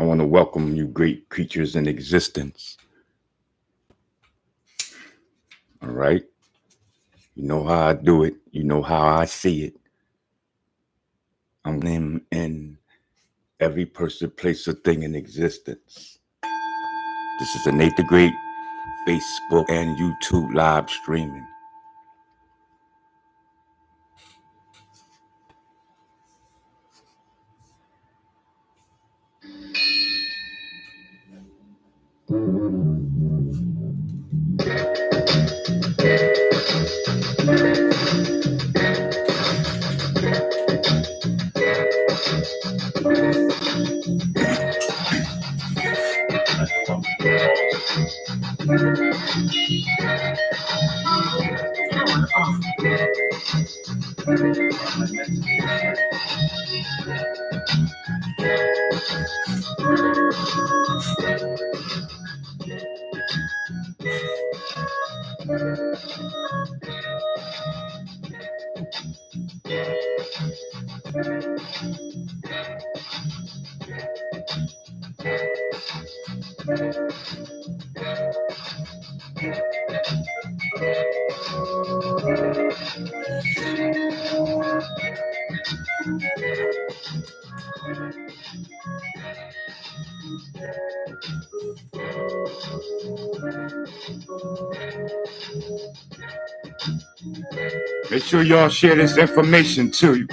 I want to welcome you, great creatures in existence. All right? You know how I do it. You know how I see it. I'm in every person, place, or thing in existence. This is the Nate the Great Facebook and YouTube live streaming. Make sure y'all share this information too.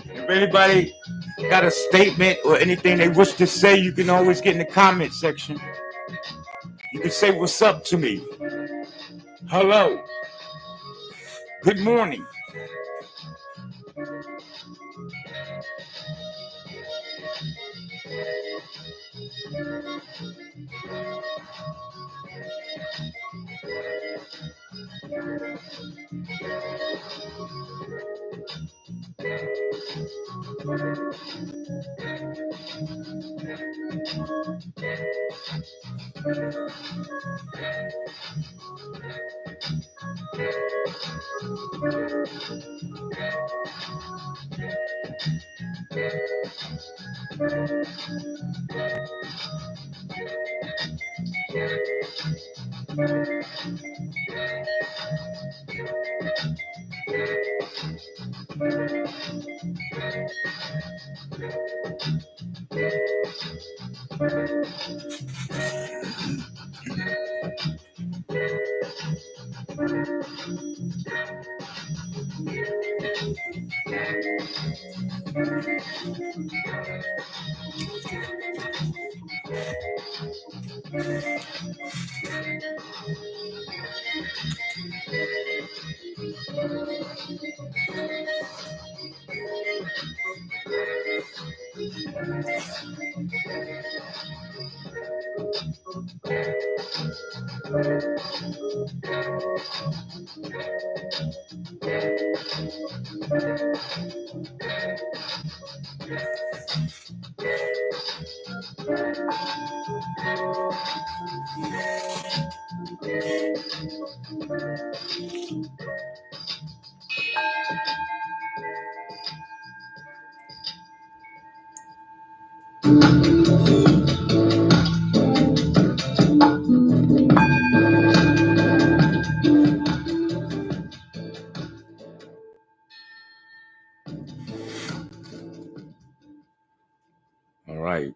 If anybody got a statement or anything they wish to say, you can always get in the comment section. You can say what's up to me. Hello. Good morning. All right.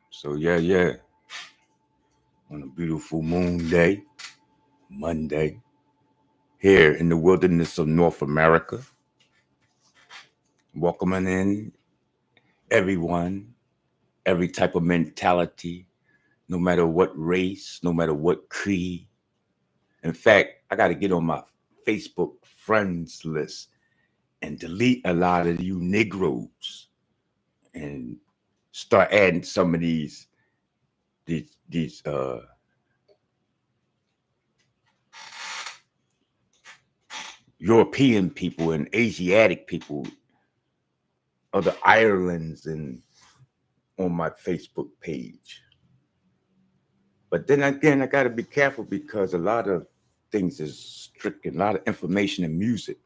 So yeah. On a beautiful moon day, Monday, here in the wilderness of North America, welcoming in everyone, every type of mentality, no matter what race, no matter what creed. In fact, I got to get on my Facebook friends list and delete a lot of you Negroes and start adding some of these European people and Asiatic people of the Irelands and on my Facebook page. But then again, I got to be careful because a lot of things is stricken, a lot of information and music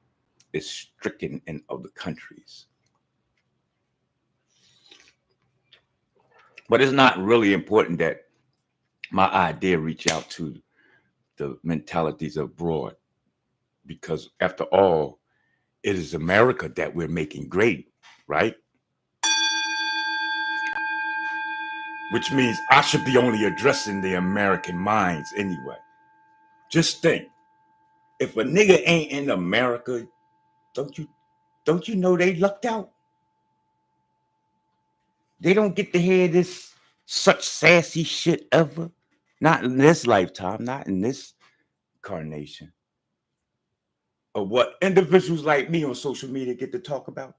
is stricken in other countries. But it's not really important that my idea reach out to the mentalities abroad because after all, it is America that we're making great, right? Which means I should be only addressing the American minds anyway. Just think, if a nigga ain't in America, don't you don't you know they lucked out? They don't get to hear this such sassy shit ever. Not in this lifetime, not in this incarnation. Of what individuals like me on social media get to talk about.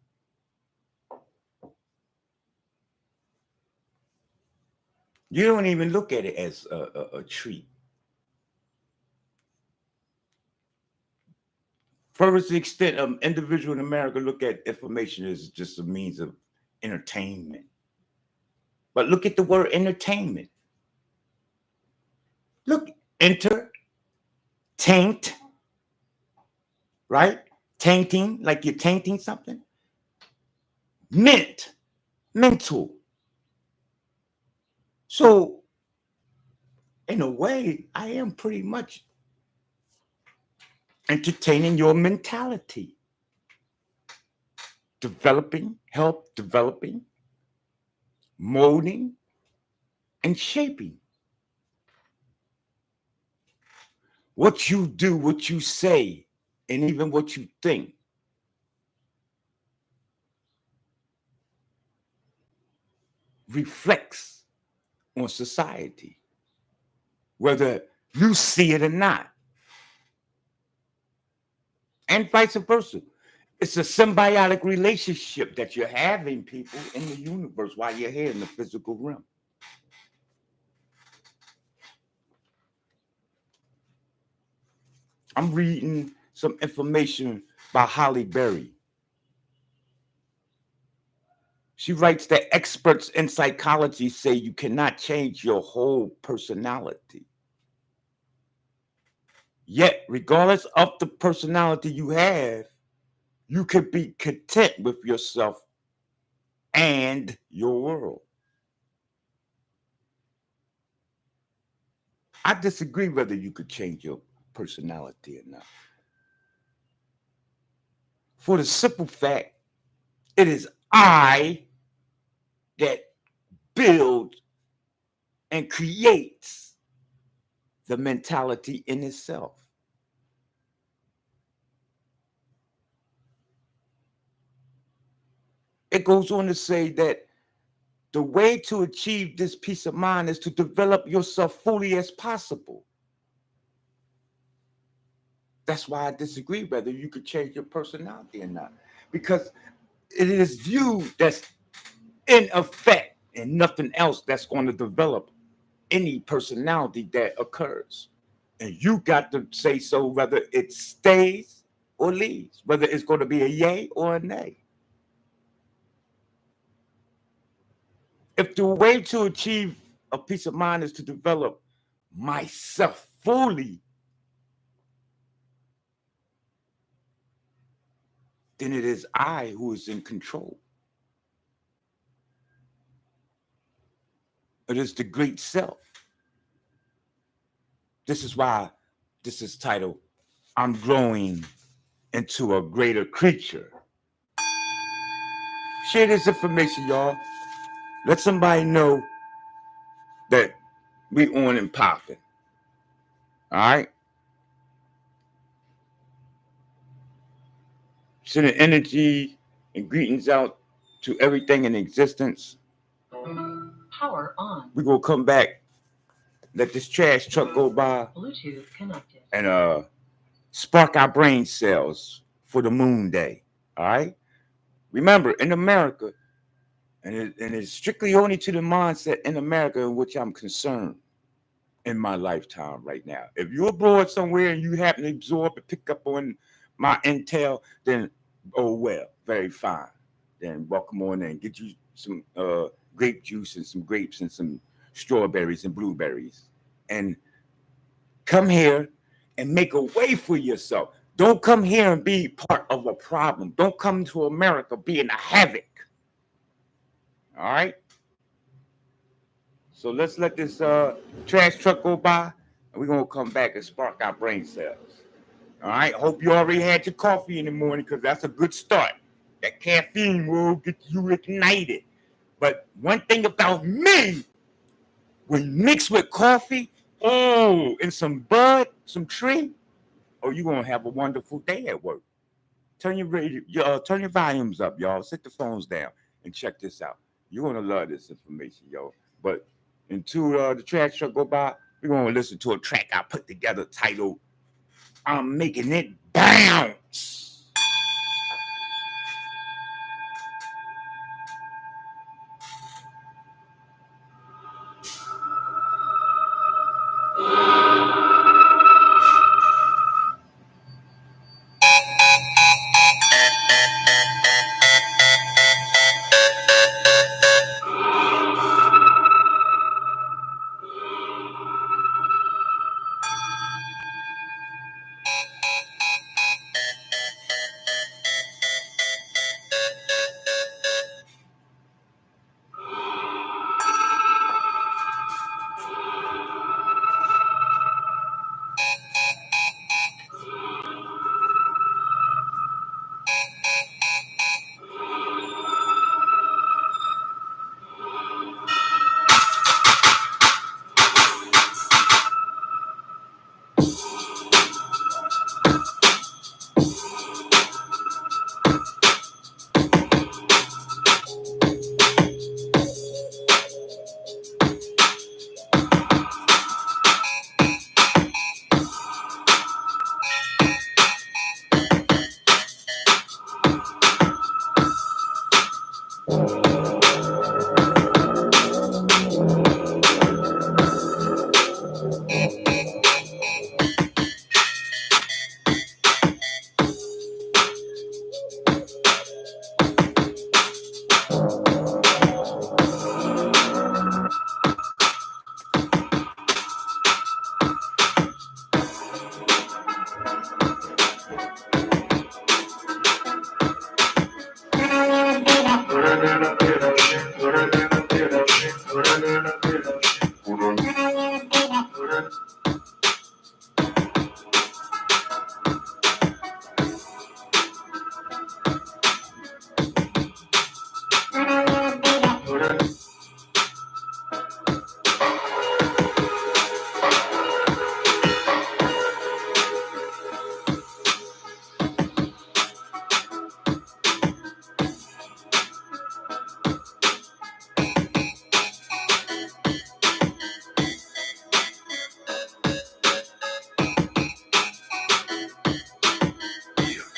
You don't even look at it as a treat. Further to the extent of individual in America look at information as just a means of entertainment. But look at the word entertainment. Look, enter, taint, right? Tainting, like you're tainting something. Mint, mental. So, in a way, I am pretty much entertaining your mentality, help developing, molding, and shaping. What you do, what you say, and even what you think reflects on society, whether you see it or not, and vice versa. It's a symbiotic relationship that you're having, people, in the universe while you're here in the physical realm. I'm reading some information by Holly Berry. She writes that experts in psychology say you cannot change your whole personality. Yet, regardless of the personality you have, you could be content with yourself and your world. I disagree whether you could change your personality or not. For the simple fact, it is I that builds and creates the mentality in itself. It goes on to say that the way to achieve this peace of mind is to develop yourself fully as possible. That's why I disagree whether you could change your personality or not. Because it is you that's in effect and nothing else that's going to develop any personality that occurs. And you got to say so whether it stays or leaves, whether it's going to be a yay or a nay. If the way to achieve a peace of mind is to develop myself fully, then it is I who is in control. It is the great self. This is why this is titled, I'm growing into a greater creature. Share this information, y'all. Let somebody know that we on and popping. All right. Sending energy and greetings out to everything in existence. Power on. We're gonna come back, let this trash truck go by. Bluetooth connected. And spark our brain cells for the moon day. All right. Remember, in America, and it's strictly only to the mindset in America in which I'm concerned in my lifetime right now. If you're abroad somewhere and you happen to absorb and pick up on my intel, then oh well, very fine. Then welcome on in. Get you some grape juice and some grapes and some strawberries and blueberries. And come here and make a way for yourself. Don't come here and be part of a problem. Don't come to America being a havoc. All right? So let's let this trash truck go by, and we're gonna come back and spark our brain cells. All right. Hope you already had your coffee in the morning because that's a good start. That caffeine will get you ignited. But one thing about me, when mixed with coffee, oh, and some bud, some tree, oh, you're gonna have a wonderful day at work. Turn your radio, turn your volumes up, y'all. Set the phones down and check this out. You're gonna love this information, yo. But until the trash truck go by, we're gonna listen to a track I put together titled "I'm Making It Bounce."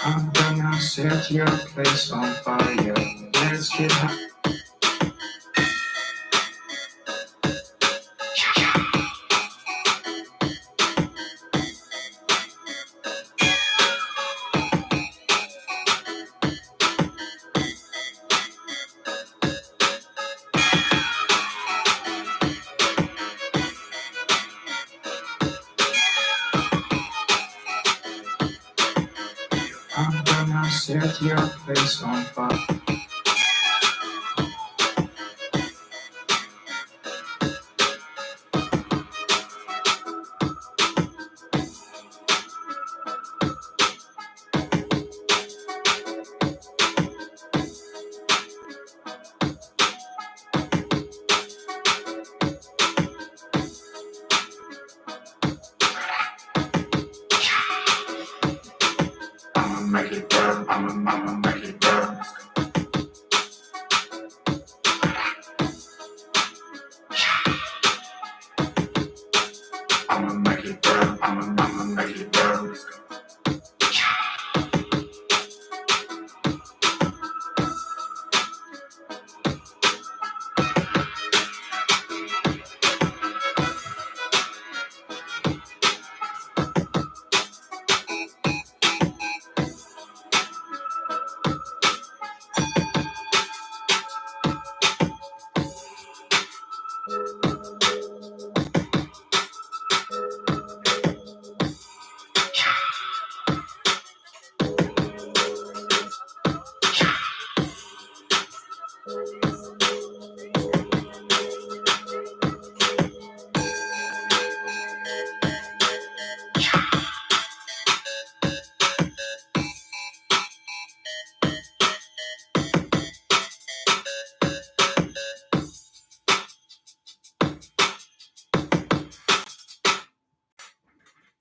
I'm gonna set your place on fire. Let's get high. I'm gonna set your place on fire. I'ma make it burn. I'ma make it burn. I'ma make it burn.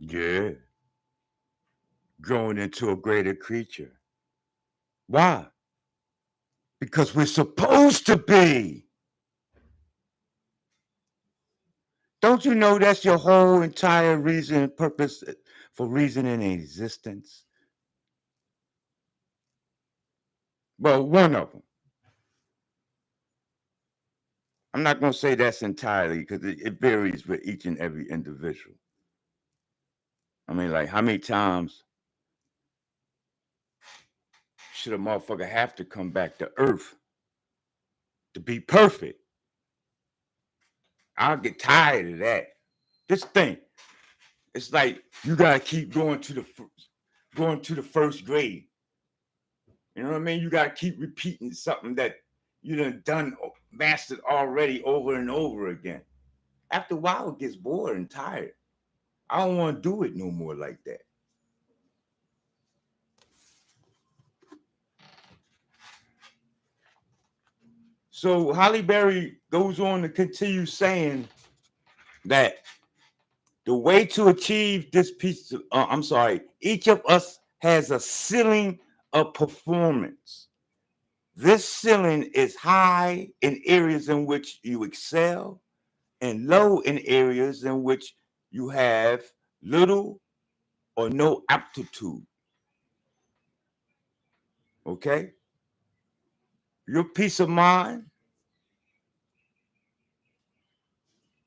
Yeah. Growing into a greater creature. Why? Because we're supposed to be. Don't you know that's your whole entire reason and purpose for reasoning in existence? Well, one of them. I'm not going to say that's entirely because it varies with each and every individual. I mean, like, how many times should a motherfucker have to come back to Earth to be perfect? I'll get tired of that. This thing, it's like you gotta keep going to the first grade. You know what I mean? You gotta keep repeating something that you done mastered already over and over again. After a while, it gets bored and tired. I don't want to do it no more like that. So Halle Berry goes on to continue saying that the way to achieve this piece of, each of us has a ceiling of performance. This ceiling is high in areas in which you excel and low in areas in which you have little or no aptitude. Okay? Your peace of mind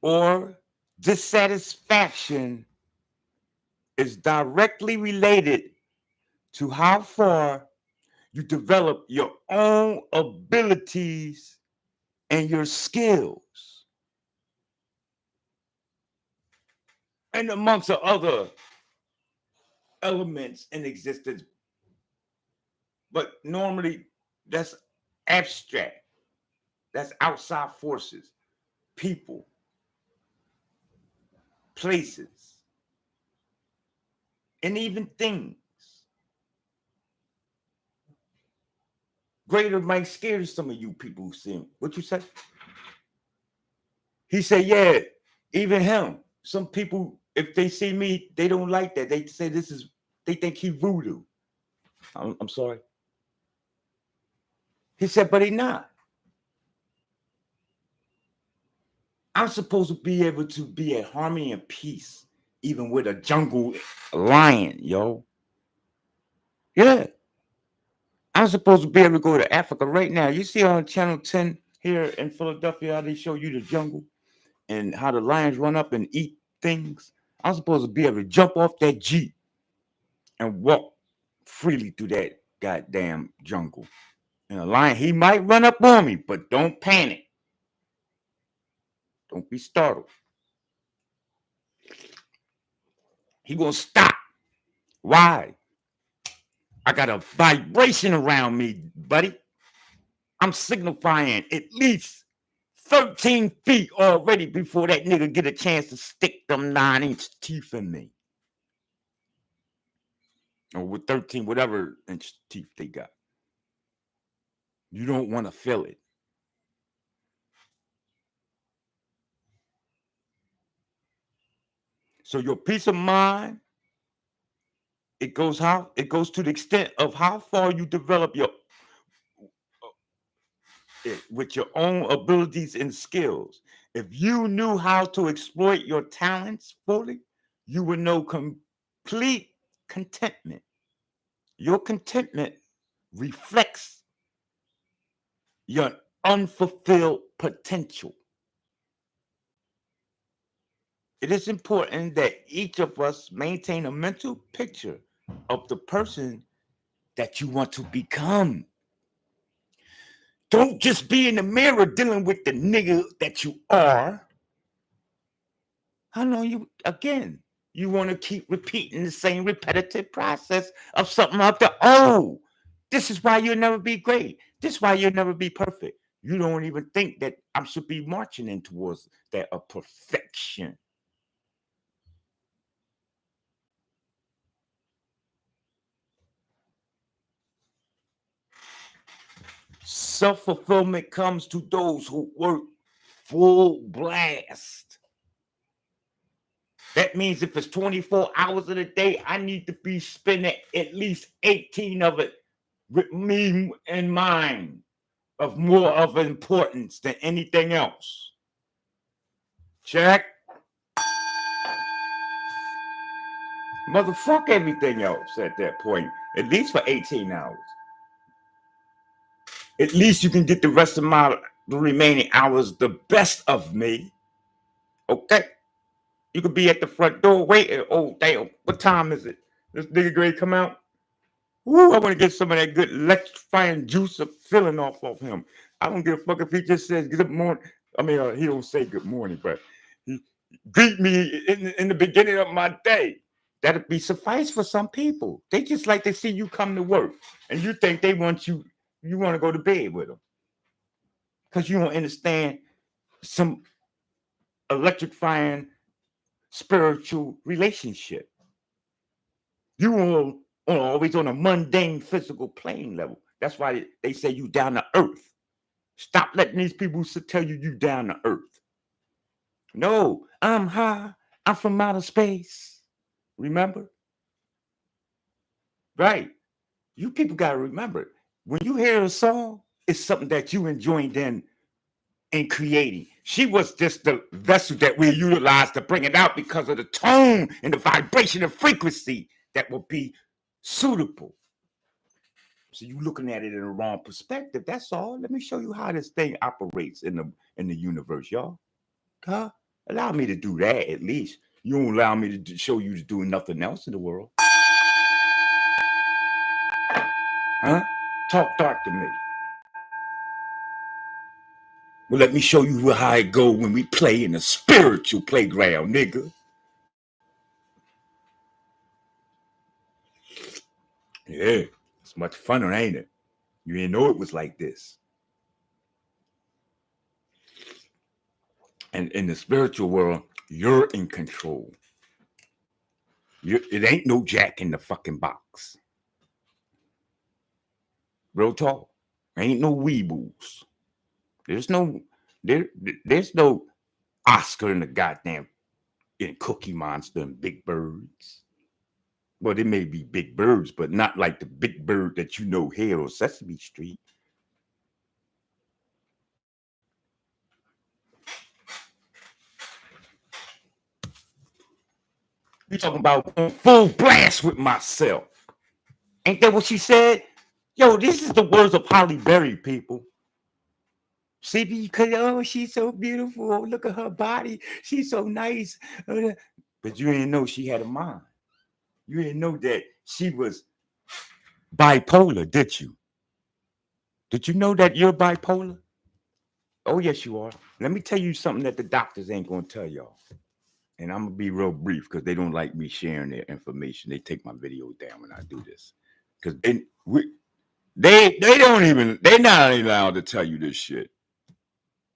or dissatisfaction is directly related to how far you develop your own abilities and your skills. And amongst the other elements in existence. But normally that's abstract. That's outside forces, people, places, and even things. Greater might scare some of you people who see him. What you say? He said, yeah, even him. Some people, if they see me, they don't like that. They say they think he voodoo. I'm sorry. He said, but he not. I'm supposed to be able to be at harmony and peace, even with a jungle lion, yo. Yeah. I'm supposed to be able to go to Africa right now. You see on Channel 10 here in Philadelphia how they show you the jungle and how the lions run up and eat things. I'm supposed to be able to jump off that Jeep and walk freely through that goddamn jungle. And a lion, he might run up on me, but don't panic. Don't be startled. He gonna stop. Why? I got a vibration around me, buddy. I'm signifying at least 13 feet already before that nigga get a chance to stick them 9-inch teeth in me. Or with 13, whatever inch teeth they got. You don't want to feel it. So your peace of mind It goes to the extent of how far you develop with your own abilities and skills. If you knew how to exploit your talents fully, you would know complete contentment. Your contentment reflects your unfulfilled potential. It is important that each of us maintain a mental picture of the person that you want to become. Don't just be in the mirror dealing with the nigga that you are. How long you want to keep repeating the same repetitive process of something after this is why you'll never be great. This is why you'll never be perfect. You don't even think that I should be marching in towards that of perfection. Self-fulfillment comes to those who work full blast. That means if it's 24 hours in a day, I need to be spending at least 18 of it with me in mind, of more of importance than anything else. Check. Motherfuck everything else at that point, at least for 18 hours. At least you can get the rest of the remaining hours the best of me. Okay? You could be at the front door waiting. Oh, damn, what time is it? This nigga grade come out? Woo, I want to get some of that good electrifying juice of feeling off of him. I don't give a fuck if he just says good morning. I mean, he don't say good morning, but he greet me in the beginning of my day. That'd be suffice for some people. They just like to see you come to work, and you think they want you want to go to bed with them. Because you don't understand some electrifying spiritual relationship. You are always on a mundane physical plane level. That's why they say you down to earth. Stop letting these people tell you down to earth. No, I'm high. I'm from outer space. Remember? Right. You people got to remember, when you hear a song, it's something that you enjoyed in creating. She was just the vessel that we utilized to bring it out because of the tone and the vibration and frequency that will be suitable. So you looking at it in the wrong perspective. That's all. Let me show you how this thing operates in the universe, y'all. Huh? Allow me to do that at least. You don't allow me to show you to do nothing else in the world. Huh? Talk dark to me. Well, let me show you how it go when we play in a spiritual playground, nigga. Yeah, it's much funner, ain't it? You didn't know it was like this. And in the spiritual world, you're in control. It ain't no Jack in the fucking box. Real talk. Ain't no weebles. There's no Oscar in the goddamn in Cookie Monster and Big Birds. Well, they may be big birds, but not like the big bird that you know here on Sesame Street. You talking about full blast with myself. Ain't that what she said? Yo, this is the words of Halle Berry, people. See, because she's so beautiful. Look at her body. She's so nice. But you didn't know she had a mind. You didn't know that she was bipolar, did you? Did you know that you're bipolar? Oh, yes, you are. Let me tell you something that the doctors ain't going to tell y'all. And I'm going to be real brief because they don't like me sharing their information. They take my video down when I do this. Because they're not allowed to tell you this shit.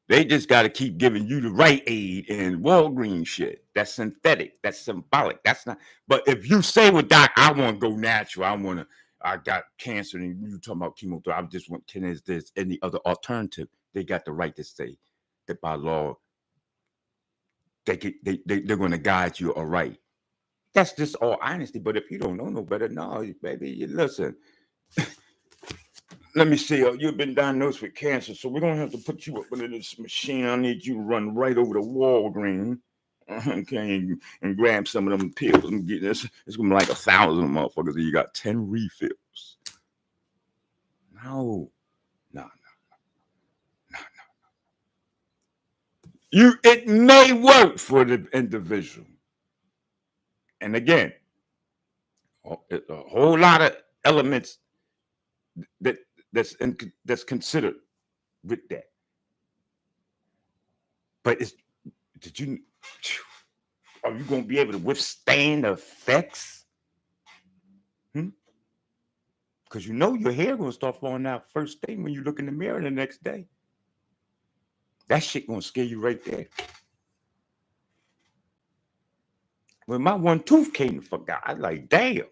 They just got to keep giving you the Rite Aid and Walgreens shit. That's synthetic. That's symbolic. That's not. But if you say, well, doc, I want to go natural. I got cancer and you talking about chemotherapy. I just want, is this any other alternative? They got the right to say that by law, they're going to guide you all right. That's just all honesty. But if you don't know no better, no, baby, you listen. Let me see. You've been diagnosed with cancer, so we're gonna have to put you up under this machine. I need you to run right over to Walgreens, okay, and grab some of them pills and get this. It's gonna be like 1,000 motherfuckers, and you got 10 refills. No, no, no. It may work for the individual, and again, a whole lot of elements that that's considered with that. But are you going to be able to withstand the effects? Because you know your hair going to start falling out first thing when you look in the mirror the next day. That shit going to scare you right there. When my one tooth came and forgot, I was like, damn,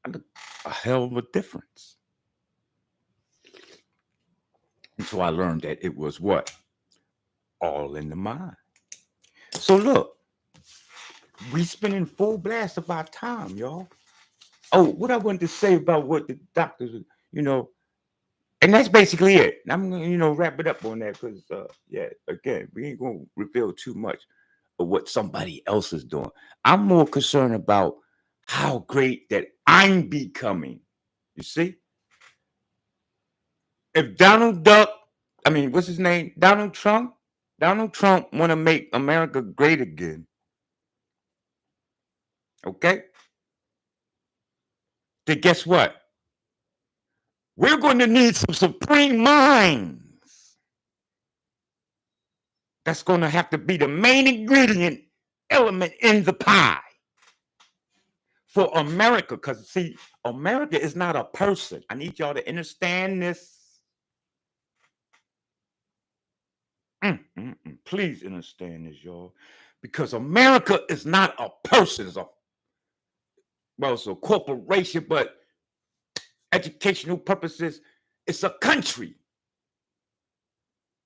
I look a hell of a difference. And so I learned that it was what? All in the mind. So look, we spending full blast of our time, y'all. Oh, what I wanted to say about what the doctors, and that's basically it. I'm gonna, wrap it up on that because, again, we ain't gonna reveal too much of what somebody else is doing. I'm more concerned about how great that I'm becoming. You see, if what's his name? Donald Trump want to make America great again. Okay, then guess what? We're going to need some supreme minds. That's going to have to be the main ingredient element in the pie for America. Because, see, America is not a person. I need y'all to understand this. Please understand this, y'all. Because America is not a person. It's a corporation, but educational purposes, it's a country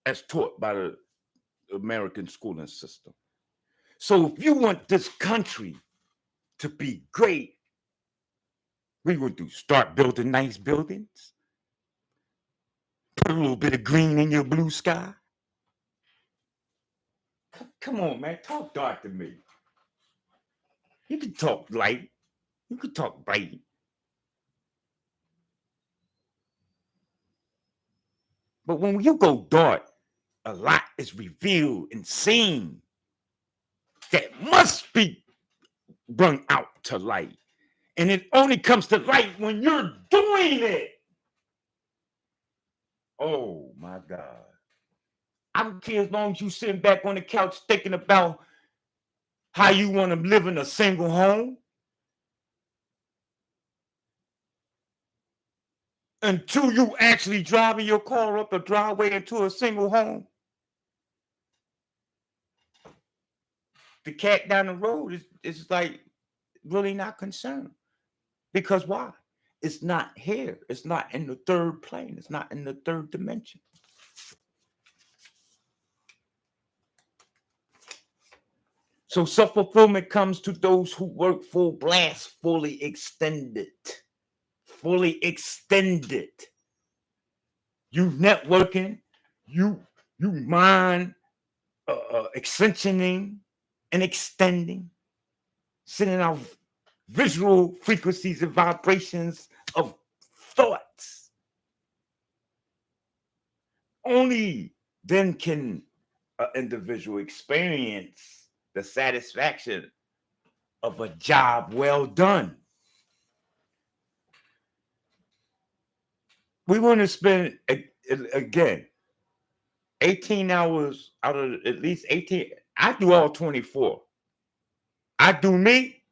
as taught by the American schooling system. So if you want this country to be great, what you want to do? Start building nice buildings? Put a little bit of green in your blue sky? Come on, man. Talk dark to me. You can talk light. You can talk bright. But when you go dark, a lot is revealed and seen that must be brought out to light. And it only comes to light when you're doing it. Oh, my God. I don't care as long as you sitting back on the couch thinking about how you want to live in a single home. Until you actually driving your car up the driveway into a single home. The cat down the road is like really not concerned. Because why? It's not here. It's not in the third plane. It's not in the third dimension. So self-fulfillment comes to those who work full blast, fully extended. Fully extended. You networking, you mind extensioning and extending, sending out visual frequencies and vibrations of thoughts. Only then can an individual experience the satisfaction of a job well done. We want to spend, again, 18 hours out of at least 18. I do all 24. I do me,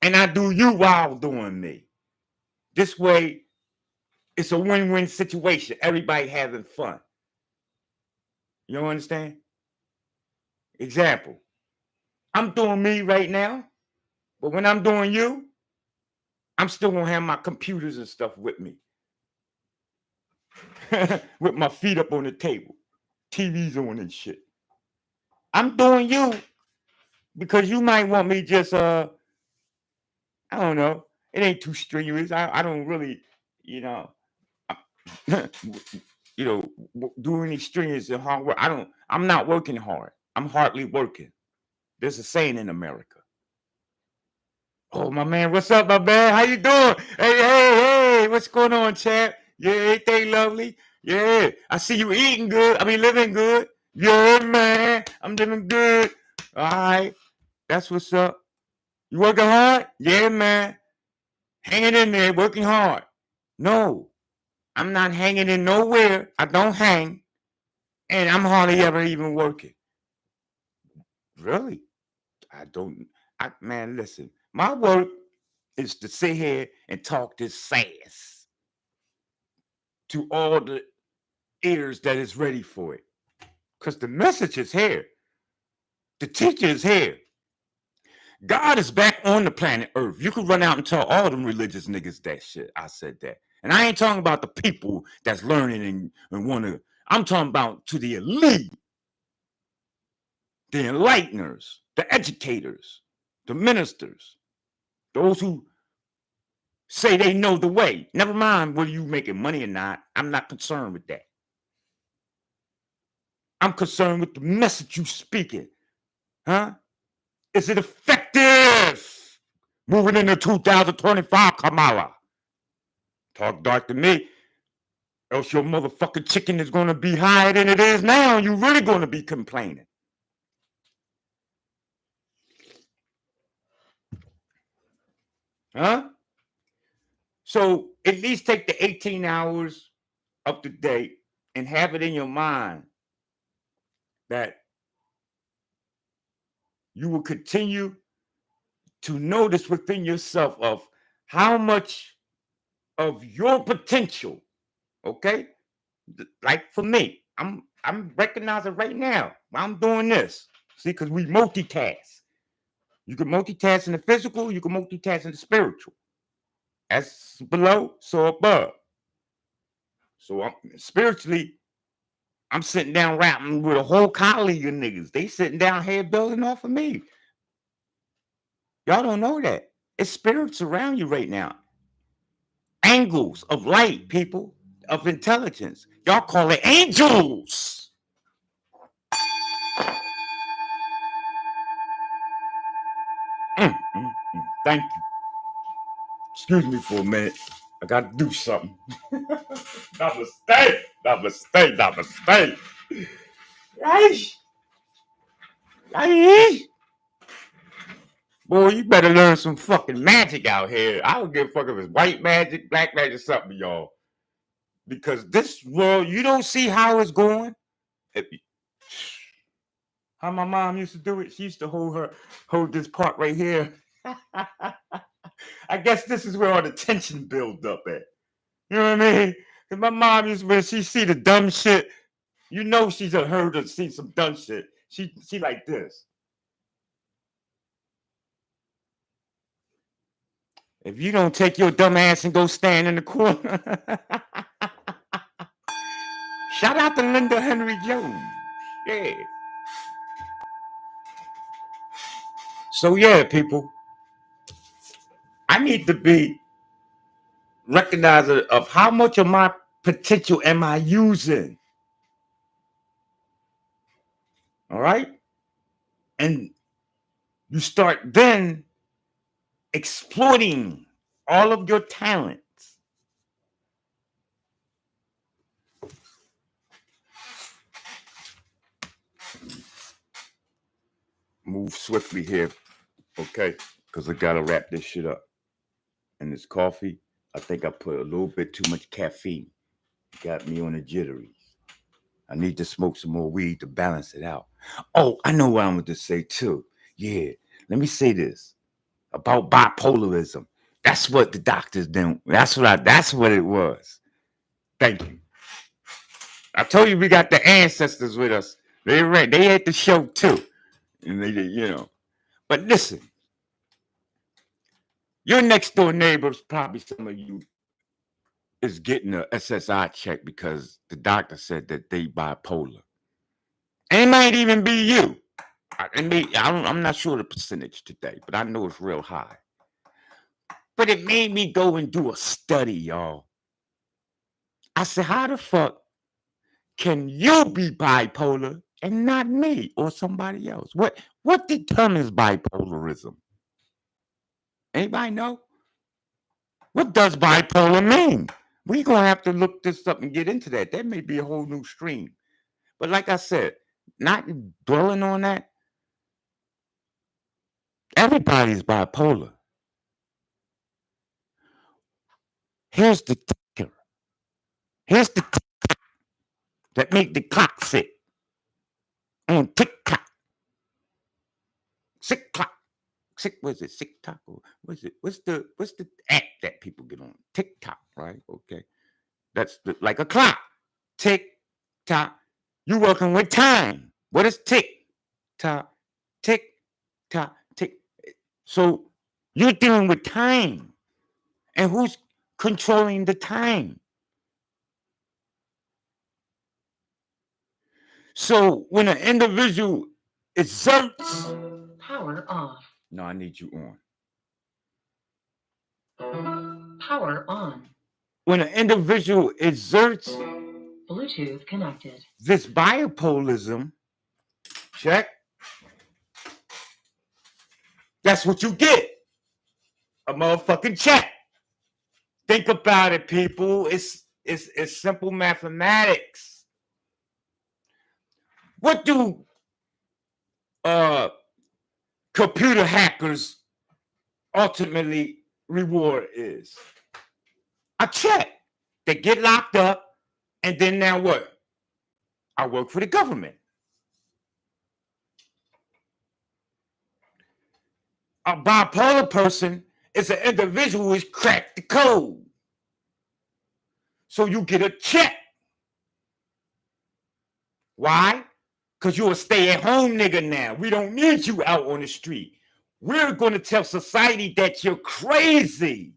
and I do you while doing me. This way, it's a win-win situation. Everybody having fun. You don't understand? Example. I'm doing me right now, but when I'm doing you, I'm still going to have my computers and stuff with me. With my feet up on the table. TVs on and shit. I'm doing you, because you might want me just I don't know. It ain't too strenuous. I don't really, you know, you know, do any strenuous and hard work. I'm not working hard. I'm hardly working. There's a saying in America. Oh my man, what's up, my man? How you doing? Hey, what's going on, champ? Yeah, everything lovely. Yeah, I see you eating good. I mean, living good. Yeah, man, I'm living good. All right, that's what's up. You working hard? Yeah, man. Hanging in there, working hard. No, I'm not hanging in nowhere. I don't hang, and I'm hardly ever even working. Really? I don't. Man, listen. My work is to sit here and talk this sass to all the ears that is ready for it. Because the message is here. The teacher is here. God is back on the planet Earth. You could run out and tell all them religious niggas that shit. I said that. And I ain't talking about the people that's learning and want to. I'm talking about to the elite, the enlighteners, the educators, the ministers, those who say they know the way. Never mind whether you making money or not. I'm not concerned with that. I'm concerned with the message you speaking. Huh? Is it effective? Moving into 2025, Kamala. Talk dark to me. Else your motherfucking chicken is going to be higher than it is now. You're really going to be complaining. Huh? So at least take the 18 hours of the day and have it in your mind that you will continue to notice within yourself of how much of your potential, okay? Like for me, I'm recognizing right now I'm doing this. See, because we multitask. You can multitask in the physical, you can multitask in the spiritual. As below, so above. So spiritually, I'm sitting down rapping with a whole colleague of niggas. They sitting down here building off of me. Y'all don't know that. It's spirits around you right now. Angles of light, people, of intelligence. Y'all call it angels. Thank you. Excuse me for a minute. I got to do something. Namaste. Namaste. Namaste. Right? Boy, you better learn some fucking magic out here. I don't give a fuck if it's white magic, black magic, something, y'all. Because this world, you don't see how it's going. How my mom used to do it. She used to hold this part right here. I guess this is where all the tension builds up at. You know what I mean? Because my mom used, when she see the dumb shit, you know she's heard her see some dumb shit. She like this. If you don't take your dumb ass and go stand in the corner. Shout out to Linda Henry Jones. Yeah. So yeah, people. I need to be recognizing of how much of my potential am I using. All right? And you start then exploiting all of your talents. Move swiftly here, okay? Because I gotta wrap this shit up. And this coffee, I think I put a little bit too much caffeine. Got me on the jitteries. I need to smoke some more weed to balance it out. Oh, I know what I'm going to say too. Yeah, let me say this about bipolarism. That's what the doctors do. That's what it was. Thank you. I told you we got the ancestors with us. They at the show too. And they did, you know. But listen, your next door neighbors, probably some of you, is getting a SSI check because the doctor said that they bipolar. And it might even be you. I'm not sure the percentage today, but I know it's real high. But it made me go and do a study, y'all. I said, how the fuck can you be bipolar and not me or somebody else? What determines bipolarism? Anybody know? What does bipolar mean? We're going to have to look this up and get into that. That may be a whole new stream. But like I said, not dwelling on that, everybody's bipolar. Here's the ticker. Here's the tick that make the clock sit on tick-tock. Tick-tock. What is it? TikTok or what is it? What's the app that people get on? TikTok, right? Okay. That's like a clock. Tick-tock. You working with time. What is tick-tock? Tick-tock. Tick. So you're dealing with time. And who's controlling the time? So when an individual exerts Power off. No, I need you on. Power on. When an individual exerts Bluetooth connected. This bipolarism, check. That's what you get. A motherfucking check. Think about it, people. It's simple mathematics. What do computer hackers ultimately reward is? A check. They get locked up, and then now what? I work for the government. A bipolar person is an individual who's cracked the code. So you get a check. Why? Because you're a stay-at-home nigga now. We don't need you out on the street. We're going to tell society that you're crazy.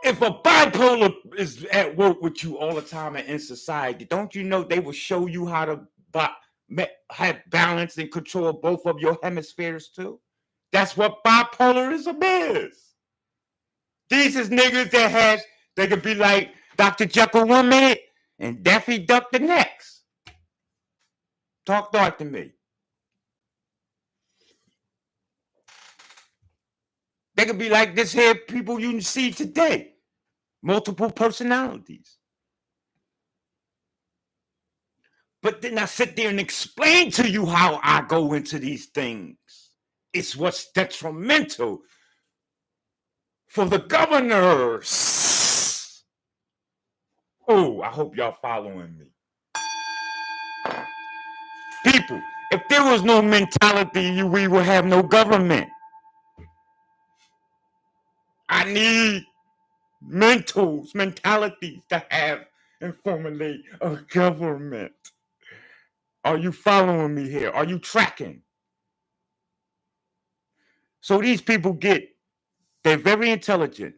If a bipolar is at work with you all the time and in society, don't you know they will show you how to have balance and control both of your hemispheres too? That's what bipolarism is. These is niggas that they could be like Dr. Jekyll 1 minute and Daffy Duck the next. Talk dark to me. They could be like this here people you see today. Multiple personalities. But then I sit there and explain to you how I go into these things. It's what's detrimental for the governors. Oh, I hope y'all following me. People, if there was no mentality, we would have no government. I need mentalities to have and formulate a government. Are you following me here? Are you tracking? So these people they're very intelligent.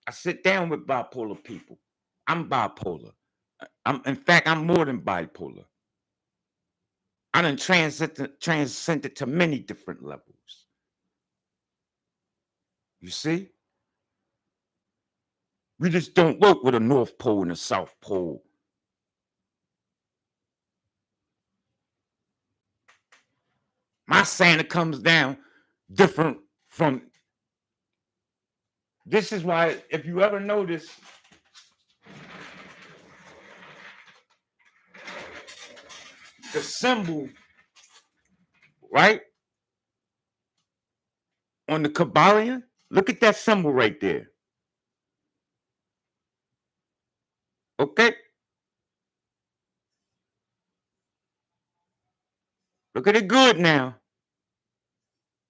I sit down with bipolar people. I'm bipolar. In fact, I'm more than bipolar. I done transcended to many different levels. You see? We just don't work with a North Pole and a South Pole. My Santa comes down different from. This is why, if you ever notice, the symbol, right? On the Kabbalion, look at that symbol right there. Okay? Look at it good now.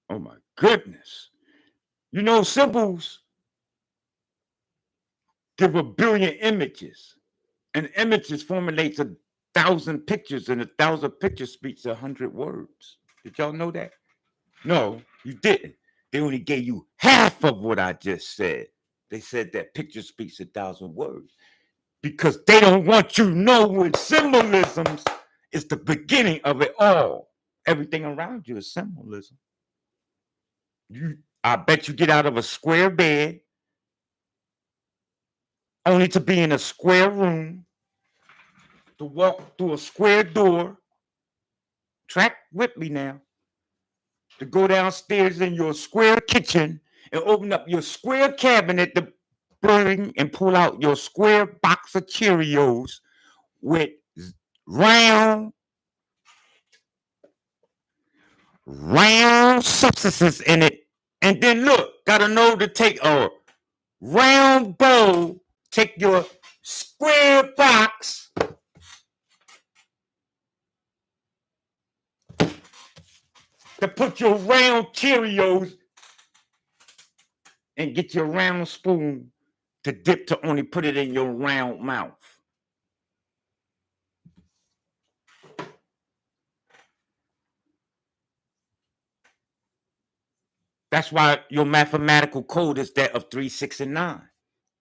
Oh my goodness. You know, symbols give 1 billion images. And images formulates 1,000 pictures, and 1,000 pictures speaks 100 words. Did y'all know that? No, you didn't. They only gave you half of what I just said. They said that picture speaks 1,000 words because they don't want you knowing symbolisms is the beginning of it all. Everything around you is symbolism. I bet you get out of a square bed only to be in a square room, to walk through a square door. Track with me now. To go downstairs in your square kitchen and open up your square cabinet to bring and pull out your square box of Cheerios with round substances in it. And then look, gotta know to take a round bowl, take your square box, to put your round Cheerios, and get your round spoon to dip to only put it in your round mouth. That's why your mathematical code is that of 3, 6, and 9.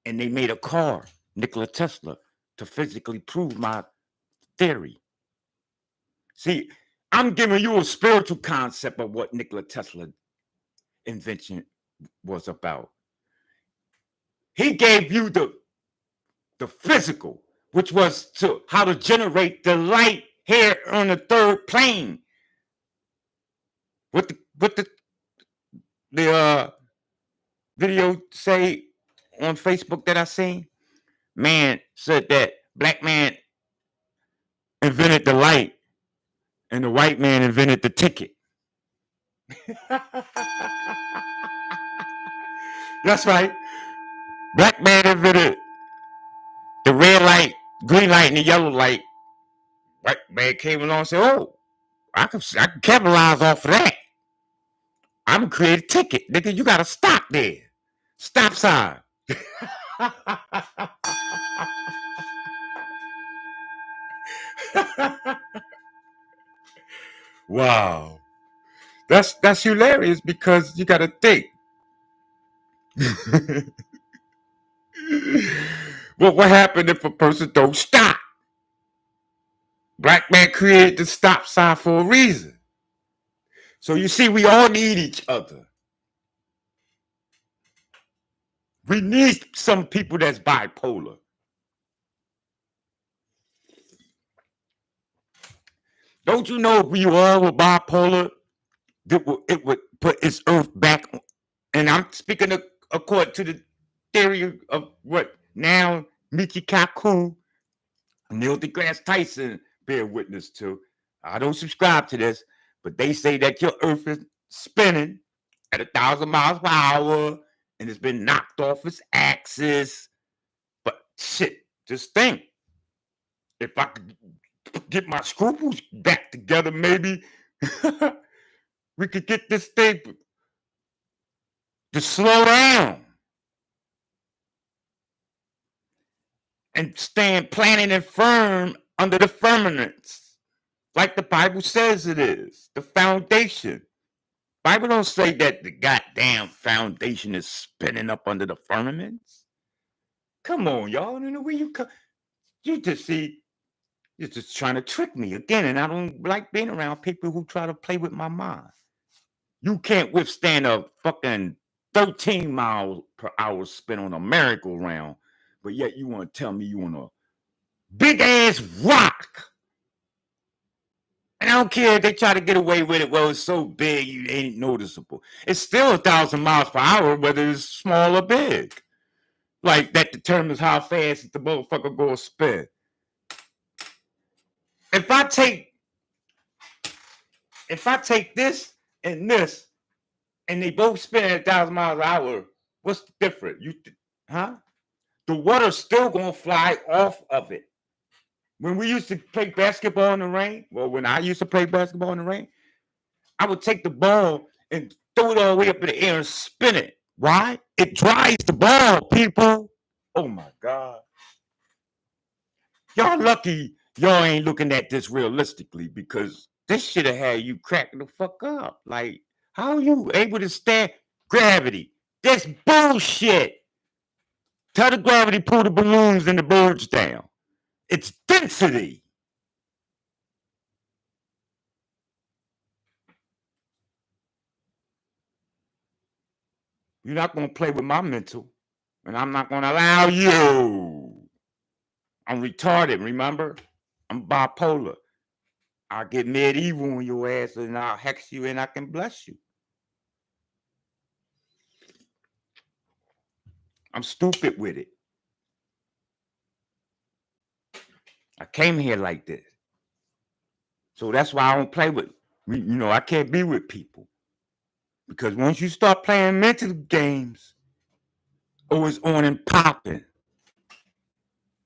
And they made a car, Nikola Tesla, to physically prove my theory. See, I'm giving you a spiritual concept of what Nikola Tesla invention was about. He gave you the physical, which was how to generate the light here on the third plane. What the video say on Facebook that I seen? Man said that black man invented the light and the white man invented the ticket. That's right. Black man invented the red light, green light, and the yellow light. White man came along and said, "Oh, I can capitalize off of that. I'm gonna create a ticket, nigga. You gotta stop there. Stop sign." Wow, that's hilarious because you gotta think. Well, what happened if a person don't stop? Black man created the stop sign for a reason. So you see, we all need each other. We need some people that's bipolar. Don't you know if we all were bipolar, it would put its earth back? And I'm speaking according to the theory of what now Michio Kaku, Neil deGrasse Tyson bear witness to. I don't subscribe to this, but they say that your earth is spinning at 1,000 miles per hour and it's been knocked off its axis. But shit, just think. If I could get my scruples back together, maybe we could get this thing to slow down and stand planted and firm under the firmaments, like the Bible says it is, the foundation. Bible don't say that the goddamn foundation is spinning up under the firmaments. Come on, y'all. I don't know where you come. You just see, you're just trying to trick me again, and I don't like being around people who try to play with my mind. You can't withstand a fucking 13 miles per hour spin on a merry-go-round, but yet you want to tell me you want a big ass rock. And I don't care if they try to get away with it. Well, it's so big, you ain't noticeable. It's still 1,000 miles per hour, whether it's small or big. Like, that determines how fast the motherfucker go spin. If I take this, and they both spin at 1,000 miles an hour, what's the difference? The water's still gonna fly off of it. When we used to play basketball in the rain, well, when I used to play basketball in the rain, I would take the ball and throw it all the way up in the air and spin it. Why? It dries the ball, people. Oh my God. Y'all lucky y'all ain't looking at this realistically, because this should have had you cracking the fuck up. Like, how are you able to stand gravity? That's bullshit. Tell the gravity pull the balloons and the birds down. It's density. You're not going to play with my mental, and I'm not going to allow you. I'm retarded, remember? I'm bipolar. I'll get medieval on your ass, and I'll hex you, and I can bless you. I'm stupid with it. I came here like this. So that's why I don't play with, I can't be with people. Because once you start playing mental games, it's on and popping.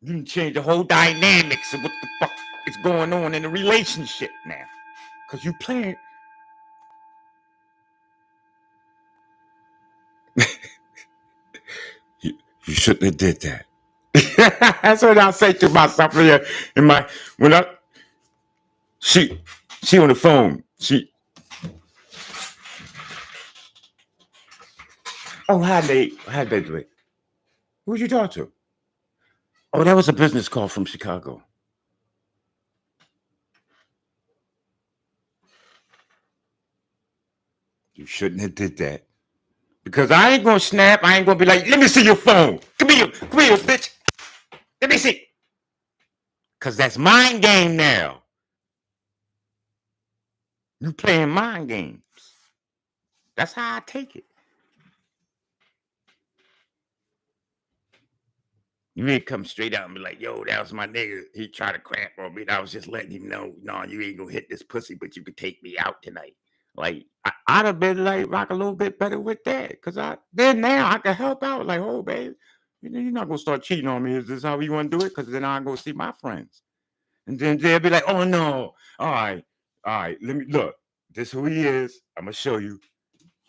You can change the whole dynamics of what the fuck is going on in the relationship now. Because you playing. you shouldn't have did that. That's what I say to myself here she on the phone. How'd they do it? Who'd you talk to? Oh, that was a business call from Chicago. You shouldn't have did that. Because I ain't gonna snap. I ain't gonna be like, let me see your phone. Come here, bitch. Let me see. Because that's mind game now. You playing mind games. That's how I take it. You ain't come straight out and be like, yo, that was my nigga. He tried to crap on me. I was just letting him know, no, you ain't gonna hit this pussy, but you could take me out tonight. Like, I'd have been like, rock a little bit better with that. Because now I can help out. Like, oh, babe, you're not gonna start cheating on me. Is this how you want to do it? Because then I'll go see my friends. And then they'll be like, oh, no. All right. Let me look. This who he is. I'm gonna show you.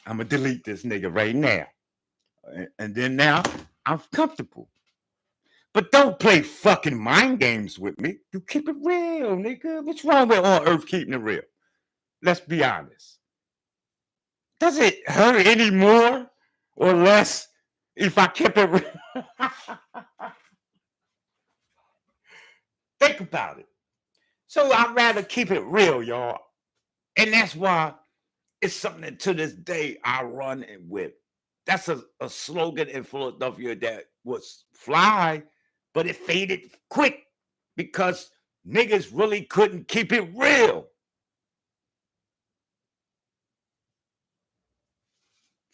I'm gonna delete this nigga right now. And then now I'm comfortable. But don't play fucking mind games with me. You keep it real, nigga. What's wrong with on earth keeping it real? Let's be honest. Does it hurt any more or less if I kept it real? Think about it. So I'd rather keep it real, y'all. And that's why it's something that to this day I run with. That's a slogan in Philadelphia that was fly, but it faded quick because niggas really couldn't keep it real.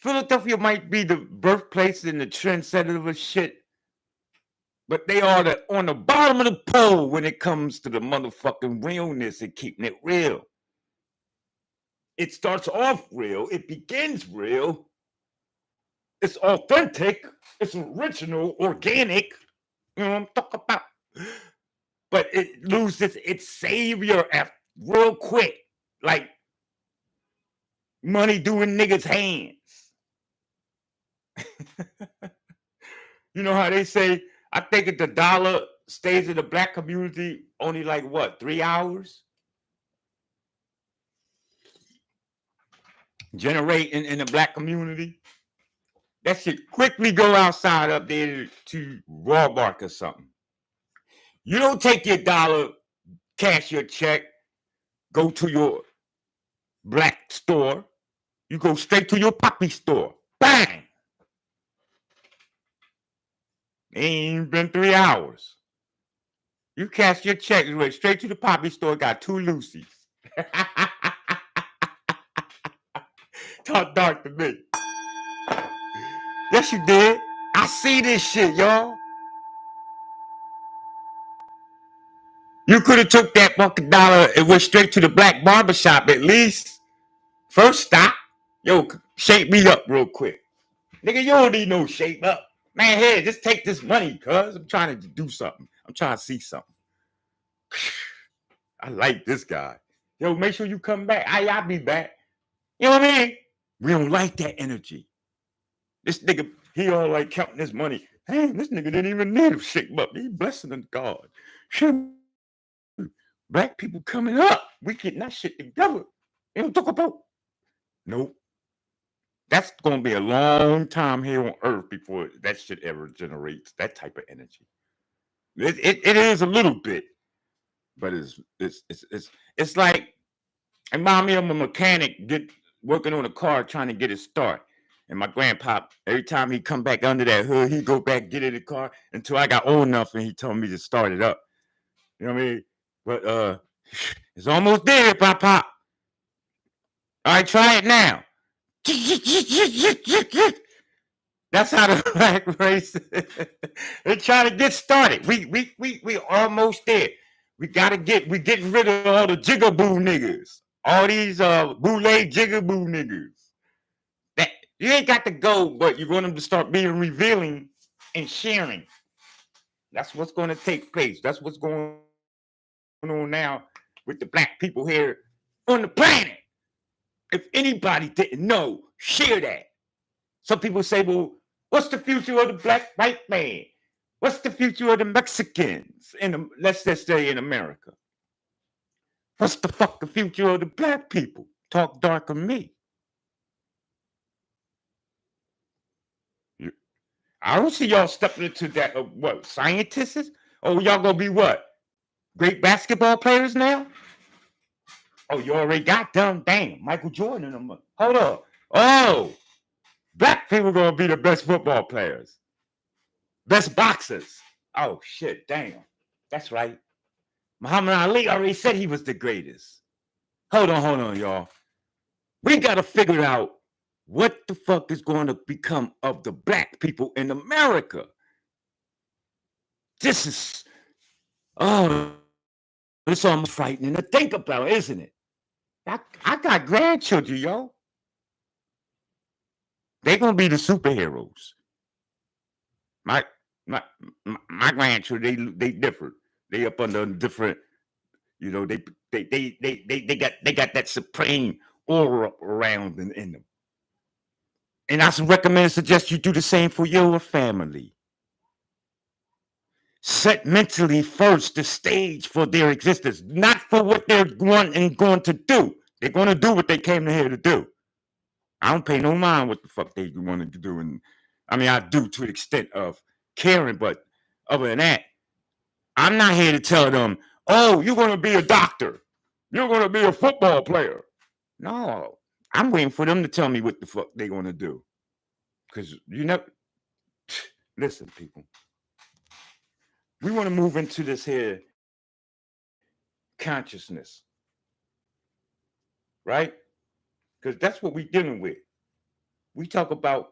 Philadelphia might be the birthplace and the trendsetter of a shit, but they are on the bottom of the pole when it comes to the motherfucking realness and keeping it real. It starts off real. It begins real. It's authentic. It's original, organic. You know what I'm talking about? But it loses its savior real quick. Like money doing niggas' hands. You know how they say, I think if the dollar stays in the black community only like what, 3 hours? Generating in the black community? That should quickly go outside up there to Walmart or something. You don't take your dollar, cash your check, go to your black store. You go straight to your poppy store. Bang! It ain't even been 3 hours. You cash your check, you went straight to the poppy store, got 2 Lucy's. Talk dark to me. Yes, you did. I see this shit, y'all. You could have took that fucking dollar and went straight to the black barbershop at least. First stop. Yo, shape me up real quick. Nigga, you don't need no shape up. Man, hey, just take this money, cuz. I'm trying to do something. I'm trying to see something. I like this guy. Yo, make sure you come back. I'll be back. You know what I mean? We don't like that energy. This nigga, he all like counting his money. Hey, this nigga didn't even need to shape up. He blessing of God. Black people coming up. We getting that shit together. They don't talk about. Nope. That's going to be a long time here on earth before that shit ever generates that type of energy. It is a little bit, but it's like, remind me of a mechanic working on a car trying to get it started. And my grandpa, every time he come back under that hood, he'd go back, get in the car until I got old enough and he told me to start it up. You know what I mean? But it's almost there, Pop Pop. All right, try it now. That's how the black race they try to get started. We almost there. We getting rid of all the jigaboo niggas. All these boule jigaboo niggas. That you ain't got to go, but you want them to start being revealing and sharing. That's what's going to take place. That's what's going on now with the black people here on the planet. If anybody didn't know, share that. Some people say, well, what's the future of the black white man? What's the future of the Mexicans? Let's just say in America. What's the fuck the future of the black people? Talk dark of me. I don't see y'all stepping into that. What, scientists? Oh, y'all gonna be what? Great basketball players now? Oh, you already got them. Damn, Michael Jordan and them. Hold up. Oh, black people gonna be the best football players, best boxers. Oh shit, damn. That's right. Muhammad Ali already said he was the greatest. Hold on, y'all. We gotta figure out what the fuck is going to become of the black people in America. This is, it's almost frightening to think about, isn't it? I got grandchildren, yo. They're gonna be the superheroes. My grandchildren, they different. They up under different, you know, they got that supreme aura around in them. And I recommend and suggest you do the same for your family. Set mentally first the stage for their existence, not for what they're going to do. They're going to do what they came here to do. I don't pay no mind what the fuck they wanted to do. And I mean, I do to the extent of caring, but other than that, I'm not here to tell them, oh, you're going to be a doctor. You're going to be a football player. No, I'm waiting for them to tell me what the fuck they're going to do. Because, you know, listen, people. We want to move into this here consciousness. Right? Because that's what we're dealing with. We talk about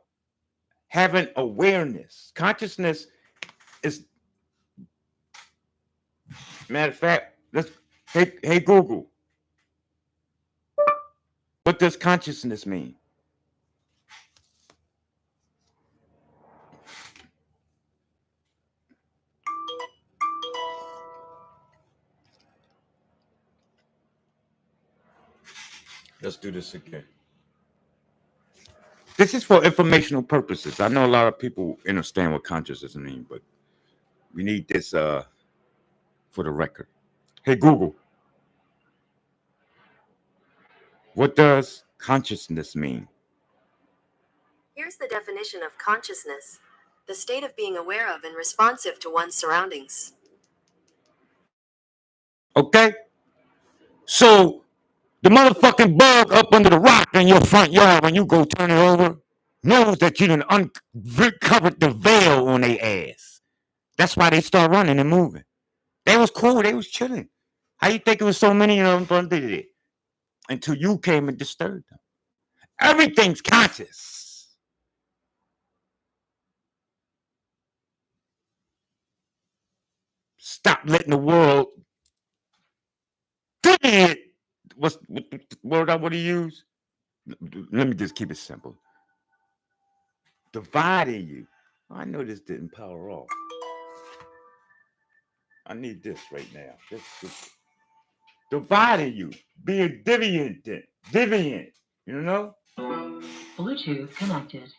having awareness. Consciousness is, matter of fact, hey Google, what does consciousness mean? Let's do this again. This is for informational purposes. I know a lot of people understand what consciousness means, but we need this for the record. Hey, Google, what does consciousness mean? Here's the definition of consciousness: the state of being aware of and responsive to one's surroundings. Okay? So, the motherfucking bug up under the rock in your front yard when you go turn it over knows that you done uncovered the veil on their ass. That's why they start running and moving. They was cool. They was chilling. How you think it was so many of them did it? Until you came and disturbed them. Everything's conscious. Stop letting the world do it. What's the word I want to use? Let me just keep it simple. Dividing you. I know this didn't power off. I need this right now. This. Dividing you. Being deviant. You know? Bluetooth connected.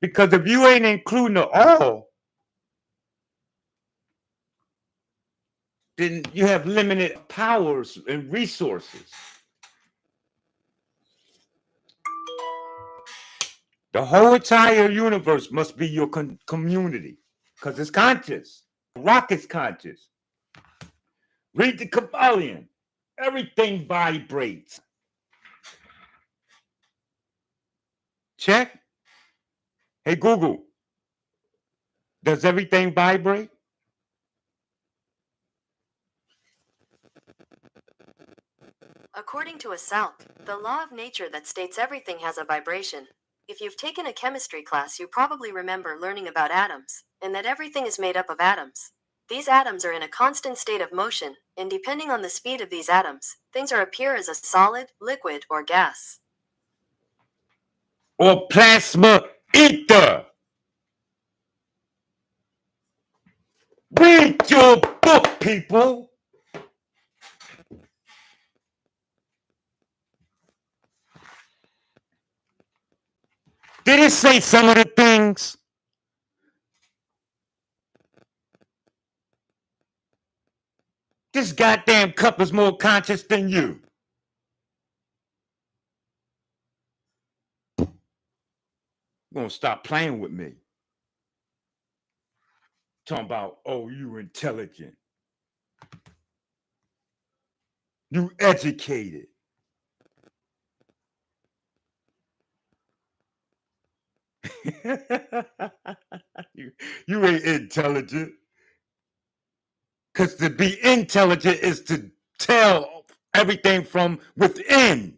Because if you ain't including the all, then you have limited powers and resources. The whole entire universe must be your community because it's conscious. Rock is conscious. Read the Kabbalion. Everything vibrates. Check. Hey, Google, does everything vibrate? According to Assault, the law of nature that states everything has a vibration. If you've taken a chemistry class, you probably remember learning about atoms, and that everything is made up of atoms. These atoms are in a constant state of motion, and depending on the speed of these atoms, things are appear as a solid, liquid, or gas. Or plasma ether? Read your book, people. Did it say some of the things? This goddamn cup is more conscious than you. You're gonna stop playing with me. Talking about, oh, you intelligent. You educated. you ain't intelligent. Because to be intelligent is to tell everything from within.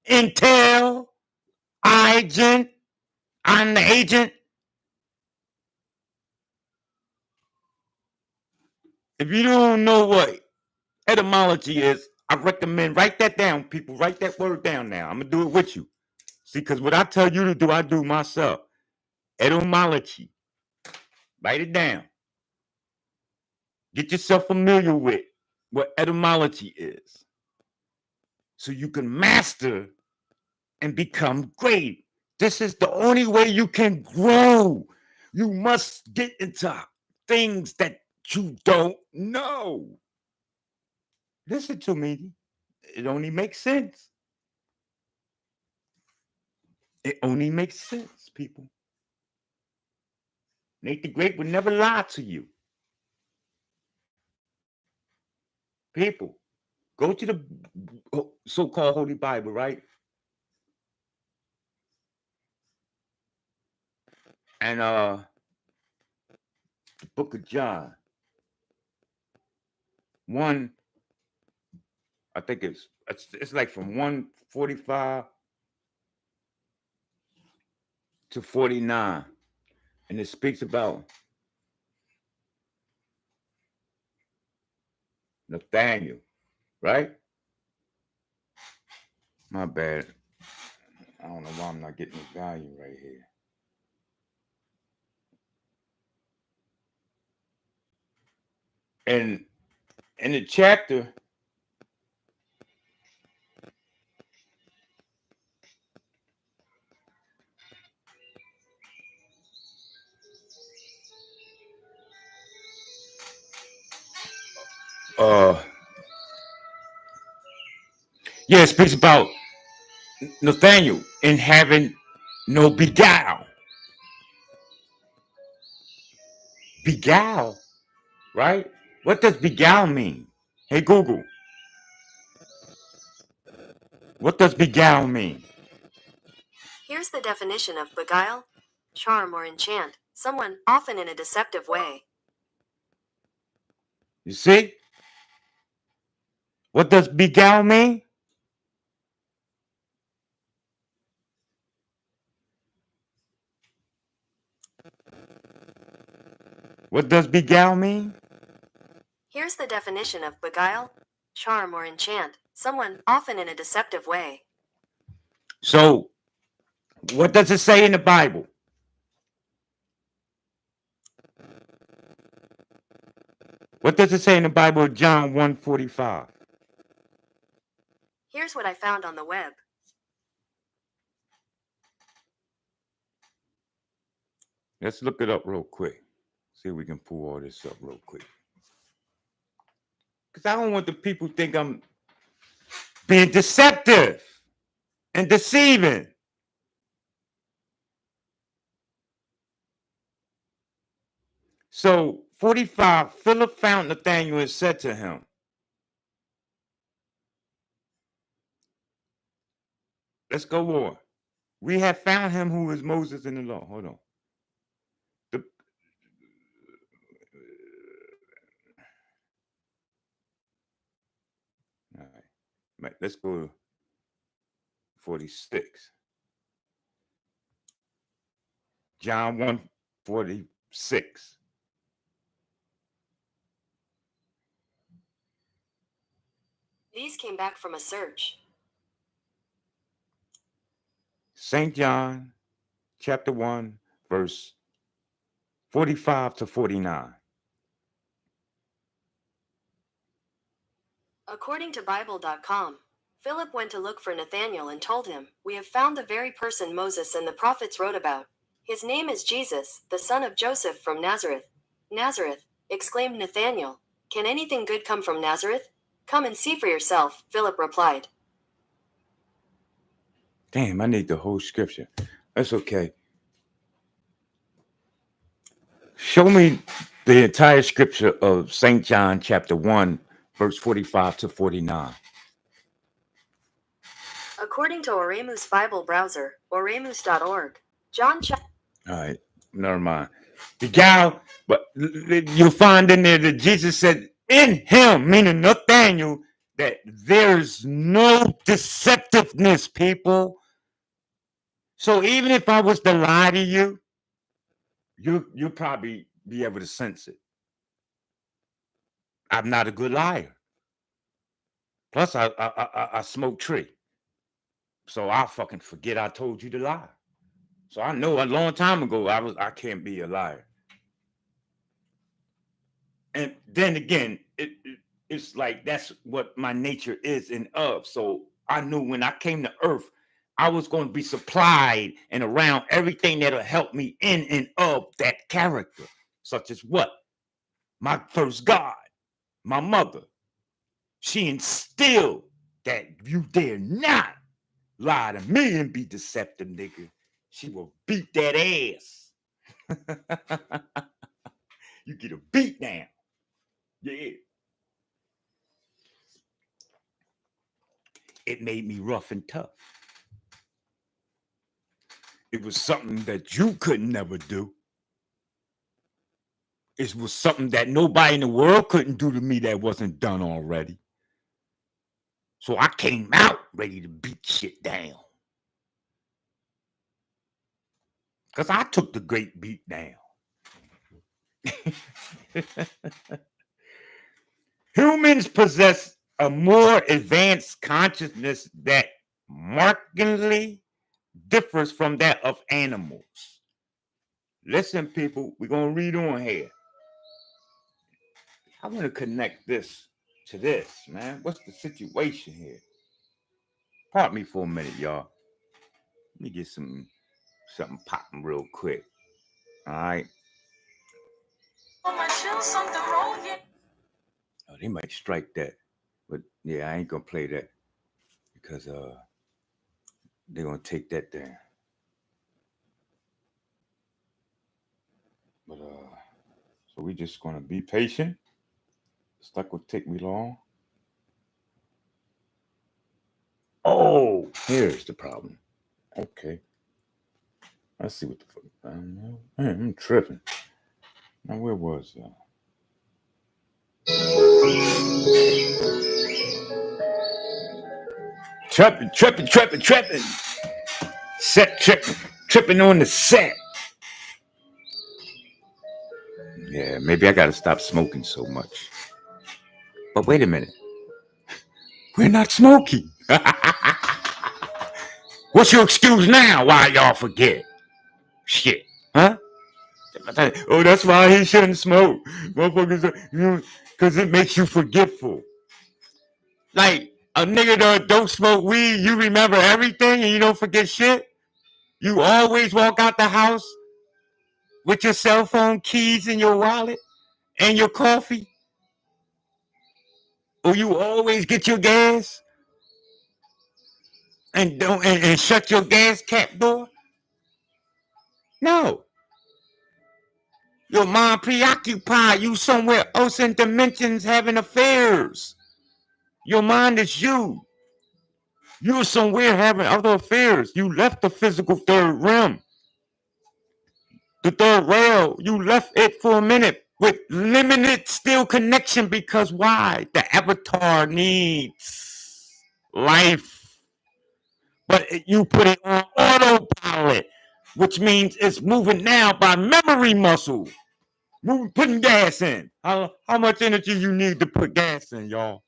Intel, agent, I'm the agent. If you don't know what etymology is, I recommend write that down, people. Write that word down now. I'm going to do it with you. See, because what I tell you to do, I do myself. Etymology. Write it down. Get yourself familiar with what etymology is so you can master and become great. This is the only way you can grow. You must get into things that you don't know. Listen to me. It only makes sense. It only makes sense, people. Nate the Great would never lie to you. People, go to the so-called Holy Bible, right? And the book of John. One, I think it's like from 145 to 49. And it speaks about Nathaniel, right? My bad. I don't know why I'm not getting the value right here. And in the chapter, it speaks about Nathaniel and having no beguile. Beguile, right? What does beguile mean? Hey, Google. What does beguile mean? Here's the definition of beguile: charm or enchant someone, often in a deceptive way. You see? What does beguile mean? What does beguile mean? Here's the definition of beguile: charm or enchant someone, often in a deceptive way. So, what does it say in the Bible? What does it say in the Bible, John 1:45? Here's what I found on the web. Let's look it up real quick. See if we can pull all this up real quick. Because I don't want the people to think I'm being deceptive and deceiving. So 45, Philip found Nathanael and said to him, Let's go on. We have found him who is Moses in the law. Hold on. The, all right. Let's go to 46. John 1:46. These came back from a search. St. John chapter 1, verse 45 to 49. According to Bible.com, Philip went to look for Nathanael and told him, "We have found the very person Moses and the prophets wrote about. His name is Jesus, the son of Joseph from Nazareth." "Nazareth," exclaimed Nathanael. "Can anything good come from Nazareth? Come and see for yourself," Philip replied. Damn, I need the whole scripture. That's okay. Show me the entire scripture of St. John chapter 1, verse 45 to 49. According to Oremus Bible browser, oremus.org, John chapter... All right, never mind. The gal, but you'll find in there that Jesus said in him, meaning Nathaniel, that there's no deceptiveness, people. So even if I was to lie to you, you'll probably be able to sense it. I'm not a good liar. Plus, I smoke tree. So I'll fucking forget I told you to lie. So I know a long time ago I can't be a liar. And then again, it's like that's what my nature is and of. So I knew when I came to earth, I was going to be supplied and around everything that'll help me in and of that character, such as what? My first God, my mother. She instilled that you dare not lie to me and be deceptive, nigga. She will beat that ass. You get a beat down. Yeah. It made me rough and tough. It was something that you could never do. It was something that nobody in the world couldn't do to me that wasn't done already. So I came out ready to beat shit down. Because I took the great beat down. Humans possess a more advanced consciousness that markedly differs from that of animals. Listen, people, we're going to read on here. I want to connect this to this, man. What's the situation here? Pardon me for a minute, y'all. Let me get something popping real quick. All right. Oh, they might strike that. But yeah, I ain't going to play that because they're going to take that down. But so we just going to be patient. It's not going to take me long. Oh, here's the problem. Okay. Let's see what the fuck. I don't know. Man, I'm tripping. Now, where was I? Tripping. Set tripping on the set. Yeah, maybe I got to stop smoking so much. But wait a minute. We're not smoking. What's your excuse now? Why y'all forget? Shit, huh? Oh, that's why he shouldn't smoke. Motherfuckers, because it makes you forgetful. Like a nigga that don't smoke weed, you remember everything and you don't forget shit. You always walk out the house with your cell phone, keys in your wallet, and your coffee. Or you always get your gas and don't and shut your gas cap door. No. Your mind preoccupied. You somewhere else in dimensions having affairs. Your mind is you. You were somewhere having other affairs. You left the physical third realm. The third rail, you left it for a minute with limited still connection because why? The avatar needs life. But you put it on autopilot, which means it's moving now by memory muscle. Putting gas in. How much energy you need to put gas in, y'all?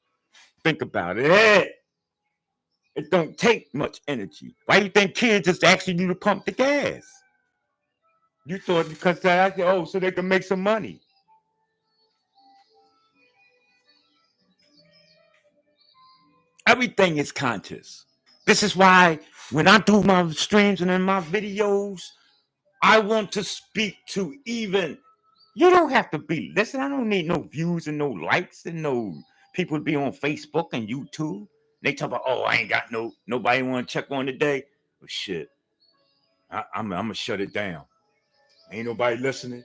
Think about it. Hey, it don't take much energy. Why do you think kids just asking you to pump the gas? You thought because so they can make some money. Everything is conscious. This is why when I do my streams and in my videos, I want to speak to even, you don't have to be, listen, I don't need no views and no likes and no people to be on Facebook and YouTube. They talk about, oh, I ain't got nobody want to check on today. Well, shit, I'm going to shut it down. Ain't nobody listening.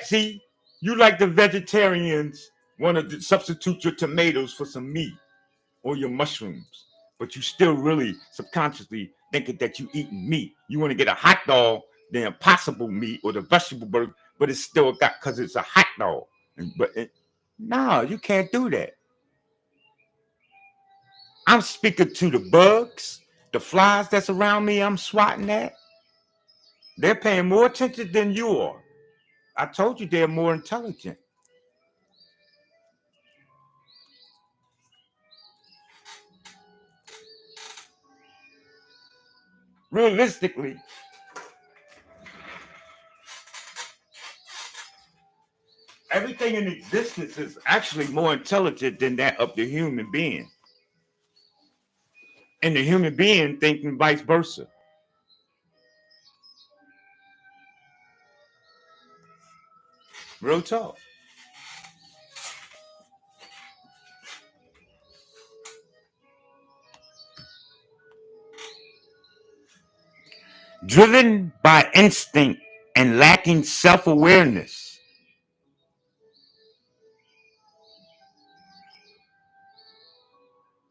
See, you like the vegetarians want to substitute your tomatoes for some meat or your mushrooms, but you still really subconsciously thinking that you eating meat. You want to get a hot dog, the impossible meat or the vegetable burger, but it's still got, because it's a hot dog. No, you can't do that. I'm speaking to the bugs, the flies that's around me, I'm swatting at. They're paying more attention than you are. I told you they're more intelligent. Realistically, everything in existence is actually more intelligent than that of the human being. And the human being thinking vice versa. Real talk. Driven by instinct and lacking self-awareness.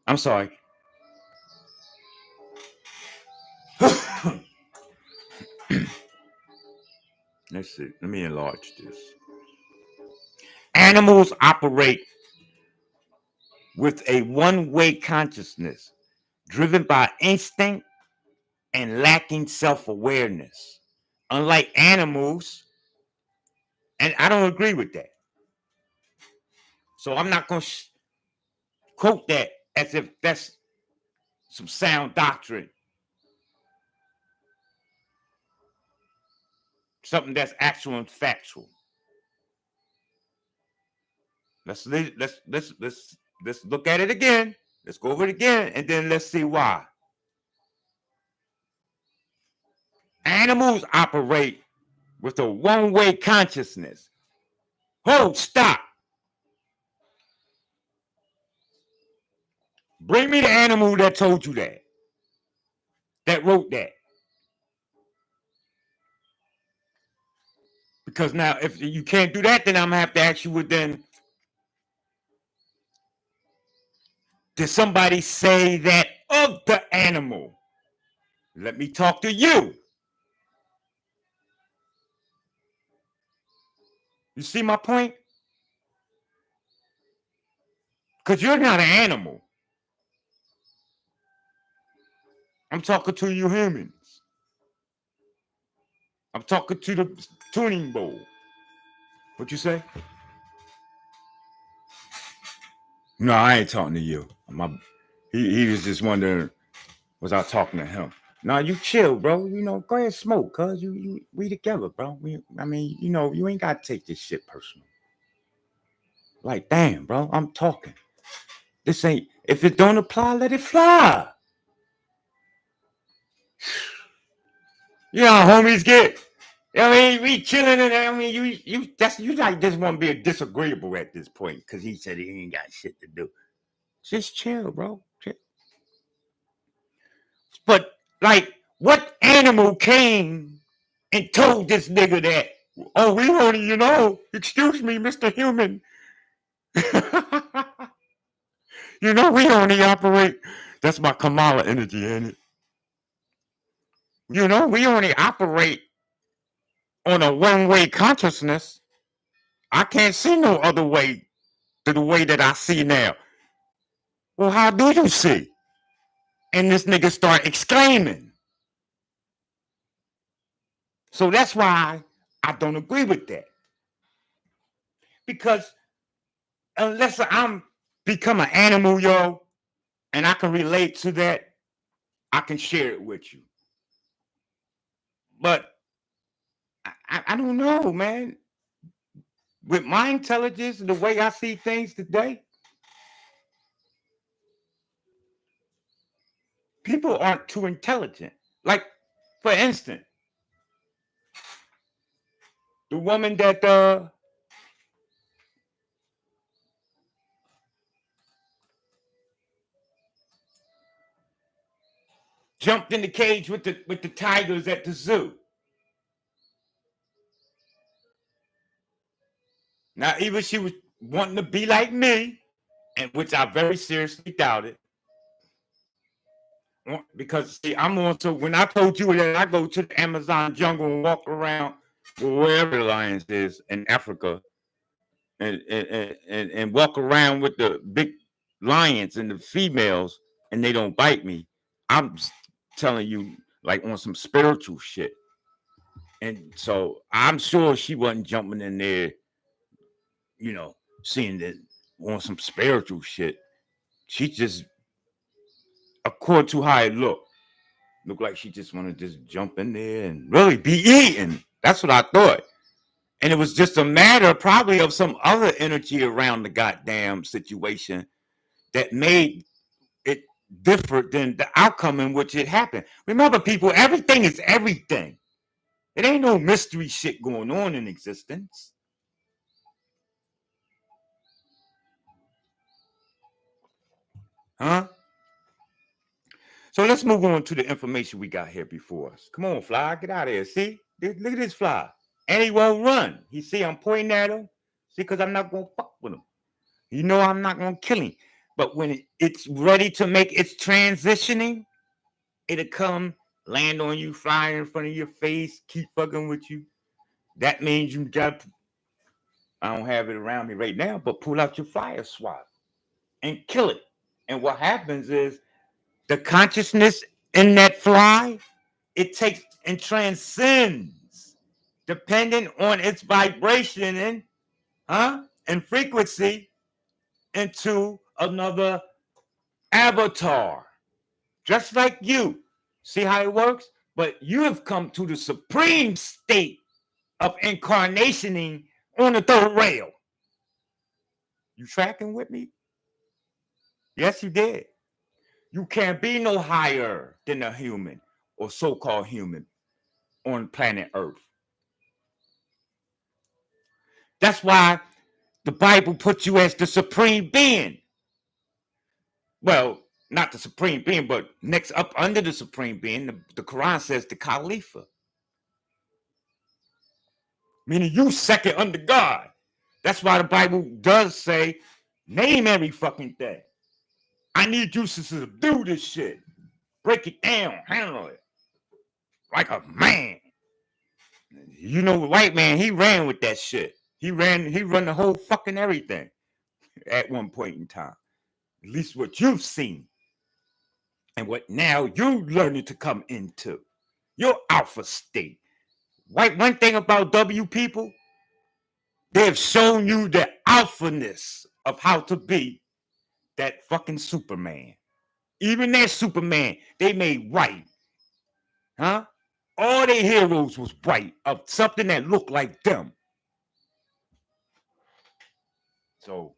I'm sorry. Let's see. Let me enlarge this. Animals operate with a one-way consciousness, driven by instinct and lacking self-awareness. Unlike animals, and I don't agree with that. So I'm not going to quote that as if that's some sound doctrine. Something that's actual and factual. Let's look at it again. Let's go over it again, and then let's see why. Animals operate with a one-way consciousness. Hold, stop. Bring me the animal that told you that wrote that. Because now, if you can't do that, then I'm going to have to ask you, then, did somebody say that of the animal? Let me talk to you. You see my point? Because you're not an animal. I'm talking to you humans. I'm talking to the tuning bowl. What you say? No, I ain't talking to you. He was just wondering, was I talking to him? No, you chill, bro. You know, go ahead, smoke, cuz we together, bro. You ain't got to take this shit personal. Like, damn, bro, I'm talking. This ain't, if it don't apply, let it fly. You know how homies get. I mean, we chilling, and I mean, you like just want to be a disagreeable at this point because he said he ain't got shit to do. Just chill, bro. Chill. But like, what animal came and told this nigga that? Oh, we only, excuse me, Mr. Human. We only operate That's my Kamala energy, ain't it? You know, we only operate on a one-way consciousness. I can't see no other way to the way that I see now. Well, how do you see? And this nigga start exclaiming. So that's why I don't agree with that. Because unless I'm become an animal, yo, and I can relate to that, I can share it with you. But I don't know, man. With my intelligence and the way I see things today, people aren't too intelligent. Like, for instance, the woman that jumped in the cage with the tigers at the zoo. Now, either she was wanting to be like me, and which I very seriously doubted. Because see, I'm also, when I told you that I go to the Amazon jungle and walk around wherever the lions is in Africa, and walk around with the big lions and the females, and they don't bite me. I'm telling you, like on some spiritual shit. And so I'm sure she wasn't jumping in there, you know, seeing that on some spiritual shit. She just, according to how it looked like she just wanted to just jump in there and really be eaten. That's what I thought. And it was just a matter probably of some other energy around the goddamn situation that made it different than the outcome in which it happened. Remember, people, everything is everything. It ain't no mystery shit going on in existence. Huh? So let's move on to the information we got here before us. Come on, fly, get out of here. See? Look at this fly. And he won't run. You see, I'm pointing at him. See, because I'm not going to fuck with him. You know I'm not going to kill him. But when it's ready to make its transitioning, it'll come, land on you, fly in front of your face, keep fucking with you. That means you got, I don't have it around me right now, but pull out your fire swat and kill it. And what happens is the consciousness in that fly, it takes and transcends, depending on its vibration and frequency, into another avatar, just like you. See how it works? But you have come to the supreme state of incarnationing on the third rail. You tracking with me? Yes, you did. You can't be no higher than a human or so-called human on planet Earth. That's why the Bible puts you as the supreme being. Well, not the supreme being, but next up under the supreme being, the Quran says the Khalifa. Meaning you second under God. That's why the Bible does say, name every fucking thing. I need you to subdue this shit. Break it down, handle it. Like a man. You know, the white man, he ran with that shit. He run the whole fucking everything at one point in time. At least what you've seen. And what now you're learning to come into. Your alpha state. Right, one thing about W people, they have shown you the alphaness of how to be that fucking Superman. Even that Superman, they made white. Huh? All their heroes was white, of something that looked like them. So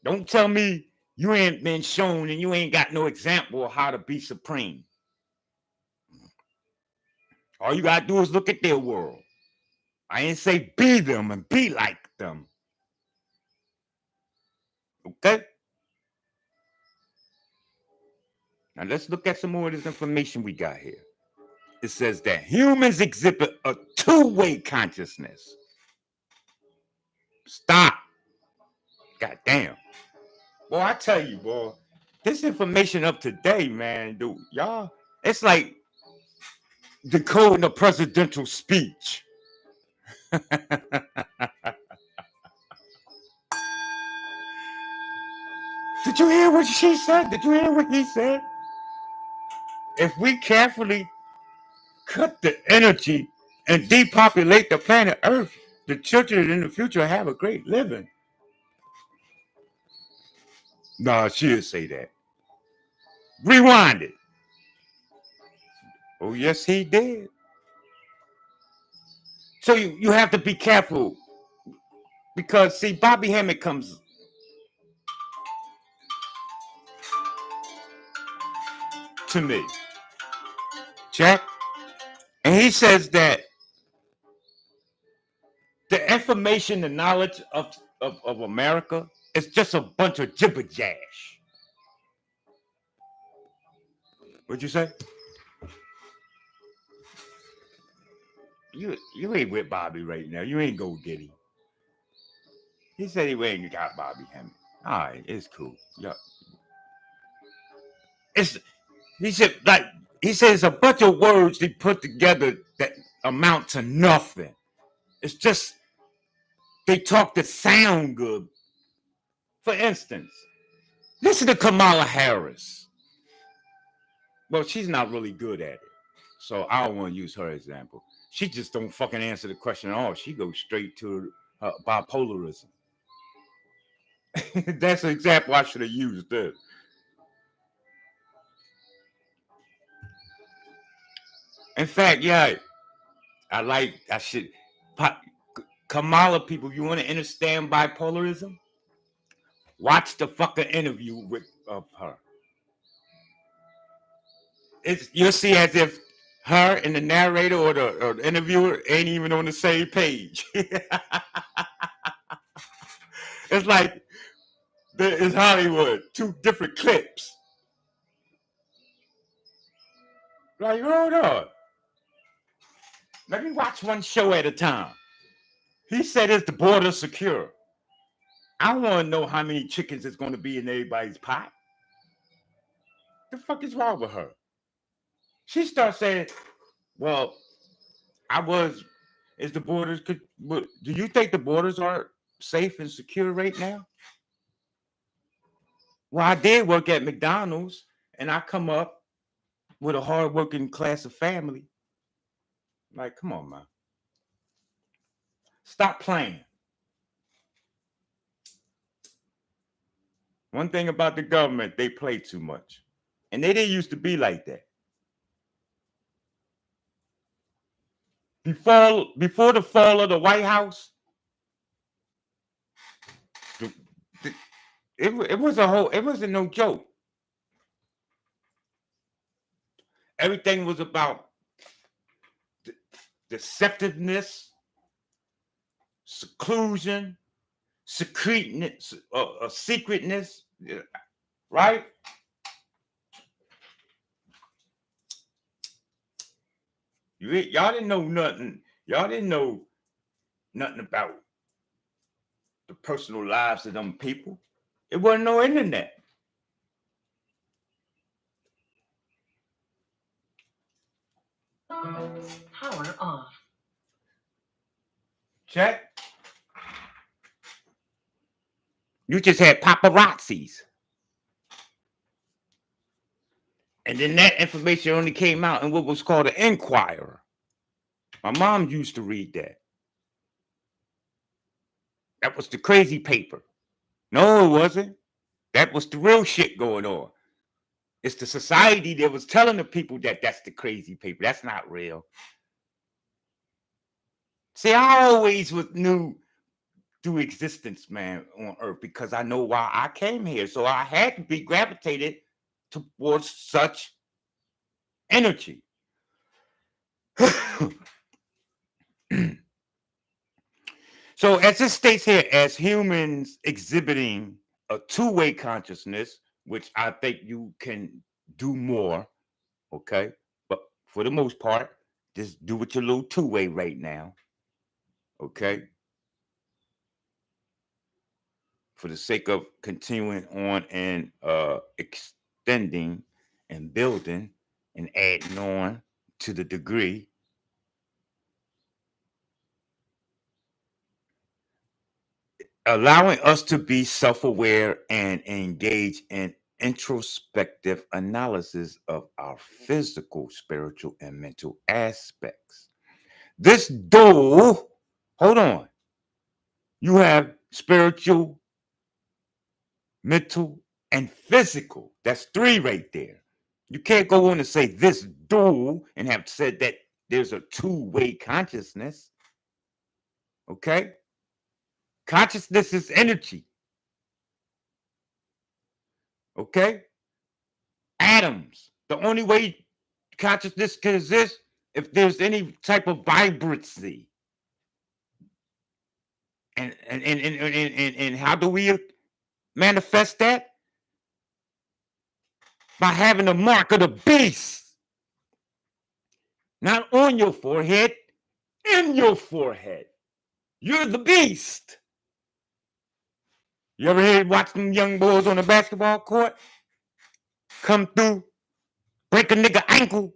don't tell me you ain't been shown and you ain't got no example of how to be supreme. All you gotta do is look at their world. I ain't say be them and be like them. Okay? Now let's look at some more of this information we got here. It says that humans exhibit a two-way consciousness. Stop. God damn. Boy, I tell you, boy, This information up today, man, dude. Y'all, it's like decoding a presidential speech. Did you hear what she said? Did you hear what he said? If we carefully cut the energy and depopulate the planet Earth, the children in the future will have a great living. Nah, she'll say that. Rewind it. Oh, yes, he did. So you have to be careful because, see, Bobby Hammond comes to me, Jack, and he says that the information, the knowledge of America is just a bunch of jibber jash. What'd you say? You ain't with Bobby right now. You ain't go get him. He said he ain't got Bobby Hammond. All right, it's cool. Yeah. He said it's a bunch of words they put together that amount to nothing. It's just they talk to sound good. For instance, listen to Kamala Harris. Well, she's not really good at it, so I don't want to use her example. She just don't fucking answer the question at all. She goes straight to her bipolarism. That's an example I should have used there. In fact, yeah, I should. Kamala, people, you want to understand bipolarism? Watch the fucking interview of her. You'll see as if her and the narrator or the interviewer ain't even on the same page. It's like it's Hollywood, two different clips. Like, hold on. Let me watch one show at a time. He said, is the border secure? I want to know how many chickens is going to be in everybody's pot. The fuck is wrong with her? She starts saying, well, is the borders, do you think the borders are safe and secure right now? Well, I did work at McDonald's and I come up with a hardworking class of family. Like, come on, man. Stop playing. One thing about the government, they play too much. And they didn't used to be like that. Before the fall of the White House, it wasn't no joke. Everything was about deceptiveness, seclusion, secretness, secretness, right? Y'all didn't know nothing. Y'all didn't know nothing about the personal lives of them people. It wasn't no internet. Power off. Check. You just had paparazzis. And then that information only came out in what was called an Enquirer. My mom used to read that. That was the crazy paper. No, it wasn't. That was the real shit going on. It's the society that was telling the people that that's the crazy paper. That's not real. See, I always knew through existence, man, on Earth, because I know why I came here. So I had to be gravitated towards such energy. So as it states here, as humans exhibiting a two-way consciousness, which I think you can do more, okay? But for the most part, just do with your little two-way right now, okay? for the sake of continuing on and extending and building and adding on to the degree, allowing us to be self-aware and engage in introspective analysis of our physical, spiritual, and mental aspects. This dual, hold on, you have spiritual, mental, and physical. That's three right there. You can't go on and say this dual and have said that there's a two-way consciousness. Okay? Consciousness is energy. Okay? Atoms. The only way consciousness can exist if there's any type of vibrancy. And how do we manifest that? By having the mark of the beast. Not on your forehead, in your forehead. You're the beast. You ever watch them young boys on the basketball court come through, break a nigga ankle,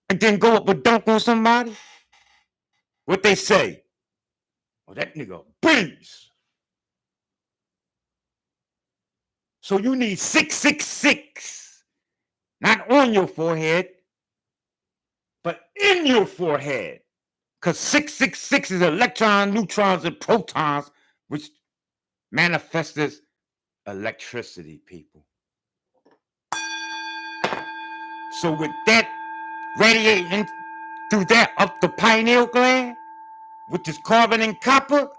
and then go up and dunk on somebody? What they say? Well, that nigga a beast. So you need 666, not on your forehead, but in your forehead. Because 666 is electrons, neutrons, and protons, which manifests as electricity, people. So with that radiating through that up the pineal gland, which is carbon and copper,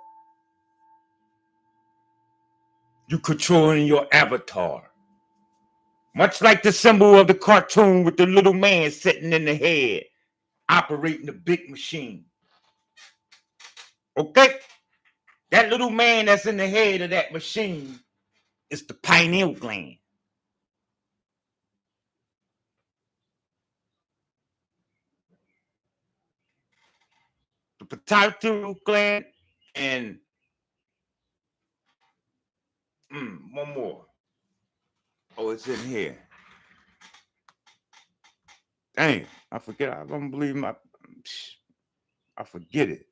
you controlling your avatar. Much like the symbol of the cartoon with the little man sitting in the head, operating the big machine. Okay? That little man that's in the head of that machine is the pineal gland. The pituitary gland and one more. Oh, it's in here. Dang, I forget. I don't believe I forget it.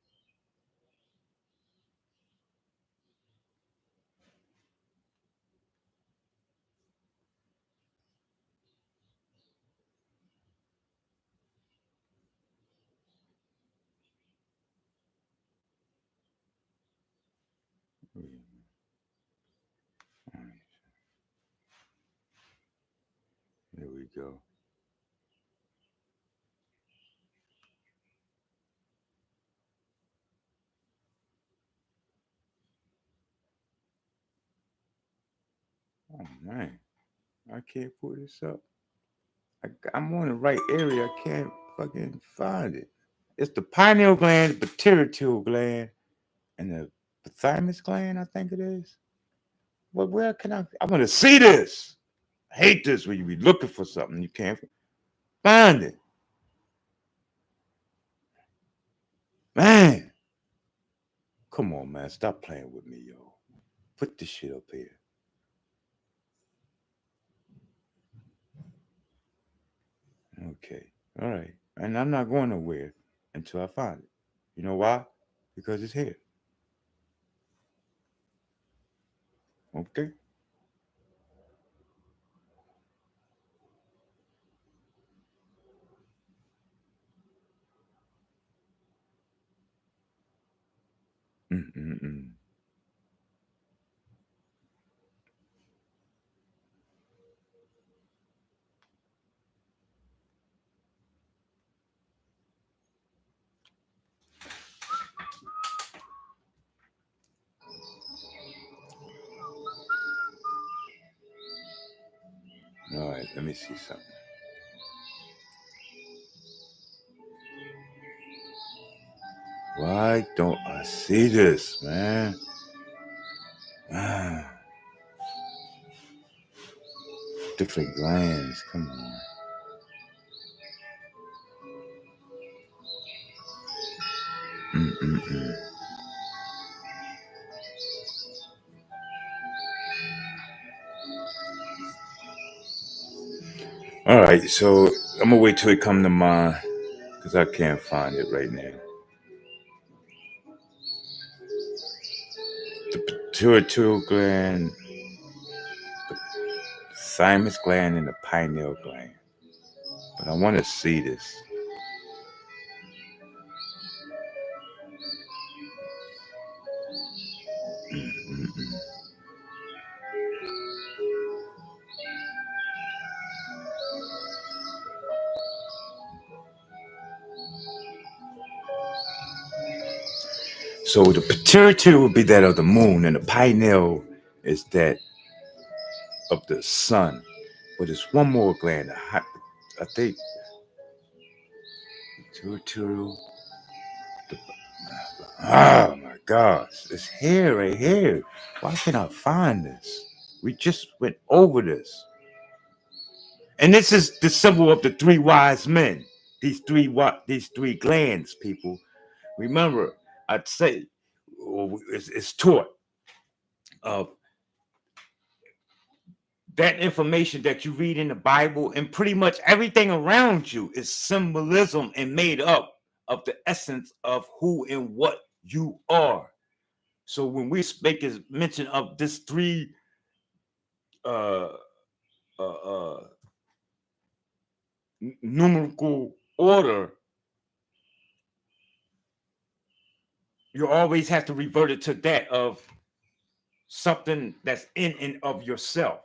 There we go. Oh man, I can't pull this up. I'm on the right area. I can't fucking find it. It's the pineal gland, the pituitary gland, and the thymus gland. I think it is. Well, where can I want to see this. I hate this when you be looking for something you can't find it. Man, come on, man, stop playing with me, yo. Put this shit up here. Okay, all right. And I'm not going nowhere until I find it. You know why? Because it's here. Okay. Mm-mm-mm. All right, let me see something. Why don't I see this, man? Ah, different glands. Come on. Mm-mm-mm. All right, so I'm gonna wait till it come to mind because I can't find it right now. The pituitary gland, thymus gland, and the pineal gland. But I want to see this. Mm-mm-mm. So the pituitary would be that of the moon, and the pineal is that of the sun. But there's one more gland. I think pituitary. The, oh my gosh, it's here, right here. Why can't I find this? We just went over this, and this is the symbol of the three wise men. These three glands, people. Remember, I'd say it's taught of that information that you read in the Bible, and pretty much everything around you is symbolism and made up of the essence of who and what you are. So when we speak is mention of this three uh uh numerical order, you always have to revert it to that of something that's in and of yourself.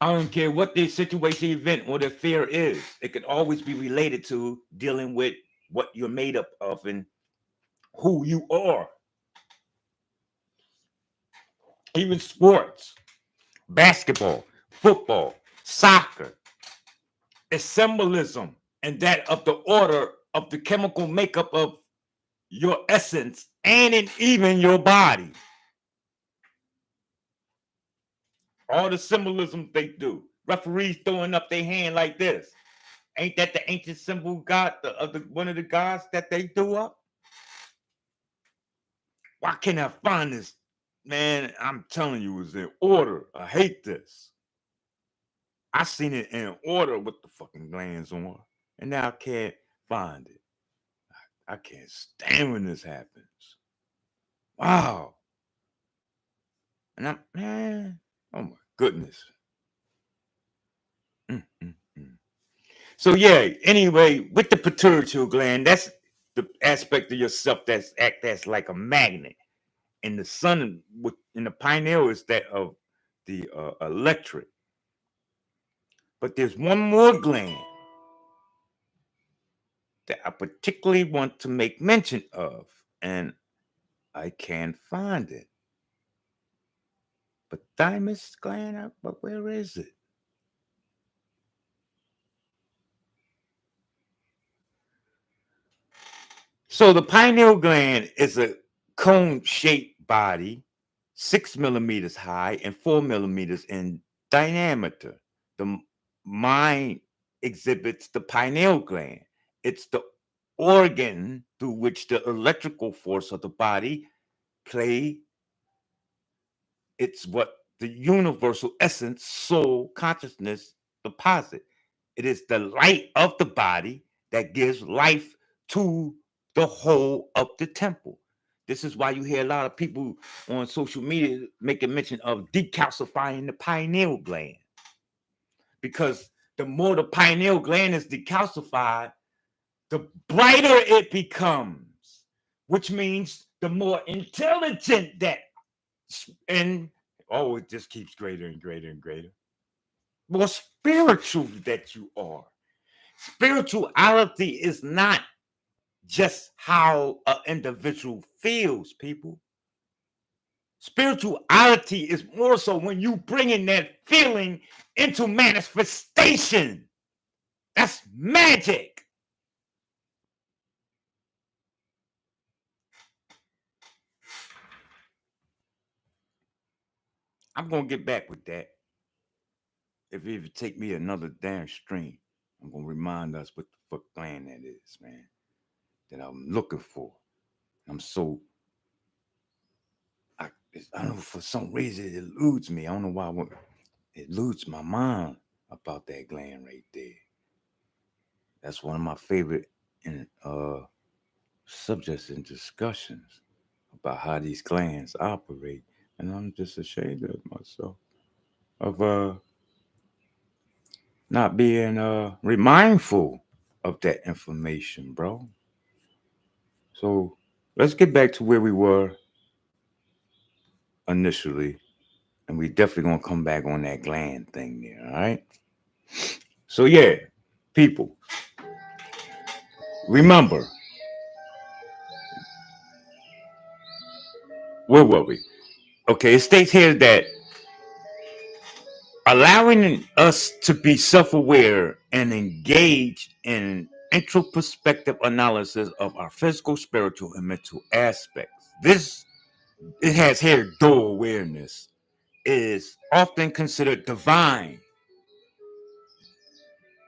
I don't care what the situation, event, or the fear is. It could always be related to dealing with what you're made up of and who you are. Even sports, basketball, football, soccer, is symbolism and that of the order of the chemical makeup of your essence and even your body. All the symbolism they do. Referees throwing up their hand like this. Ain't that the ancient symbol god of one of the gods that they threw up? Why can't I find this? Man, I'm telling you, it's in order. I hate this. I seen it in order with the fucking glands on, and now I can't find it. I can't stand when this happens. Wow. And I'm, man, oh my goodness. Mm, mm, mm. So yeah, anyway, with the pituitary gland, that's the aspect of yourself that's like a magnet. And the sun in the pineal is that of the electric. But there's one more gland that I particularly want to make mention of, and I can't find it. But thymus gland, but where is it? So the pineal gland is a cone-shaped body, 6 millimeters high and 4 millimeters in diameter. The mind exhibits the pineal gland. It's the organ through which the electrical force of the body play. It's what the universal essence, soul, consciousness deposit. It is the light of the body that gives life to the whole of the temple. This is why you hear a lot of people on social media making mention of decalcifying the pineal gland. Because the more the pineal gland is decalcified, the brighter it becomes, which means the more intelligent that, and oh, it just keeps greater and greater and greater. More spiritual that you are. Spirituality is not just how an individual feels, people. Spirituality is more so when you bring in that feeling into manifestation. That's magic. I'm gonna get back with that. If it even take me another damn stream, I'm gonna remind us what the fuck plan that is, man. That I'm looking for. I'm so I don't know, for some reason it eludes me. I don't know why. eludes my mind about that gland right there. That's one of my favorite subjects and discussions about how these glands operate. And I'm just ashamed of myself of not being remindful of that information, bro. So let's get back to where we were initially, and we definitely gonna come back on that gland thing there, all right? So yeah, people, remember, where were we? Okay, it states here that allowing us to be self-aware and engage in introspective analysis of our physical, spiritual, and mental aspects. This, it has here dual awareness, is often considered divine.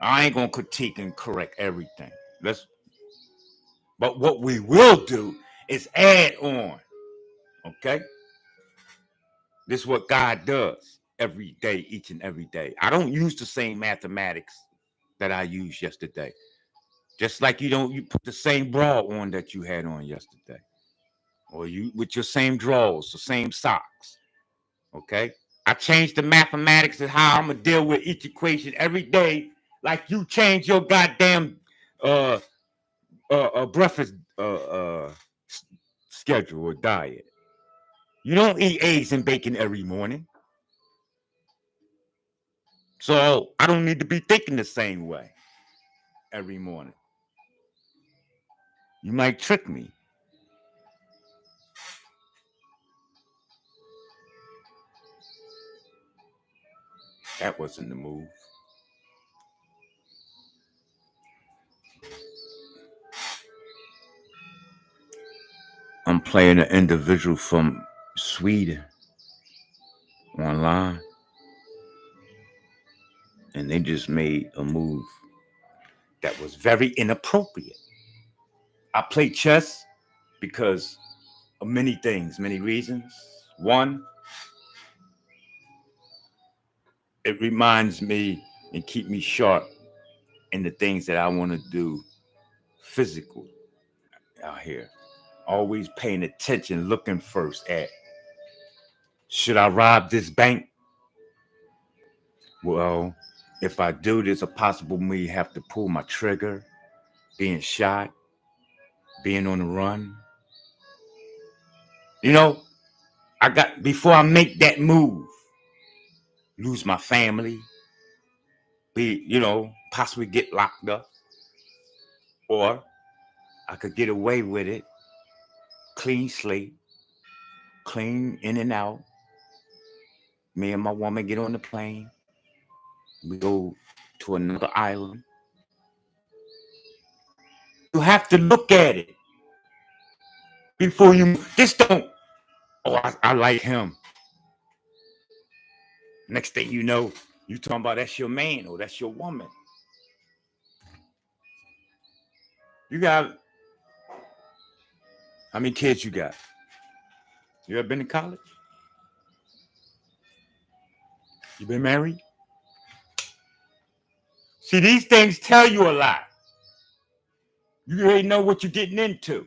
I ain't gonna critique and correct everything. But what we will do is add on. Okay, this is what God does every day, each and every day. I don't use the same mathematics that I used yesterday. Just like you put the same bra on that you had on yesterday, or you with your same drawers, the same socks. Okay, I changed the mathematics of how I'm gonna deal with each equation every day, like you change your goddamn uh breakfast schedule or diet. You don't eat eggs and bacon every morning, so I don't need to be thinking the same way every morning. You might trick me. That wasn't the move. I'm playing an individual from Sweden online, and they just made a move that was very inappropriate. I play chess because of many things, many reasons. One, it reminds me and keep me sharp in the things that I want to do physical out here. Always paying attention, looking first at, should I rob this bank? Well, if I do, there's a possible me have to pull my trigger, being shot, being on the run. You know, I got, before I make that move, lose my family, possibly get locked up, or I could get away with it, clean slate, clean in and out. Me and my woman get on the plane, we go to another island. You have to look at it before you just don't. Oh, I like him. Next thing you know, you talking about that's your man or that's your woman. You got, how many kids you got? You ever been to college? You been married? See, these things tell you a lot. You already know what you're getting into.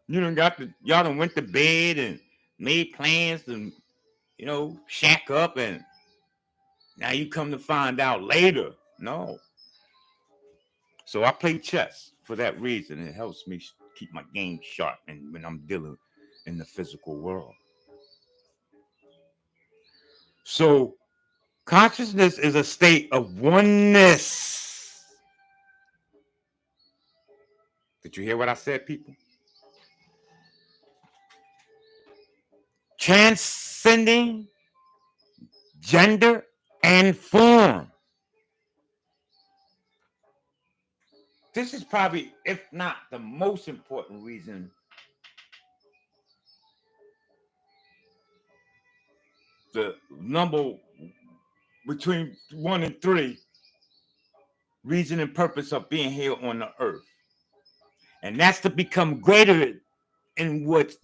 You done y'all done went to bed and made plans and, shack up, and now you come to find out later. No. So I play chess for that reason. It helps me keep my game sharp and when I'm dealing in the physical world. So consciousness is a state of oneness. Did you hear what I said, people? Transcending gender and form. This is probably, if not the most important reason the number between 1 and 3 reason and purpose of being here on the earth. And that's to become greater in what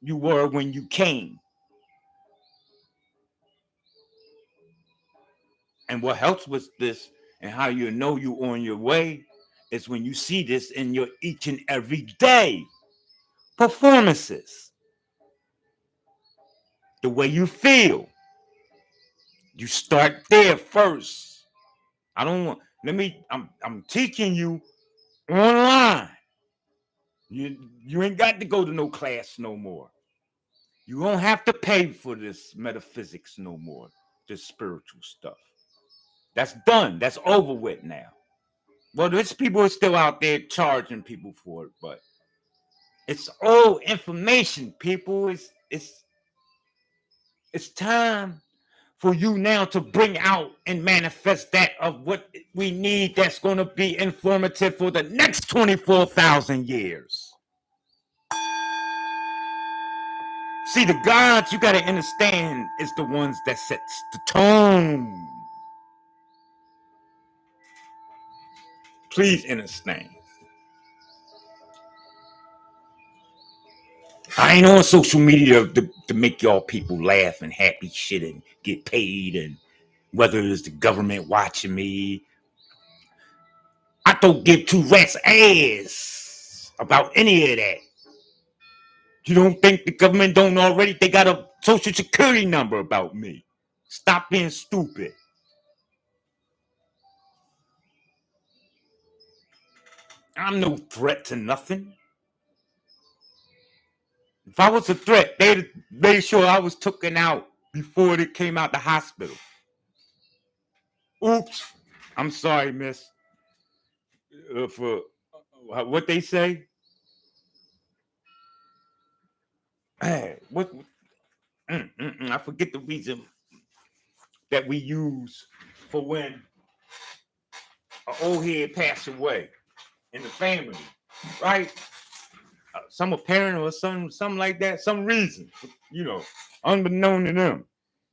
you were when you came. And what helps with this and how you know you on your way is when you see this in your each and every day performances. The way you feel. You start there first. I don't want, I'm teaching you online. You ain't got to go to no class no more. You don't have to pay for this metaphysics no more, this spiritual stuff. That's done. That's over with now. Well, there's people who are still out there charging people for it, but it's old information, people. It's time for you now to bring out and manifest that of what we need that's going to be informative for the next 24,000 years. See, the gods you got to understand is the ones that sets the tone. Please understand. I ain't on social media to make y'all people laugh and happy shit and get paid, and whether it's the government watching me. I don't give two rats ass about any of that. You don't think the government don't already? They got a social security number about me. Stop being stupid. I'm no threat to nothing. If I was a threat, they'd made sure I was taken out before they came out the hospital. Oops. I'm sorry, miss. For what they say. What? I forget the reason that we use for when an old head passed away in the family, right? Some a parent or something like that, some reason, unbeknown to them.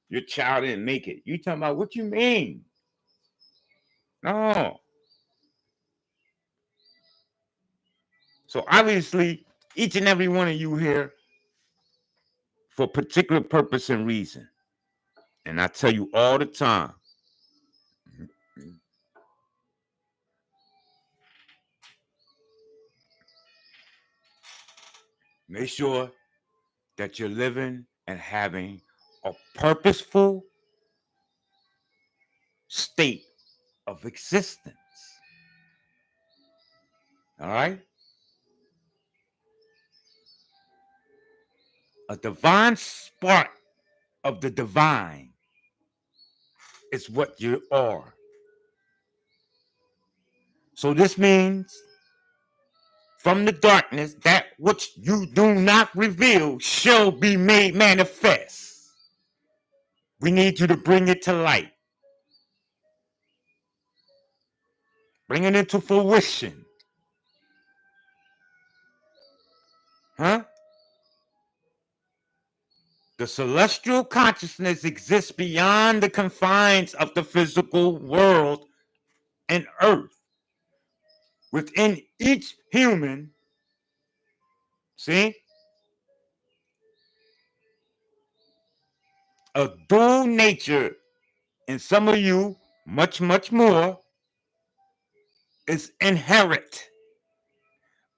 Your child didn't make it. You talking about what you mean? No. So obviously, each and every one of you here for a particular purpose and reason. And I tell you all the time, make sure that you're living and having a purposeful state of existence. All right? A divine spark of the divine is what you are. So this means from the darkness, that which you do not reveal shall be made manifest. We need you to bring it to light. Bring it into fruition. Huh? The celestial consciousness exists beyond the confines of the physical world and earth. Within each human, see, a dual nature, in some of you, much, much more, is inherent.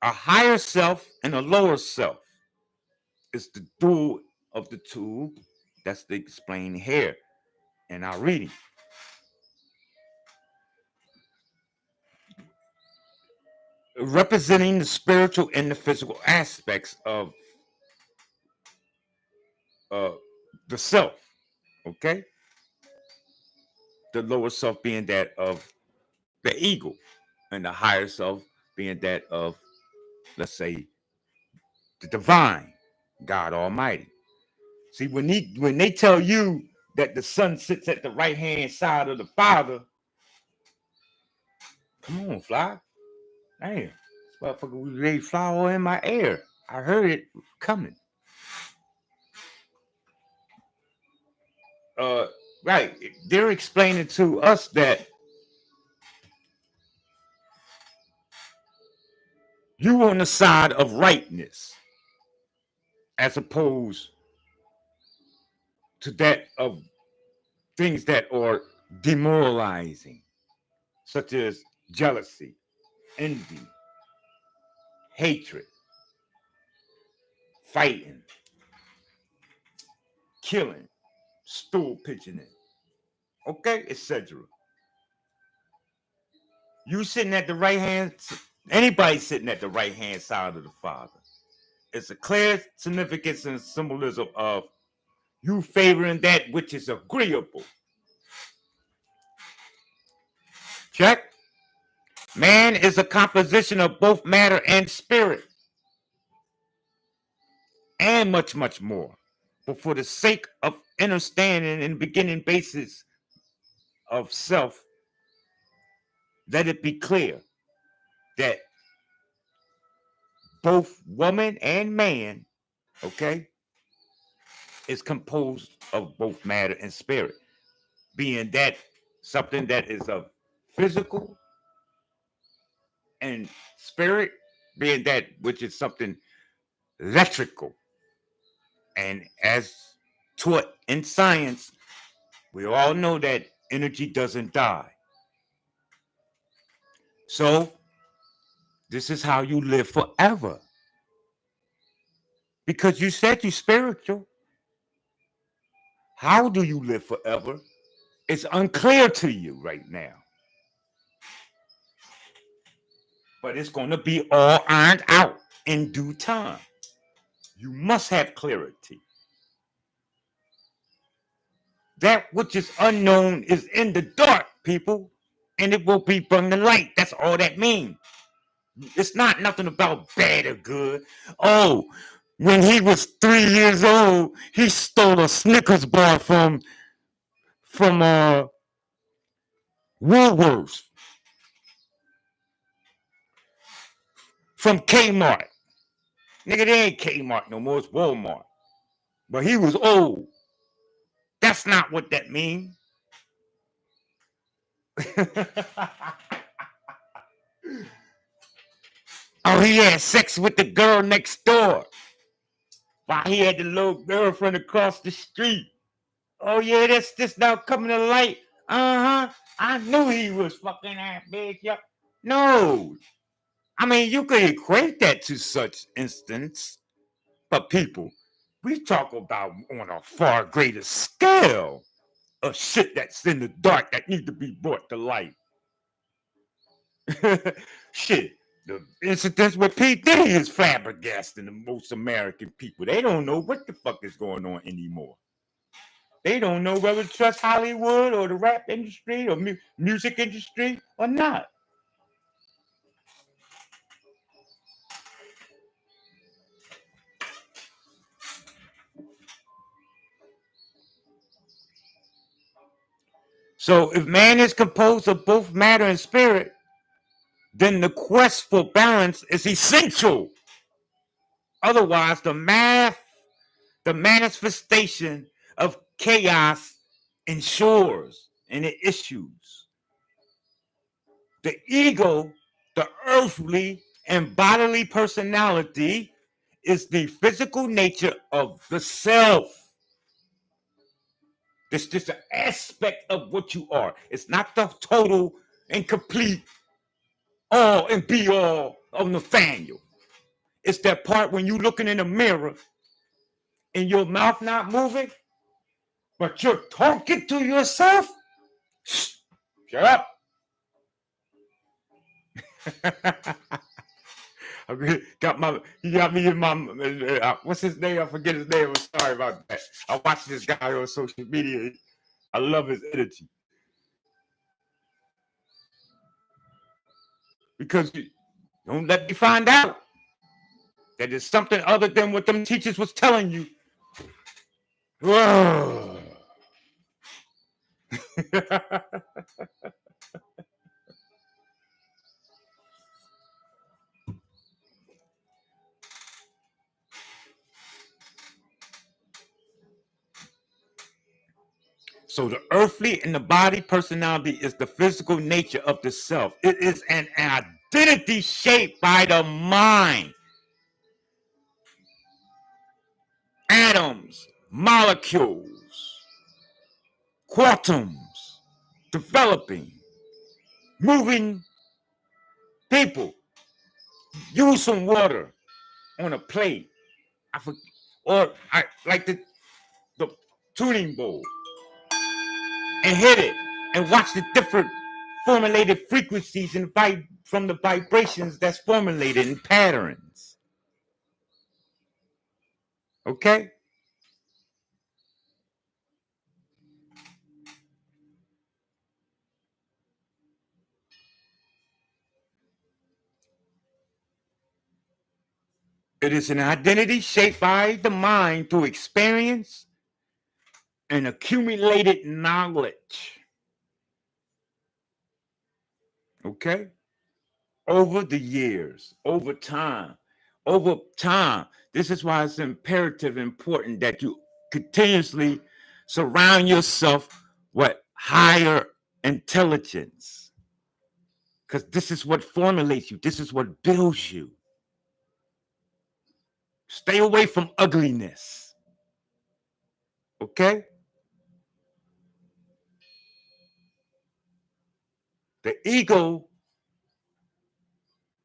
A higher self and a lower self is the dual of the two. That's the explained here in our reading. Representing the spiritual and the physical aspects of the self, okay? The lower self being that of the ego, and the higher self being that of, let's say, the divine, God Almighty. See, when they tell you that the Son sits at the right hand side of the Father, come on, fly. Damn, this motherfucker was ready to fly all in my air. I heard it coming. Right. They're explaining to us that you on the side of rightness as opposed to that of things that are demoralizing, such as jealousy, envy, hatred, fighting, killing, stool pigeoning, okay, etc. You sitting at the right hand, anybody sitting at the right hand side of the Father. It's a clear significance and symbolism of you favoring that which is agreeable. Check. Man is a composition of both matter and spirit, and much, much more. But for the sake of understanding and beginning basis of self, let it be clear that both woman and man, okay, is composed of both matter and spirit, being that something that is of physical and spirit being that which is something electrical. And as taught in science, we all know that energy doesn't die. So this is how you live forever. Because you said you're spiritual. How do you live forever? It's unclear to you right now. But it's going to be all ironed out in due time. You must have clarity. That which is unknown is in the dark, people, and it will be from the light. That's all that means. It's not nothing about bad or good. Oh, when he was 3 years old, he stole a Snickers bar from Woolworths, from Kmart. Nigga, they ain't Kmart no more, it's Walmart. But he was old. That's not what that means. Oh, he had sex with the girl next door while he had the little girlfriend across the street. Oh, yeah, that's just now coming to light. Uh-huh. I knew he was fucking that bitch. Yep. No. I mean, you could equate that to such instance. But people, we talk about on a far greater scale of shit that's in the dark that need to be brought to light. Shit. The incidents with P. Diddy is flabbergasting the most American people. They don't know what the fuck is going on anymore. They don't know whether to trust Hollywood or the rap industry or music industry or not. So if man is composed of both matter and spirit, then the quest for balance is essential. Otherwise, the manifestation of chaos ensures and it issues. The ego, the earthly and bodily personality, is the physical nature of the self. It's just an aspect of what you are. It's not the total and complete all and be all of Nathaniel. It's that part when you looking in the mirror and your mouth not moving, but you're talking to yourself. Shh, shut up. He got me in my, what's his name? I forget his name. I'm sorry about that. I watch this guy on social media. I love his energy. Because don't let me find out that it's something other than what them teachers was telling you. So the earthly and the body personality is the physical nature of the self. It is an identity shaped by the mind. Atoms, molecules, quantums, developing, moving people. Use some water on a plate. I like the tuning bowl and hit it and watch the different formulated frequencies and from the vibrations that's formulated in patterns. Okay? It is an identity shaped by the mind through experience and accumulated knowledge. Okay? Over the years, over time. This is why it's imperative, important that you continuously surround yourself with higher intelligence. Because this is what formulates you. This is what builds you. Stay away from ugliness. Okay? The ego,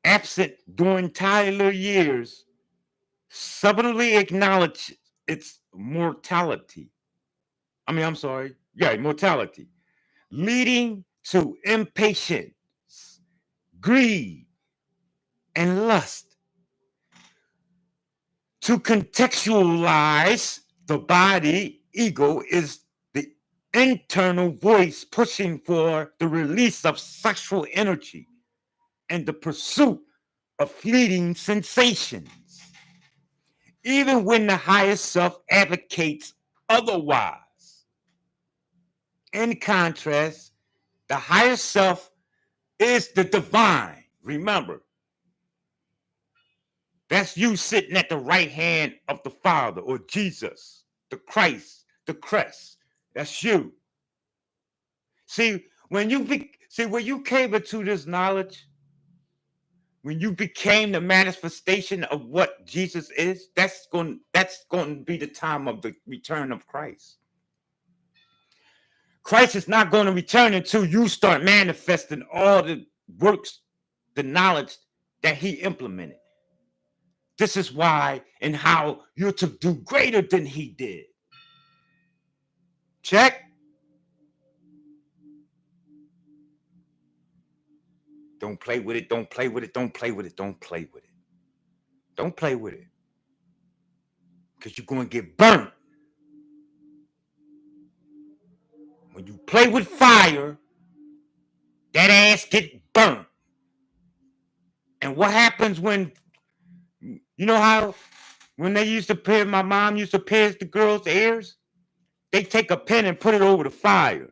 absent during entire years, subtly acknowledges its mortality. Mortality, leading to impatience, greed, and lust. To contextualize the body, ego is the internal voice pushing for the release of sexual energy and the pursuit of fleeting sensations, even when the higher self advocates otherwise. In contrast, the higher self is the divine. Remember, that's you sitting at the right hand of the Father, or Jesus, the Christ, the Crest. That's you. See, when you came into this knowledge, when you became the manifestation of what Jesus is, that's going to be the time of the return of Christ. Christ is not going to return until you start manifesting all the works, the knowledge that he implemented. This is why and how you're to do greater than he did. Check. Don't play with it. Don't play with it. Don't play with it. Don't play with it. Don't play with it. Because you're going to get burnt. When you play with fire, that ass get burnt. And what happens when, you know how when my mom used to pierce the girls' ears? They take a pen and put it over the fire.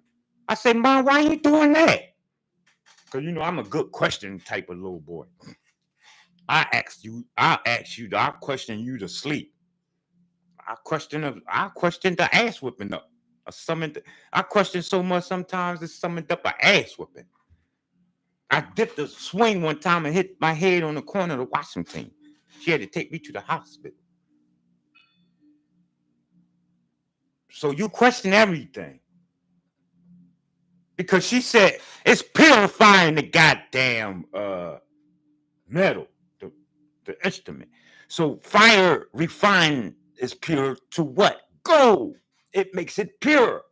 I said, Mom, why are you doing that? Because, I'm a good question type of little boy. I'll question you to sleep. I question the ass whipping up. I question so much sometimes it summoned up an ass whipping. I dipped a swing one time and hit my head on the corner of the washing machine. She had to take me to the hospital. So you question everything. Because she said it's purifying the goddamn metal, the instrument. So fire refined is pure to what? Gold. It makes it pure.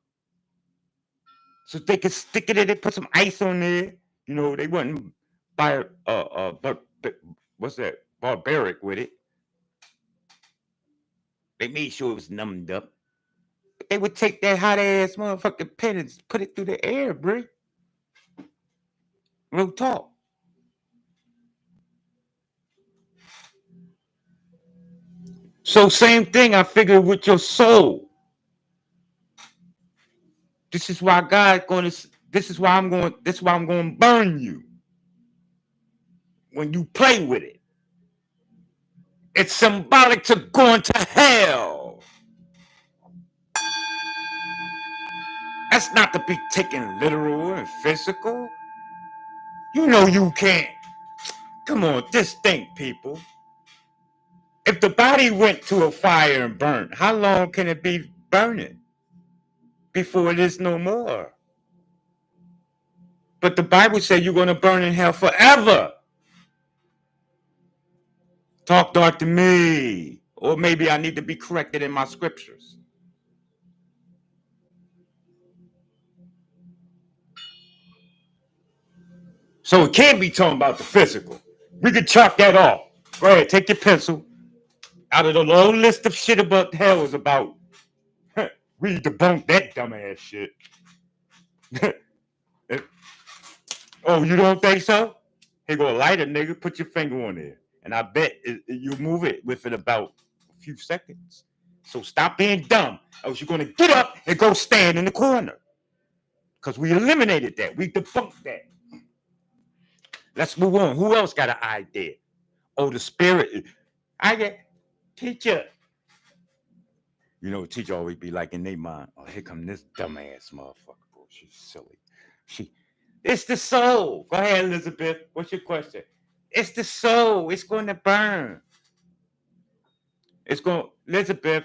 So they could stick it in, they put some ice on there. They wouldn't buy what's that? Barbaric with it. They made sure it was numbed up. But they would take that hot ass motherfucking pen and put it through the air, bro. Real talk. So same thing I figure with your soul. This is why I'm going to burn you. When you play with it. It's symbolic to going to hell. That's not to be taken literal and physical. You can't. Come on, just think, people. If the body went to a fire and burnt, how long can it be burning before it is no more? But the Bible said you're going to burn in hell forever. Talk dark to me. Or maybe I need to be corrected in my scriptures. So it can't be talking about the physical. We could chalk that off. Go ahead, take your pencil. Out of the long list of shit about hell is about, we debunked that dumbass shit. Oh, you don't think so? Here go a lighter, nigga. Put your finger on there. And I bet you'll move it within about a few seconds. So stop being dumb, else you're going to get up and go stand in the corner. Because we eliminated that. We debunked that. Let's move on. Who else got an idea? Oh, the spirit. I get teacher. You know, teacher always be like in their mind, oh, here come this dumbass motherfucker. Oh, she's silly. It's the soul. Go ahead, Elizabeth. What's your question? It's the soul. It's going to burn. Elizabeth,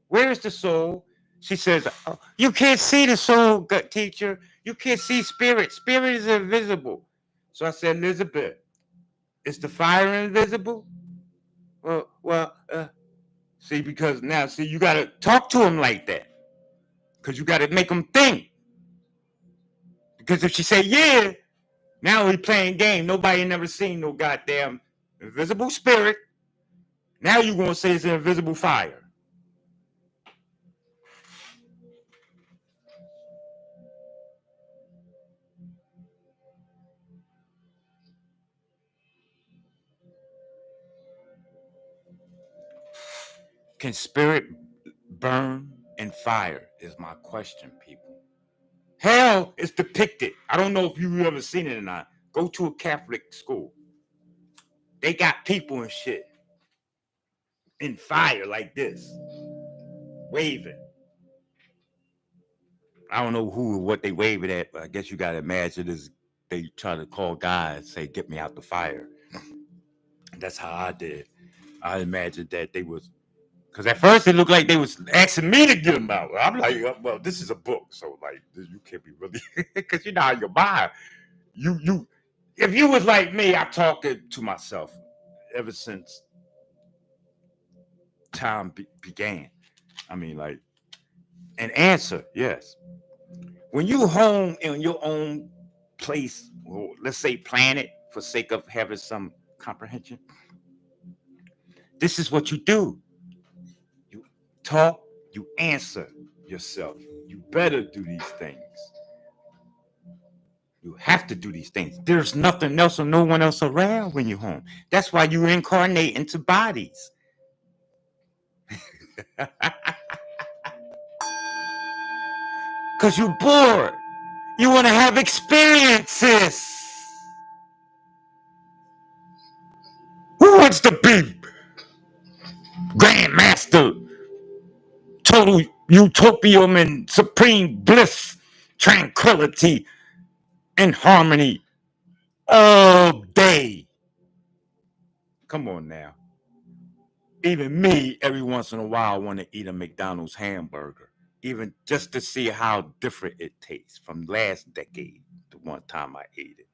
where is the soul? She says, oh, you can't see the soul, teacher. You can't see spirit. Spirit is invisible. So I said, Elizabeth, is the fire invisible? See, because now, you got to talk to him like that. Because you got to make him think. Because if she say, yeah, now we playing game. Nobody never seen no goddamn invisible spirit. Now you going to say it's an invisible fire. Can spirit burn in fire is my question, people. Hell is depicted. I don't know if you've ever seen it or not. Go to a Catholic school. They got people and shit in fire like this, waving. I don't know who or what they wave it at, but I guess you got to imagine is they try to call God and say, get me out the fire. That's how I did. I imagined that they was, because at first it looked like they was asking me to get them out. I'm like, well, this is a book, so like you can't be really, because you know how your mind, you, if you was like me, I'm talking to myself ever since time began. I mean, like, an answer, yes. When you home in your own place, or let's say planet, for sake of having some comprehension, this is what you do. You talk, you answer yourself. You better do these things. You have to do these things. There's nothing else or no one else around when you're home. That's why you incarnate into bodies. Because you're bored. You want to have experiences. Who wants to be Grandmaster, total utopium and supreme bliss, tranquility, and harmony all day? Come on now. Even me, every once in a while, want to eat a McDonald's hamburger, even just to see how different it tastes from last decade to one time I ate it.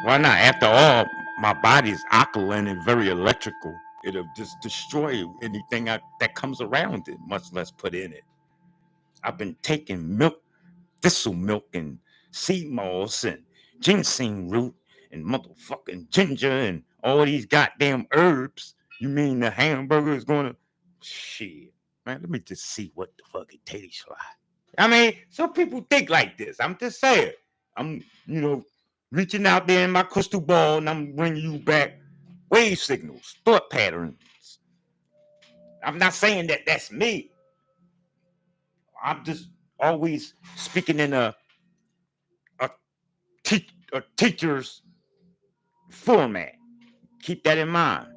Why not? After all, my body's alkaline and very electrical. It'll just destroy anything that comes around it, much less put in it. I've been taking milk, thistle milk, and sea moss, and ginseng root, and motherfucking ginger, and all these goddamn herbs. You mean the hamburger is gonna... Shit, man, let me just see what the fuck it tastes like. I mean, some people think like this. I'm just saying. I'm, reaching out there in my crystal ball, and I'm bringing you back wave signals, thought patterns. I'm not saying that that's me. I'm just always speaking in a teacher's format. Keep that in mind.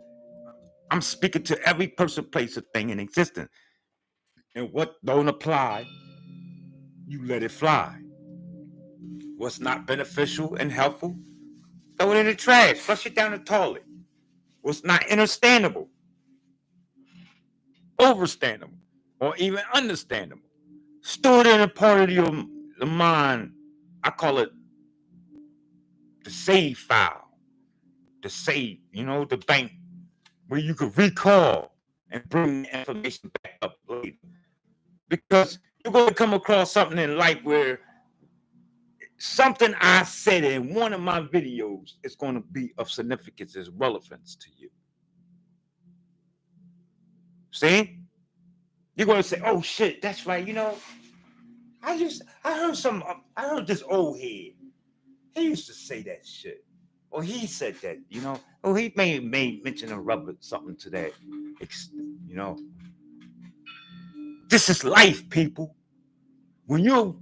I'm speaking to every person, place, or thing in existence. And what don't apply, you let it fly. What's not beneficial and helpful, throw it in the trash, flush it down the toilet. What's not understandable, overstandable, or even understandable, store it in a part of your mind I call it the save file, the save, the bank where you could recall and bring the information back up later. Because you're going to come across something in life where something I said in one of my videos is going to be of significance, as relevance to you. See? You're going to say, oh shit, that's right. I heard this old head. He used to say that shit. Or he said that, Oh, he made mention of rubber something to that. This is life, people. When you're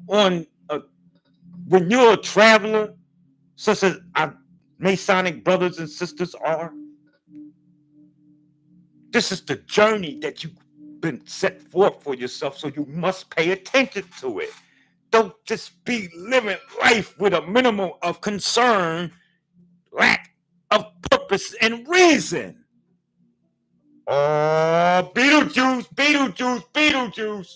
a traveler, such as our Masonic brothers and sisters are, this is the journey that you've been set forth for yourself, so you must pay attention to it. Don't just be living life with a minimum of concern, lack of purpose and reason. Oh, Beetlejuice, Beetlejuice, Beetlejuice.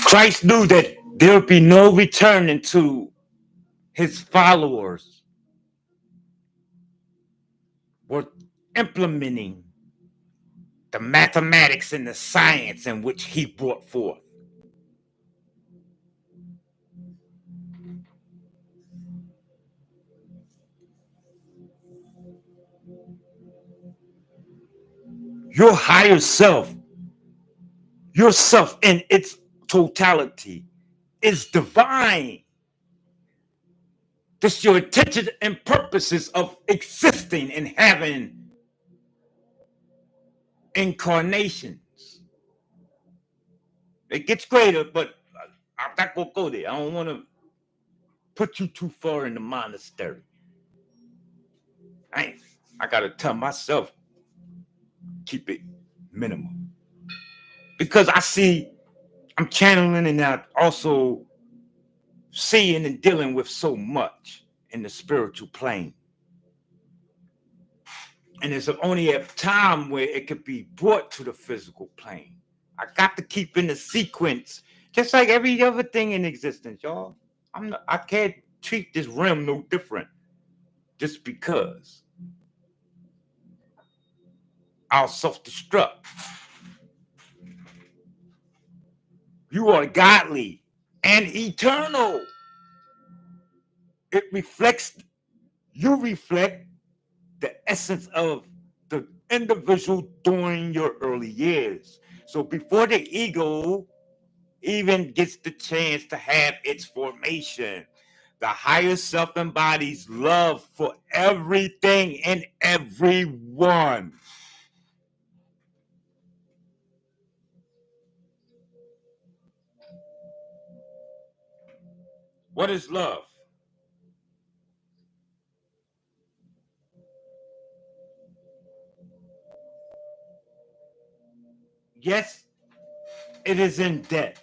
Christ knew that there would be no returning to his followers were implementing the mathematics and the science in which he brought forth. Your higher self, yourself in its totality, is divine. This your intention and purposes of existing and having incarnations. It gets greater, but I'm not gonna go there. I don't want to put you too far in the monastery. I gotta tell myself, keep it minimum. Because I'm channeling and I'm also seeing and dealing with so much in the spiritual plane. And there's only a time where it could be brought to the physical plane. I got to keep in the sequence, just like every other thing in existence, y'all. I can't treat this realm no different just because I'll self-destruct. You are godly and eternal. You reflect the essence of the individual during your early years. So before the ego even gets the chance to have its formation, the higher self embodies love for everything and everyone. What is love? Yes, it is in depth,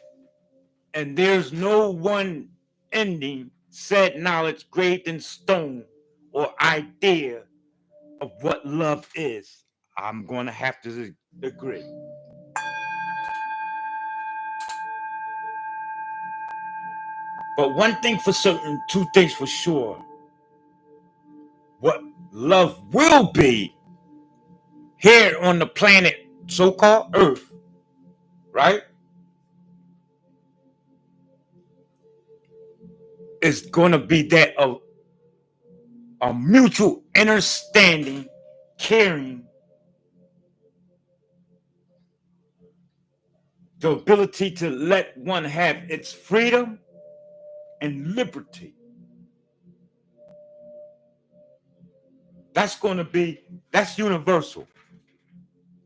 and there's no one ending said knowledge graved in stone or idea of what love is. I'm going to have to agree. But one thing for certain, two things for sure. What love will be here on the planet, so-called Earth, right? Is going to be that of a mutual understanding, caring, the ability to let one have its freedom and liberty. That's universal.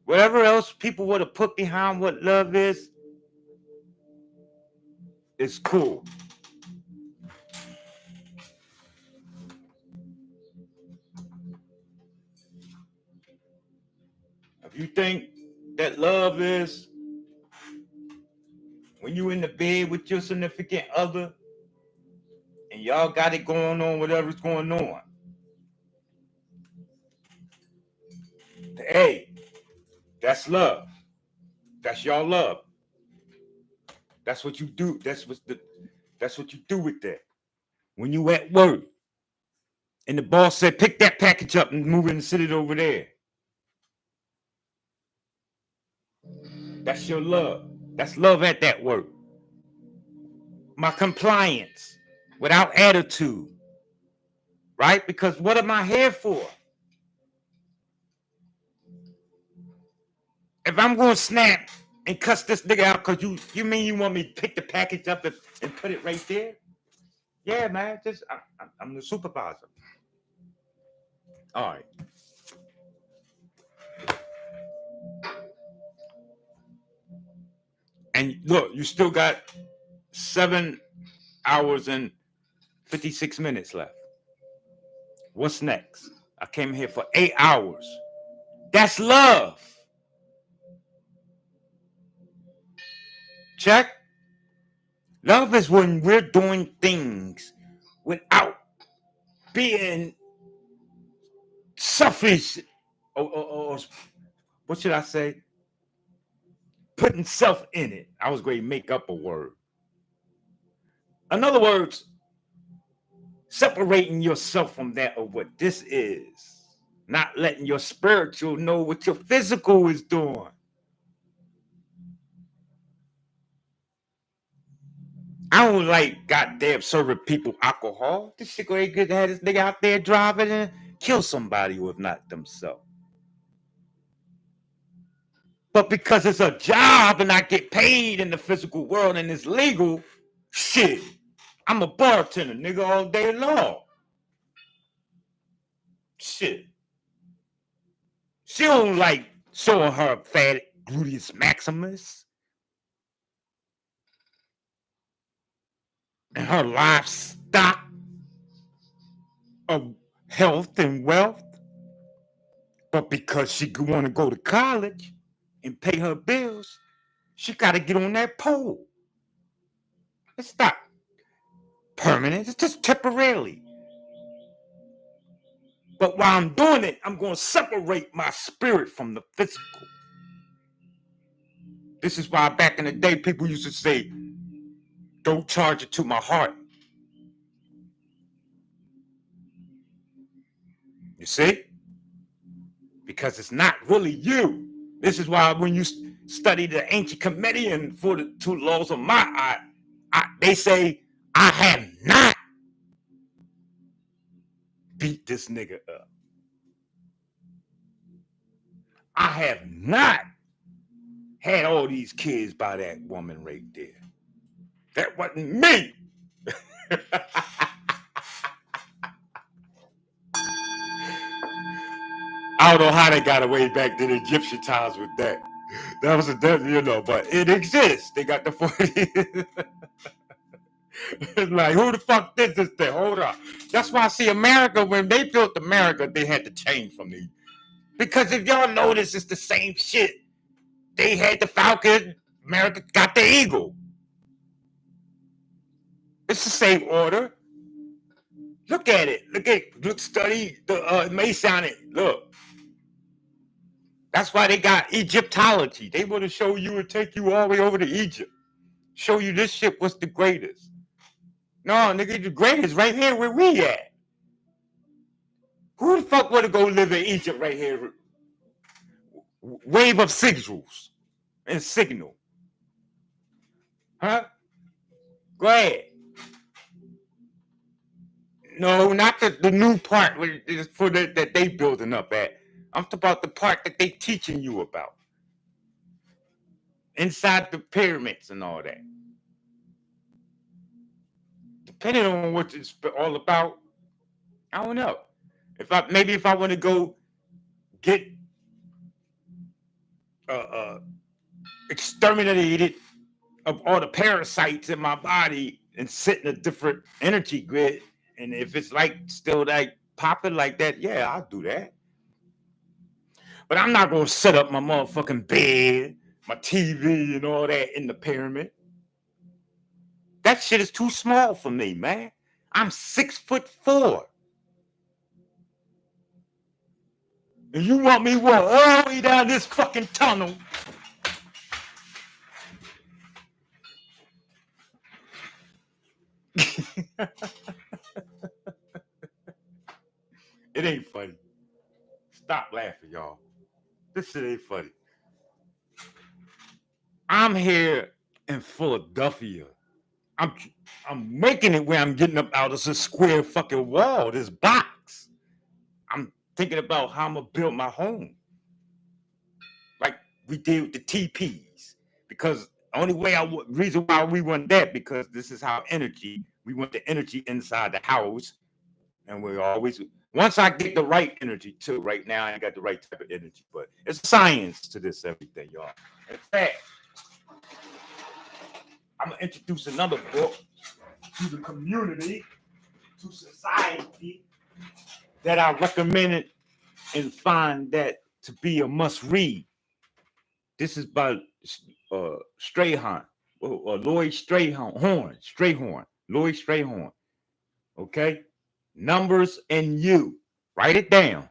Whatever else people would have put behind what love is, it's cool. If you think that love is when you in the bed with your significant other and y'all got it going on, whatever's going on, hey, that's love. That's y'all love. That's what you do. That's what you do with that. When you at work and the boss said, pick that package up and move it and sit it over there. That's your love. That's love at that work. My compliance without attitude. Right? Because what am I here for? If I'm going to snap and cuss this nigga out because you mean you want me to pick the package up and put it right there? Yeah, man. I'm the supervisor. All right. And look, you still got 7 hours and 56 minutes left. What's next? I came here for 8 hours. That's love. Check. Love is when we're doing things without being selfish or what should I say? Putting self in it. I was going to make up a word. In other words, separating yourself from that of what this is. Not letting your spiritual know what your physical is doing. I don't like goddamn serving people alcohol. This shit ain't good to have this nigga out there driving and kill somebody who have not themselves. But because it's a job and I get paid in the physical world and it's legal, shit, I'm a bartender, nigga, all day long. Shit. She don't like showing her fat gluteus maximus and her livestock of health and wealth. But because she want to go to college and pay her bills, she got to get on that pole. It's not permanent. It's just temporarily. But while I'm doing it, I'm going to separate my spirit from the physical. This is why back in the day, people used to say, don't charge it to my heart. You see? Because it's not really you. This is why when you study the ancient comedian for the 2 laws of Ma'at, they say, I have not beat this nigga up. I have not had all these kids by that woman right there. That wasn't me. I don't know how they got away back to the Egyptian times with that. That was but it exists. They got the 40. It's like, who the fuck did this thing? Hold up. That's why I see America, when they built America, they had to change from the. Because if y'all notice, it's the same shit. They had the Falcon, America got the Eagle. It's the same order. Look at it. Look, study the Masonic. Look. That's why they got Egyptology. They want to show you and take you all the way over to Egypt. Show you this shit was the greatest. No, nigga, the greatest right here where we at. Who the fuck want to go live in Egypt right here? Wave of signals and signal. Huh? Go ahead. No, not the new part that they building up at. I'm talking about the part that they teaching you about. Inside the pyramids and all that. Depending on what it's all about, I don't know. If I want to go get exterminated of all the parasites in my body and sit in a different energy grid. And if it's like still like popping like that, yeah, I'll do that. But I'm not gonna set up my motherfucking bed, my TV, and all that in the pyramid. That shit is too small for me, man. I'm 6'4". And you want me walk all the way down this fucking tunnel? It ain't funny. Stop laughing, y'all. This shit ain't funny. I'm here in Philadelphia. I'm making it where I'm getting up out of this square fucking wall, this box. I'm thinking about how I'm gonna build my home, like we did with the TPs. Because only way reason why we want that, because this is how we want the energy inside the house, and we always. Once I get the right energy too, right now I ain't got the right type of energy, but it's science to this everything, y'all. In fact, I'm gonna introduce another book to the community, to society, that I recommended and find that to be a must read. This is by Strayhorn, or Lloyd Strayhorn, Lloyd Strayhorn. Okay, Numbers and You. Write it down.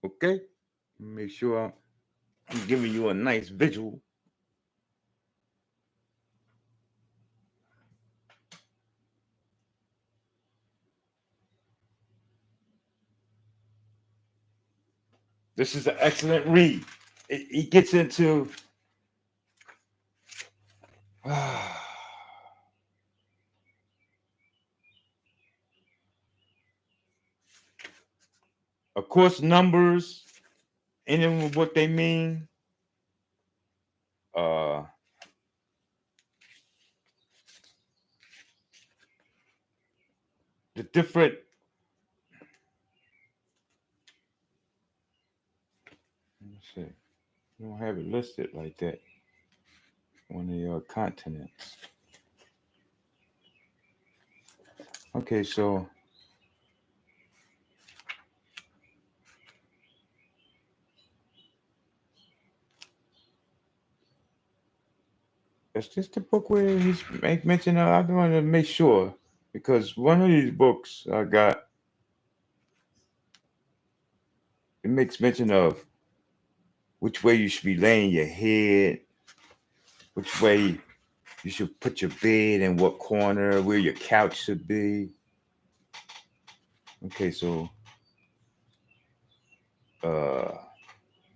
Okay, make sure I'm giving you a nice visual. This is an excellent read. It gets into of course, numbers and then what they mean. The different let's see. You don't have it listed like that on the continents. Okay, so it's just a book where he's make mention of. I want to make sure, because one of these books I got, it makes mention of which way you should be laying your head, which way you should put your bed, in what corner, where your couch should be. Okay, so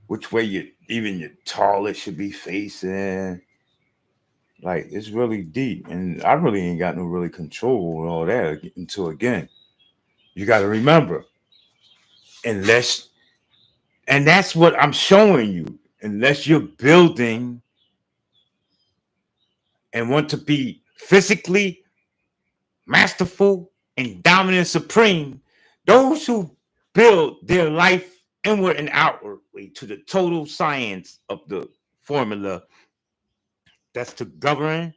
which way even your toilet should be facing. Like, it's really deep, and I really ain't got no really control over all that until, again, you got to remember, and that's what I'm showing you. Unless you're building and want to be physically masterful and dominant, supreme, those who build their life inward and outwardly to the total science of the formula that's to govern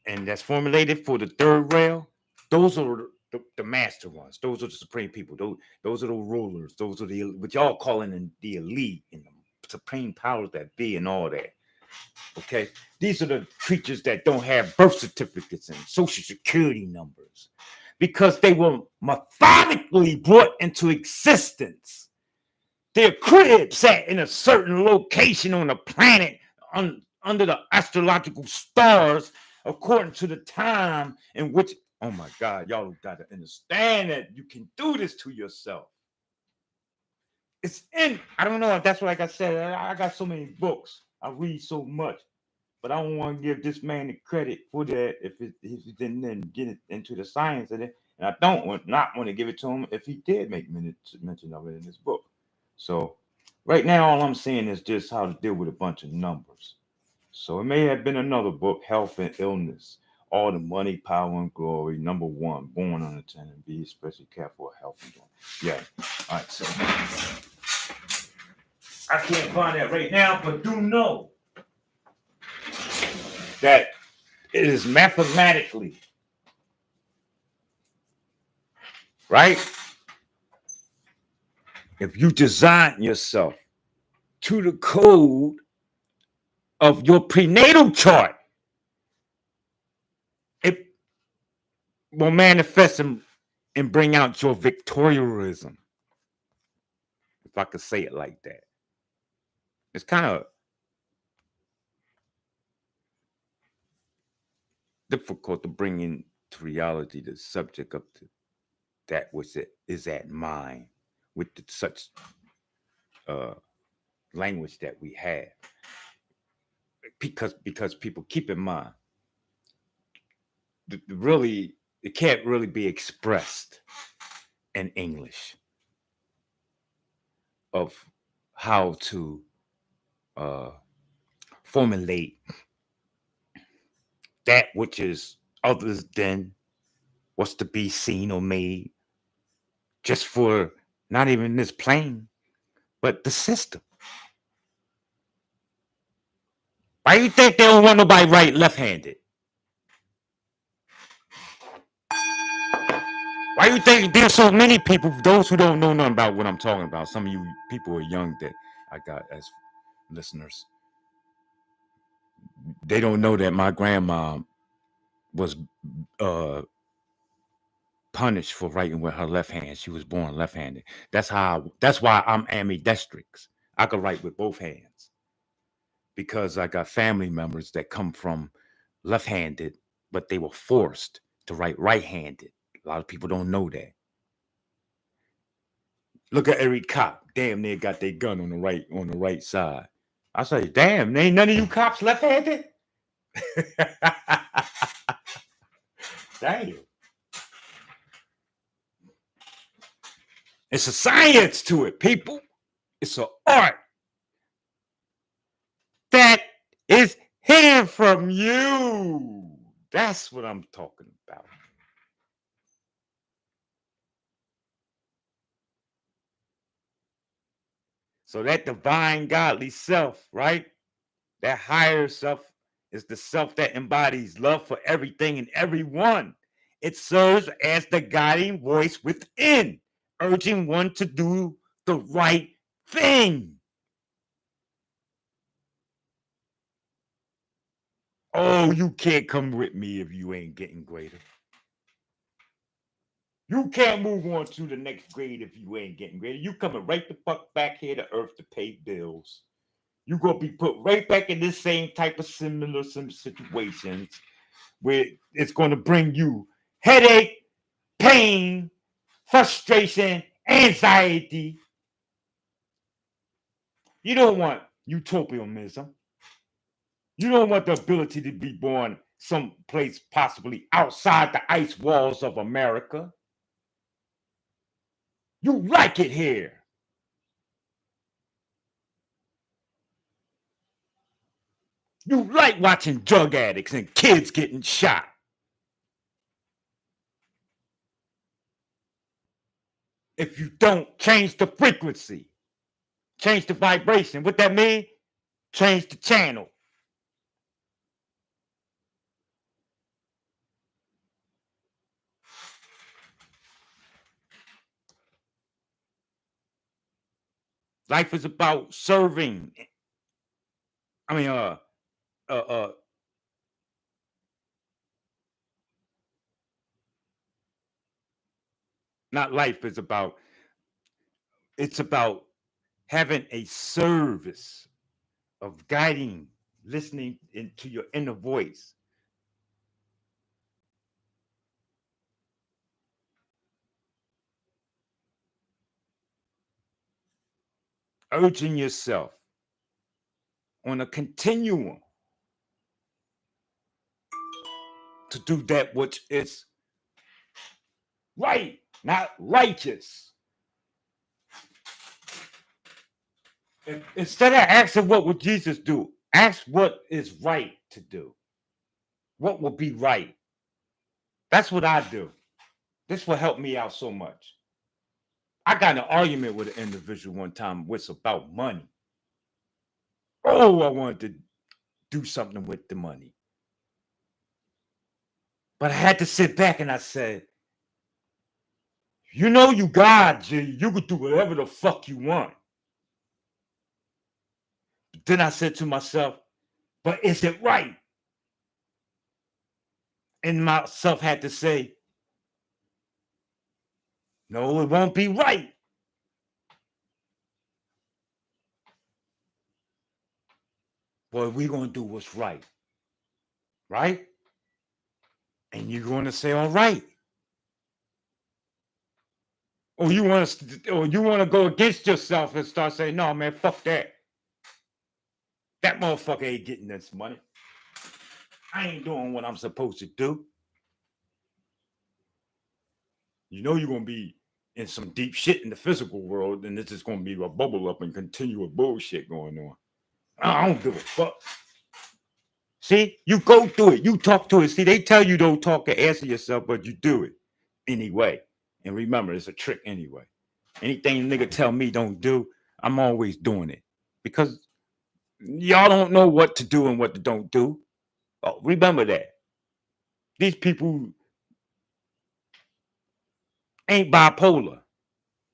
and that's formulated for the third rail, those are the master ones. Those are the supreme people. Those are the rulers. Those are what y'all calling the elite and the supreme powers that be and all that. Okay, these are the creatures that don't have birth certificates and social security numbers because they were methodically brought into existence. Their crib sat in a certain location on the planet under the astrological stars according to the time in which, oh my God, y'all got to understand that you can do this to yourself. It's I don't know if that's like I said, I got so many books. I read so much, but I don't want to give this man the credit for that if he didn't get it into the science of it. And I not want to give it to him if he did make mention of it in his book. So right now, all I'm saying is just how to deal with a bunch of numbers. So it may have been another book, Health and Illness, All the Money, Power, and Glory, number 1, Born on the 10, and be especially careful of health and glory. Yeah. All right. So I can't find that right now, but do know that it is mathematically, right? If you design yourself to the code of your prenatal chart, it will manifest and bring out your Victorianism, if I could say it like that. It's kind of difficult to bring into reality the subject of that which is at mind with such language that we have, because people keep in mind really it can't really be expressed in English of how to formulate that which is other than what's to be seen or made just for not even this plane, but the system. Why do you think they don't want nobody right left-handed? Why do you think there's so many people, those who don't know nothing about what I'm talking about, some of you people are young that I got as listeners, they don't know that my grandma was punished for writing with her left hand. She was born left-handed. That's why I'm ambidextrous. I could write with both hands because I got family members that come from left-handed, but they were forced to write right-handed. A lot of people don't know that. Look at every cop. Damn, they got their gun on the right side. I say, damn, ain't none of you cops left-handed? Damn. It's a science to it, people. It's an art that is hidden from you. That's what I'm talking about. So that divine godly self, right? That higher self is the self that embodies love for everything and everyone. It serves as the guiding voice within, urging one to do the right thing. Oh, you can't come with me if you ain't getting greater. You can't move on to the next grade if you ain't getting greater. You coming right the fuck back here to earth to pay bills. You gonna be put right back in this same type of similar situations where it's gonna bring you headache, pain, frustration, anxiety. You don't want utopianism. You don't want the ability to be born someplace possibly outside the ice walls of America. You like it here. You like watching drug addicts and kids getting shot. If you don't change the frequency, change the vibration, what that mean? Change the channel. Life is about serving. I mean, not life is about, it's about having a service of guiding, listening into your inner voice. Urging yourself on a continuum to do that which is right, not righteous. Instead of asking what would Jesus do, ask what is right to do. What will be right? That's what I do. This will help me out so much. I got in an argument with an individual one time, which about money. Oh, I wanted to do something with the money. But I had to sit back and I said, you know you God, G. You could do whatever the fuck you want. But then I said to myself, but is it right? And myself had to say, no, it won't be right. Boy, we're going to do what's right. Right? And you're going to say, all right. Or you want to go against yourself and start saying, no, man, fuck that. That motherfucker ain't getting this money. I ain't doing what I'm supposed to do. You know you're going to be in some deep shit in the physical world, and it's just going to be a bubble up and continual bullshit going on. I don't give a fuck. See, you go through it. You talk to it. See, they tell you don't talk to answer yourself, but you do it anyway. And remember, it's a trick anyway. Anything nigga tell me don't do, I'm always doing it. Because y'all don't know what to do and what to don't do. Oh, remember that. These people ain't bipolar.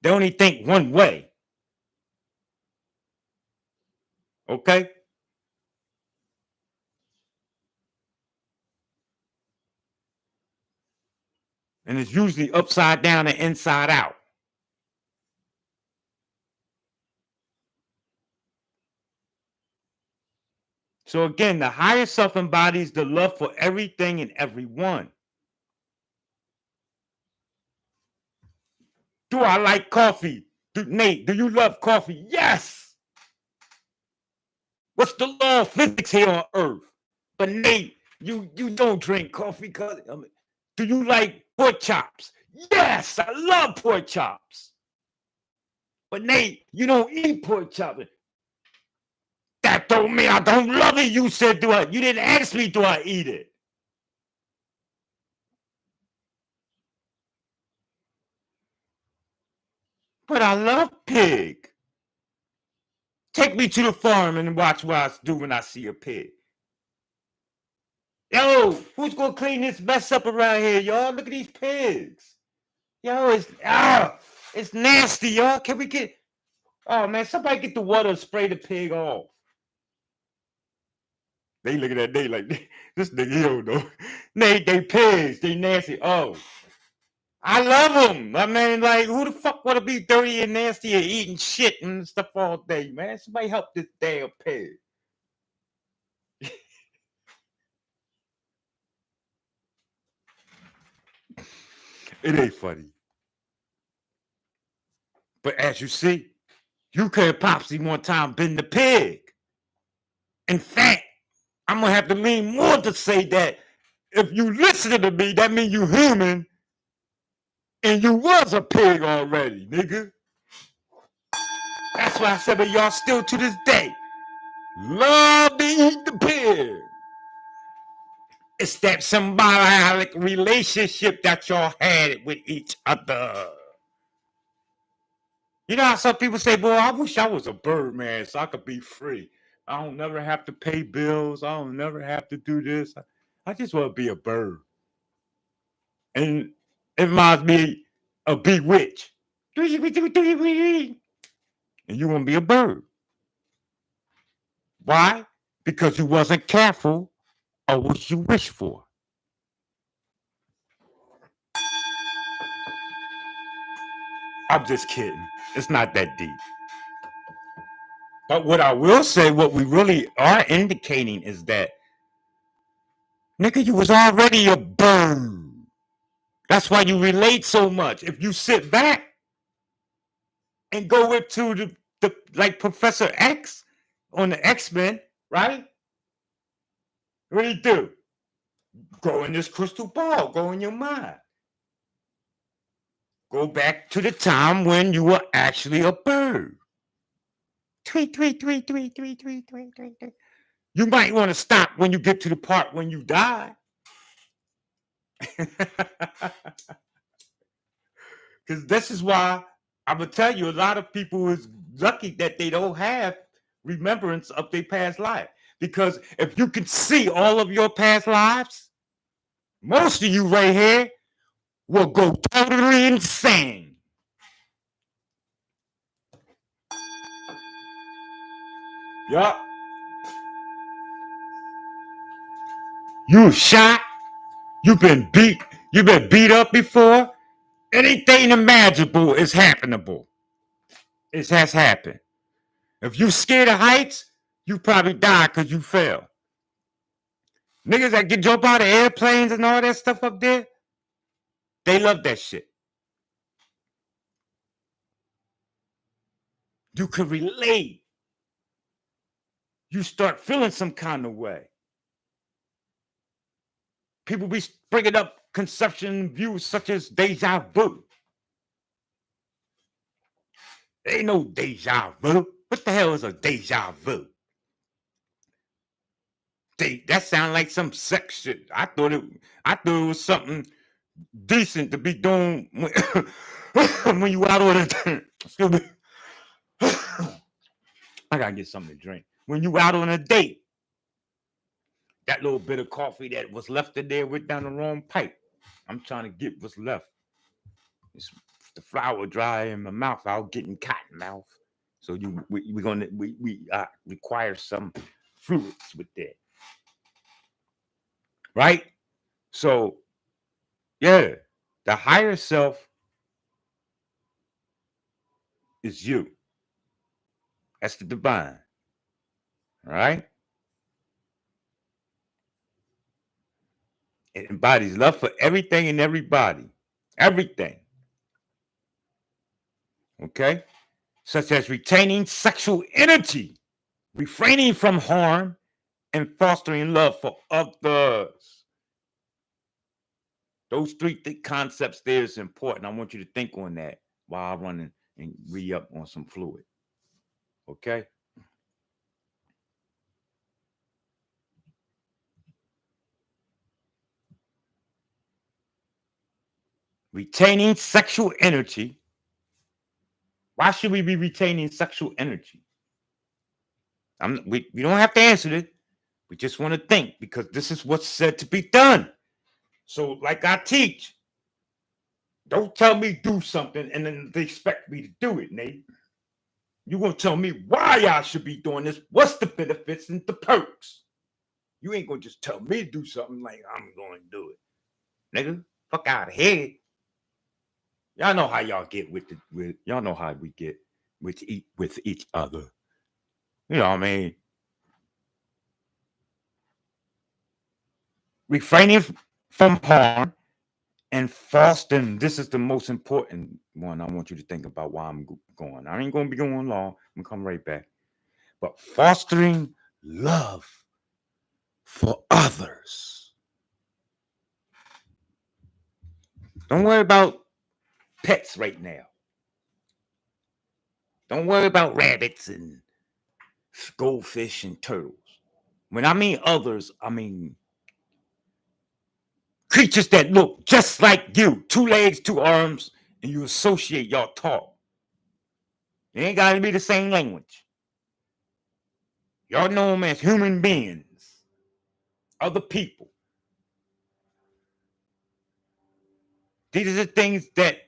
They only think one way. Okay? And it's usually upside down and inside out. So again, the higher self embodies the love for everything and everyone. Do I like coffee? Nate, do you love coffee? Yes. What's the law of physics here on Earth? But Nate, you don't drink coffee. Do you like pork chops? Yes, I love pork chops. But Nate, you don't eat pork chops. That don't mean I don't love it. You said, do I? You didn't ask me, do I eat it? But I love pig. Take me to the farm and watch what I do when I see a pig. Yo, who's gonna clean this mess up around here, y'all? Look at these pigs. Yo, it's nasty, y'all. Can we get? Oh man, somebody get the water and spray the pig off. They looking at they like this nigga, you don't know. They pigs, they nasty. Oh, I love them. I mean, like, who the fuck want to be dirty and nasty and eating shit and stuff all day, man? Somebody help this damn pig. It ain't funny. But as you see, you could have Popsy one time been the pig. In fact, I'm going to have to lean more to say that if you listen to me, that means you human and you was a pig already, nigga. That's why I said, but y'all still to this day love to eat the pig. It's that symbiotic relationship that y'all had with each other. You know how some people say, boy, I wish I was a bird, man, so I could be free. I don't never have to pay bills. I don't never have to do this. I just want to be a bird. And it reminds me of Big Witch. And you want to be a bird. Why? Because you wasn't careful of what you wish for. I'm just kidding. It's not that deep. But what I will say, what we really are indicating is that, nigga, you was already a bird. That's why you relate so much. If you sit back and go into the like Professor X on the X-Men, right? What do you do? Go in this crystal ball, go in your mind. Go back to the time when you were actually a bird. Tweet, tweet, tweet, tweet, tweet, tweet, tweet, tweet, tweet. You might want to stop when you get to the part when you die. Because this is why I'm going to tell you, a lot of people is lucky that they don't have remembrance of their past life. Because if you can see all of your past lives, most of you right here will go totally insane. Yup. You shot. You've been beat up before. Anything imaginable is happenable. It has happened. If you scared of heights, you probably died because you fell. Niggas that get jump out of airplanes and all that stuff up there, they love that shit. You can relate. You start feeling some kind of way. People be bringing up conception views such as deja vu. There ain't no deja vu. What the hell is a deja vu? That sound like some sex shit. I thought it was something decent to be doing when you out on a excuse me. I gotta get something to drink. When you out on a date, that little bit of coffee that was left in there went down the wrong pipe. I'm trying to get what's left. It's the flour dry in my mouth. I'll get in cotton mouth. So we require some fluids with that. Right? So, yeah, the higher self is you. That's the divine. All right? It embodies love for everything and everybody. Everything. Okay? Such as retaining sexual energy, refraining from harm, and fostering love for others. Those three concepts there is important. I want you to think on that while I run and re-up on some fluid. Okay? Retaining sexual energy. Why should we be retaining sexual energy? We don't have to answer it. We just want to think because this is what's said to be done. So, like I teach, don't tell me do something and then they expect me to do it, Nate. You're going to tell me why I should be doing this. What's the benefits and the perks? You ain't going to just tell me to do something like I'm going to do it. Nigga, fuck out of here. Y'all know how y'all get y'all know how we get with each other. You know what I mean? Refraining from harm and fostering. This is the most important one I want you to think about while I'm going. I ain't going to be going long. I'm going to come right back. But fostering love for others. Don't worry about pets right now. Don't worry about rabbits and goldfish and turtles. When I mean others, I mean creatures that look just like you. 2 legs, 2 arms, and you associate y'all talk. It ain't got to be the same language. Y'all know them as human beings. Other people. These are the things that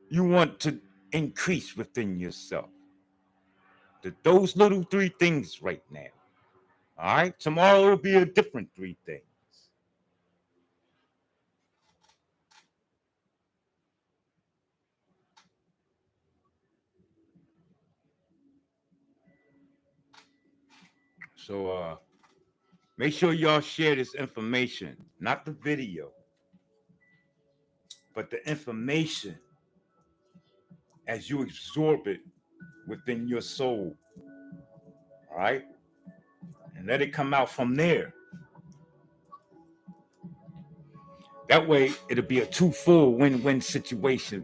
you want to increase within yourself. Those little 3 things right now. All right? Tomorrow will be a different 3 things. So make sure y'all share this information, not the video, but the information as you absorb it within your soul. All right? And let it come out from there. That way, it'll be a 2-fold win-win situation.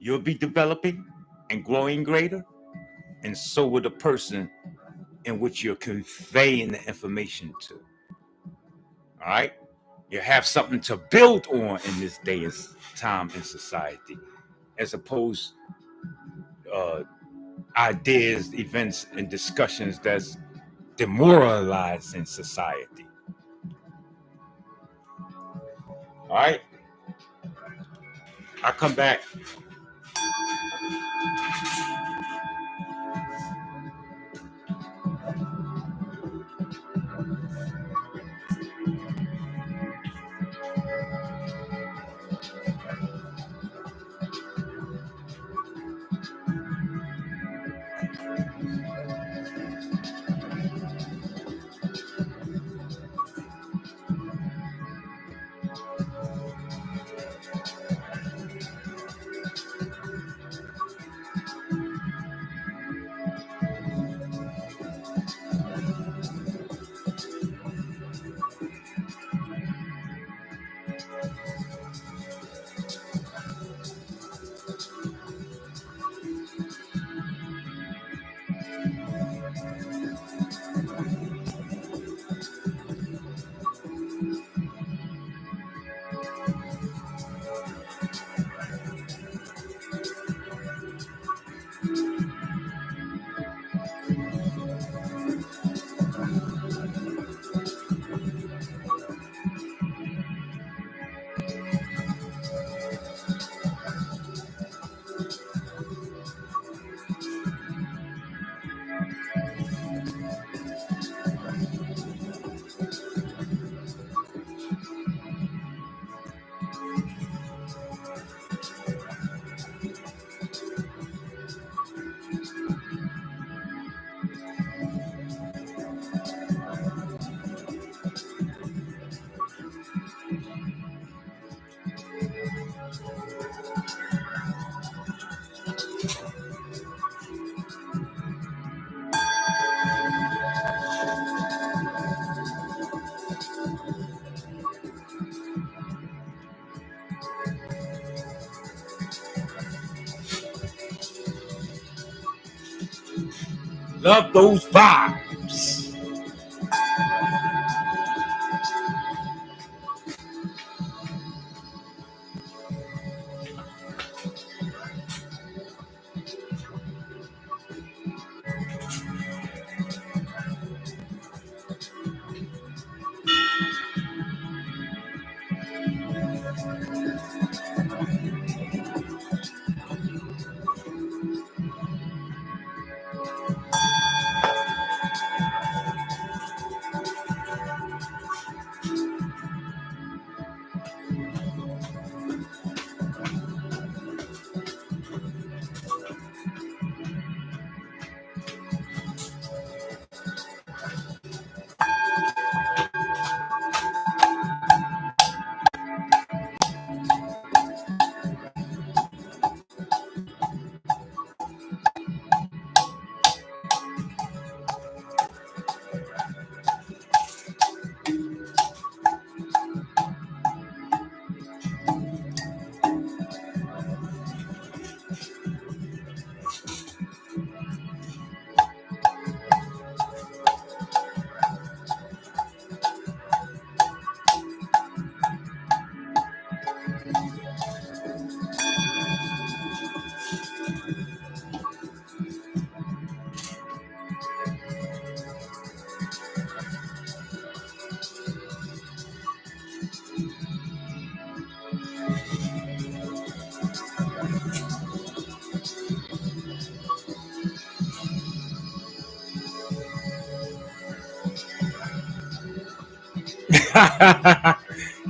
You'll be developing and growing greater, and so will the person in which you're conveying the information to. All right? You have something to build on in this day and time in society, as opposed ideas, events, and discussions that's demoralizing society. All right, I come back. Love those vibes.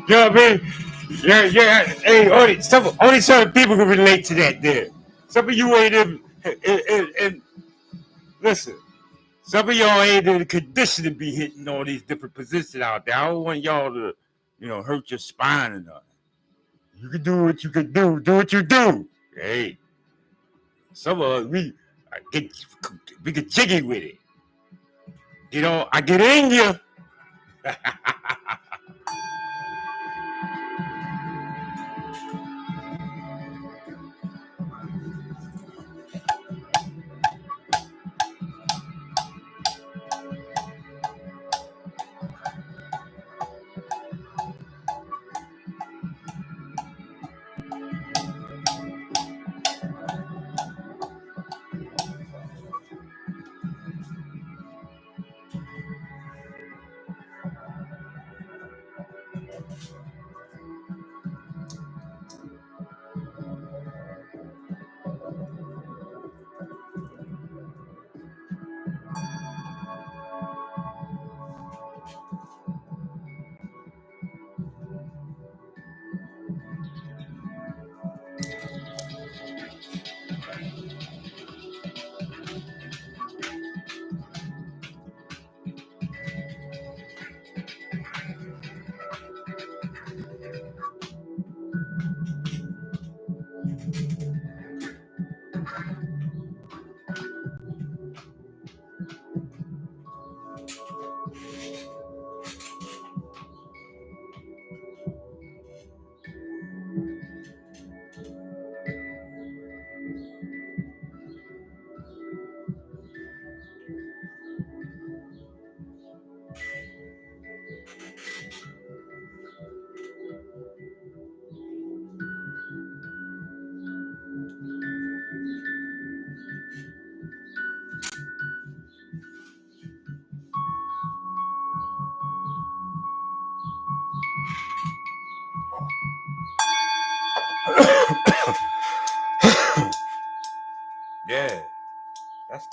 You know what I mean? Yeah, yeah. Hey, only certain people can relate to that. There, some of you ain't even. And listen, some of y'all ain't in the condition to be hitting all these different positions out there. I don't want y'all to, hurt your spine or nothing. You can do what you can do. Do what you do. Hey, some of us we get jiggy with it. I get in you.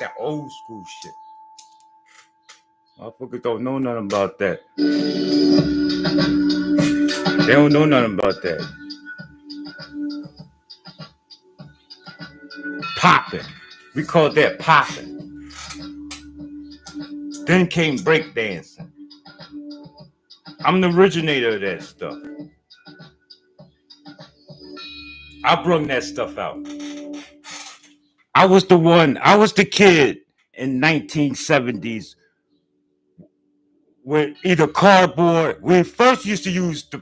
that old school shit. Motherfuckers don't know nothing about that. They don't know nothing about that. Popping. We call that popping. Then came breakdancing. I'm the originator of that stuff. I brung that stuff out. I was the kid in 1970s with either cardboard. We first used to use the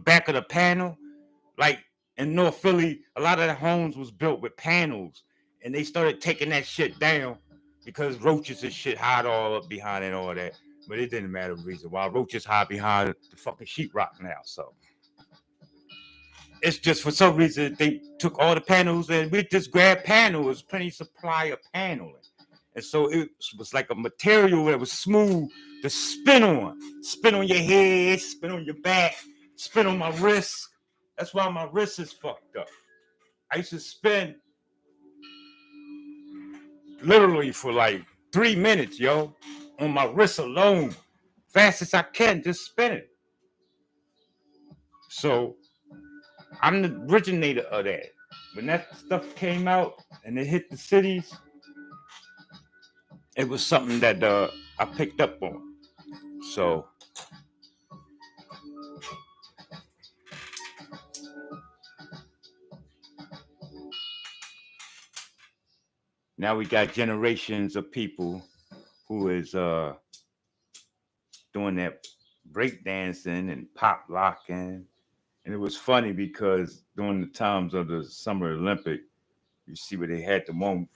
back of the panel. Like in North Philly, a lot of the homes was built with panels, and they started taking that shit down because roaches and shit hide all up behind it and all that. But it didn't matter the reason why roaches hide behind the fucking sheetrock now. So it's just for some reason they took all the panels and we just grabbed panels, plenty supply of paneling. And so it was like a material that was smooth to spin on your head, spin on your back, spin on my wrist. That's why my wrist is fucked up. I used to spin literally for like 3 minutes, yo, on my wrist alone. Fast as I can, just spin it. So I'm the originator of that. When that stuff came out and it hit the cities, it was something that I picked up on. So now we got generations of people who is doing that breakdancing and pop locking. And it was funny because during the times of the Summer Olympic, you see where they had the one.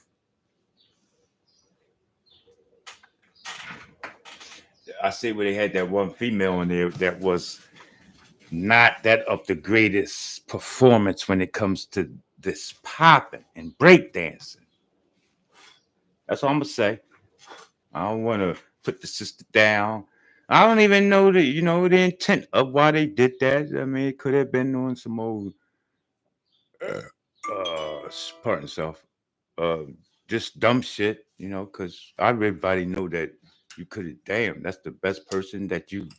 I say where they had that one female in there that was not that of the greatest performance when it comes to this popping and breakdancing. That's all I'm gonna say. I don't want to put the sister down. I don't even know the intent of why they did that. I mean, it could have been on some old pardon self, just dumb shit, because everybody know that you could have, damn, that's the best person that you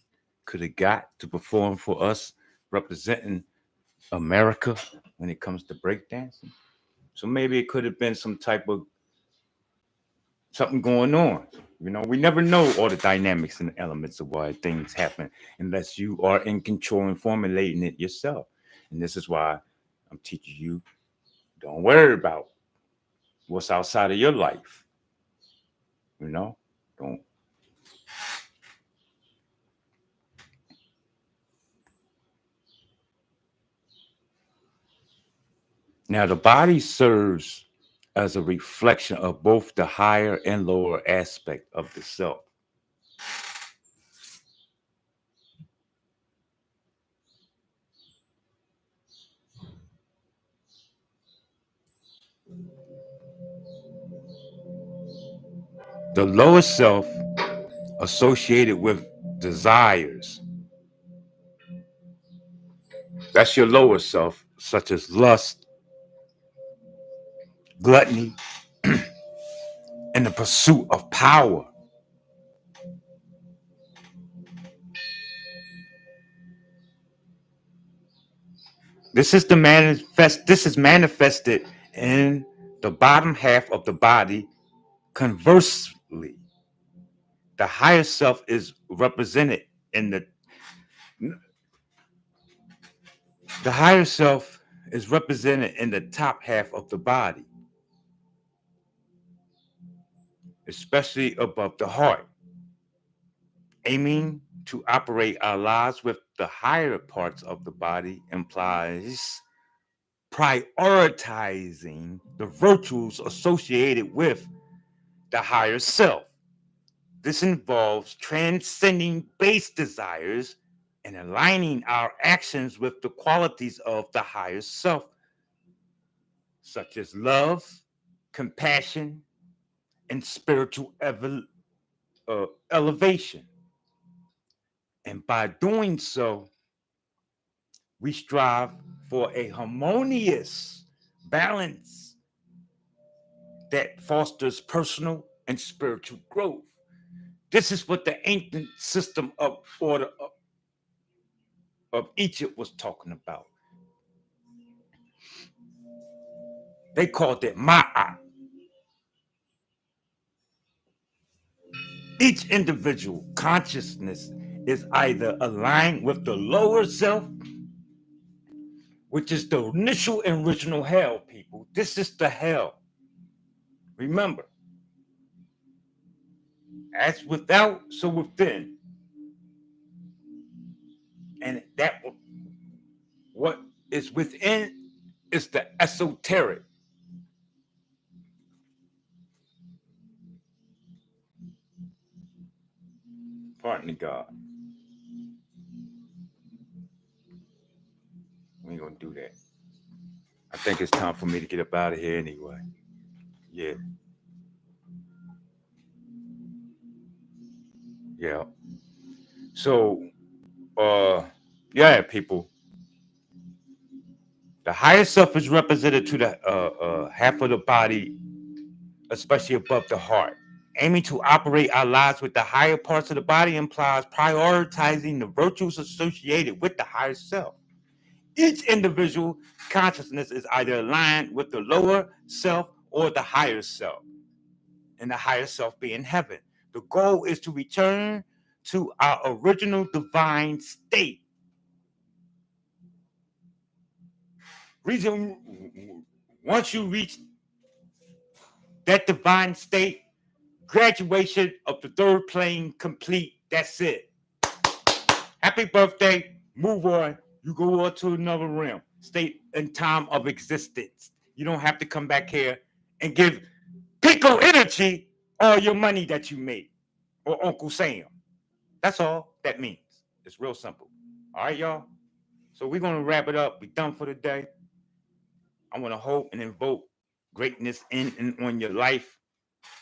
could have got to perform for us, representing America when it comes to breakdancing. So maybe it could have been some type of something going on. We never know all the dynamics and elements of why things happen unless you are in control and formulating it yourself. And this is why I'm teaching you, don't worry about what's outside of your life. Don't. Now, the body serves as a reflection of both the higher and lower aspect of the self. The lower self associated with desires. That's your lower self, such as lust, gluttony, and the pursuit of power. This is manifested in the bottom half of the body. Conversely, the higher self is represented in the higher self is represented in the top half of the body, especially above the heart. Aiming to operate our lives with the higher parts of the body implies prioritizing the virtues associated with the higher self. This involves transcending base desires and aligning our actions with the qualities of the higher self, such as love, compassion, and spiritual elevation. And by doing so, we strive for a harmonious balance that fosters personal and spiritual growth. This is what the ancient system of order of Egypt was talking about. They called it Ma'at. Each individual consciousness is either aligned with the lower self, which is the initial and original hell, people. This is the hell. Remember, as without, so within. And that what is within is the esoteric. Pardon me, God. We ain't gonna do that. I think it's time for me to get up out of here anyway. Yeah. Yeah. So, yeah, people. The higher self is represented to the half of the body, especially above the heart. Aiming to operate our lives with the higher parts of the body implies prioritizing the virtues associated with the higher self. Each individual consciousness is either aligned with the lower self or the higher self, and the higher self being heaven. The goal is to return to our original divine state. Reason, once you reach that divine state, graduation of the third plane complete. That's it. Happy birthday. Move on. You go on to another realm, state and time of existence. You don't have to come back here and give Pico Energy all your money that you made, or Uncle Sam. That's all that means. It's real simple. All right, y'all. So we're gonna wrap it up. We're done for the day. I want to hope and invoke greatness in and on your life.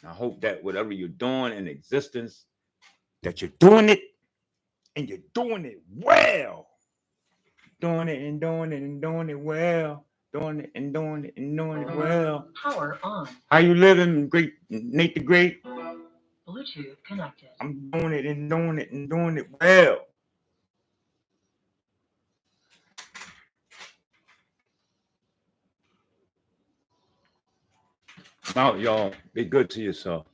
I hope that whatever you're doing in existence, that you're doing it and you're doing it well. Doing it and doing it and doing it well. Doing it and doing it and doing it well. Power on. How you living, great Nate the Great? Bluetooth connected. I'm doing it and doing it and doing it well. Now, y'all, be good to yourself.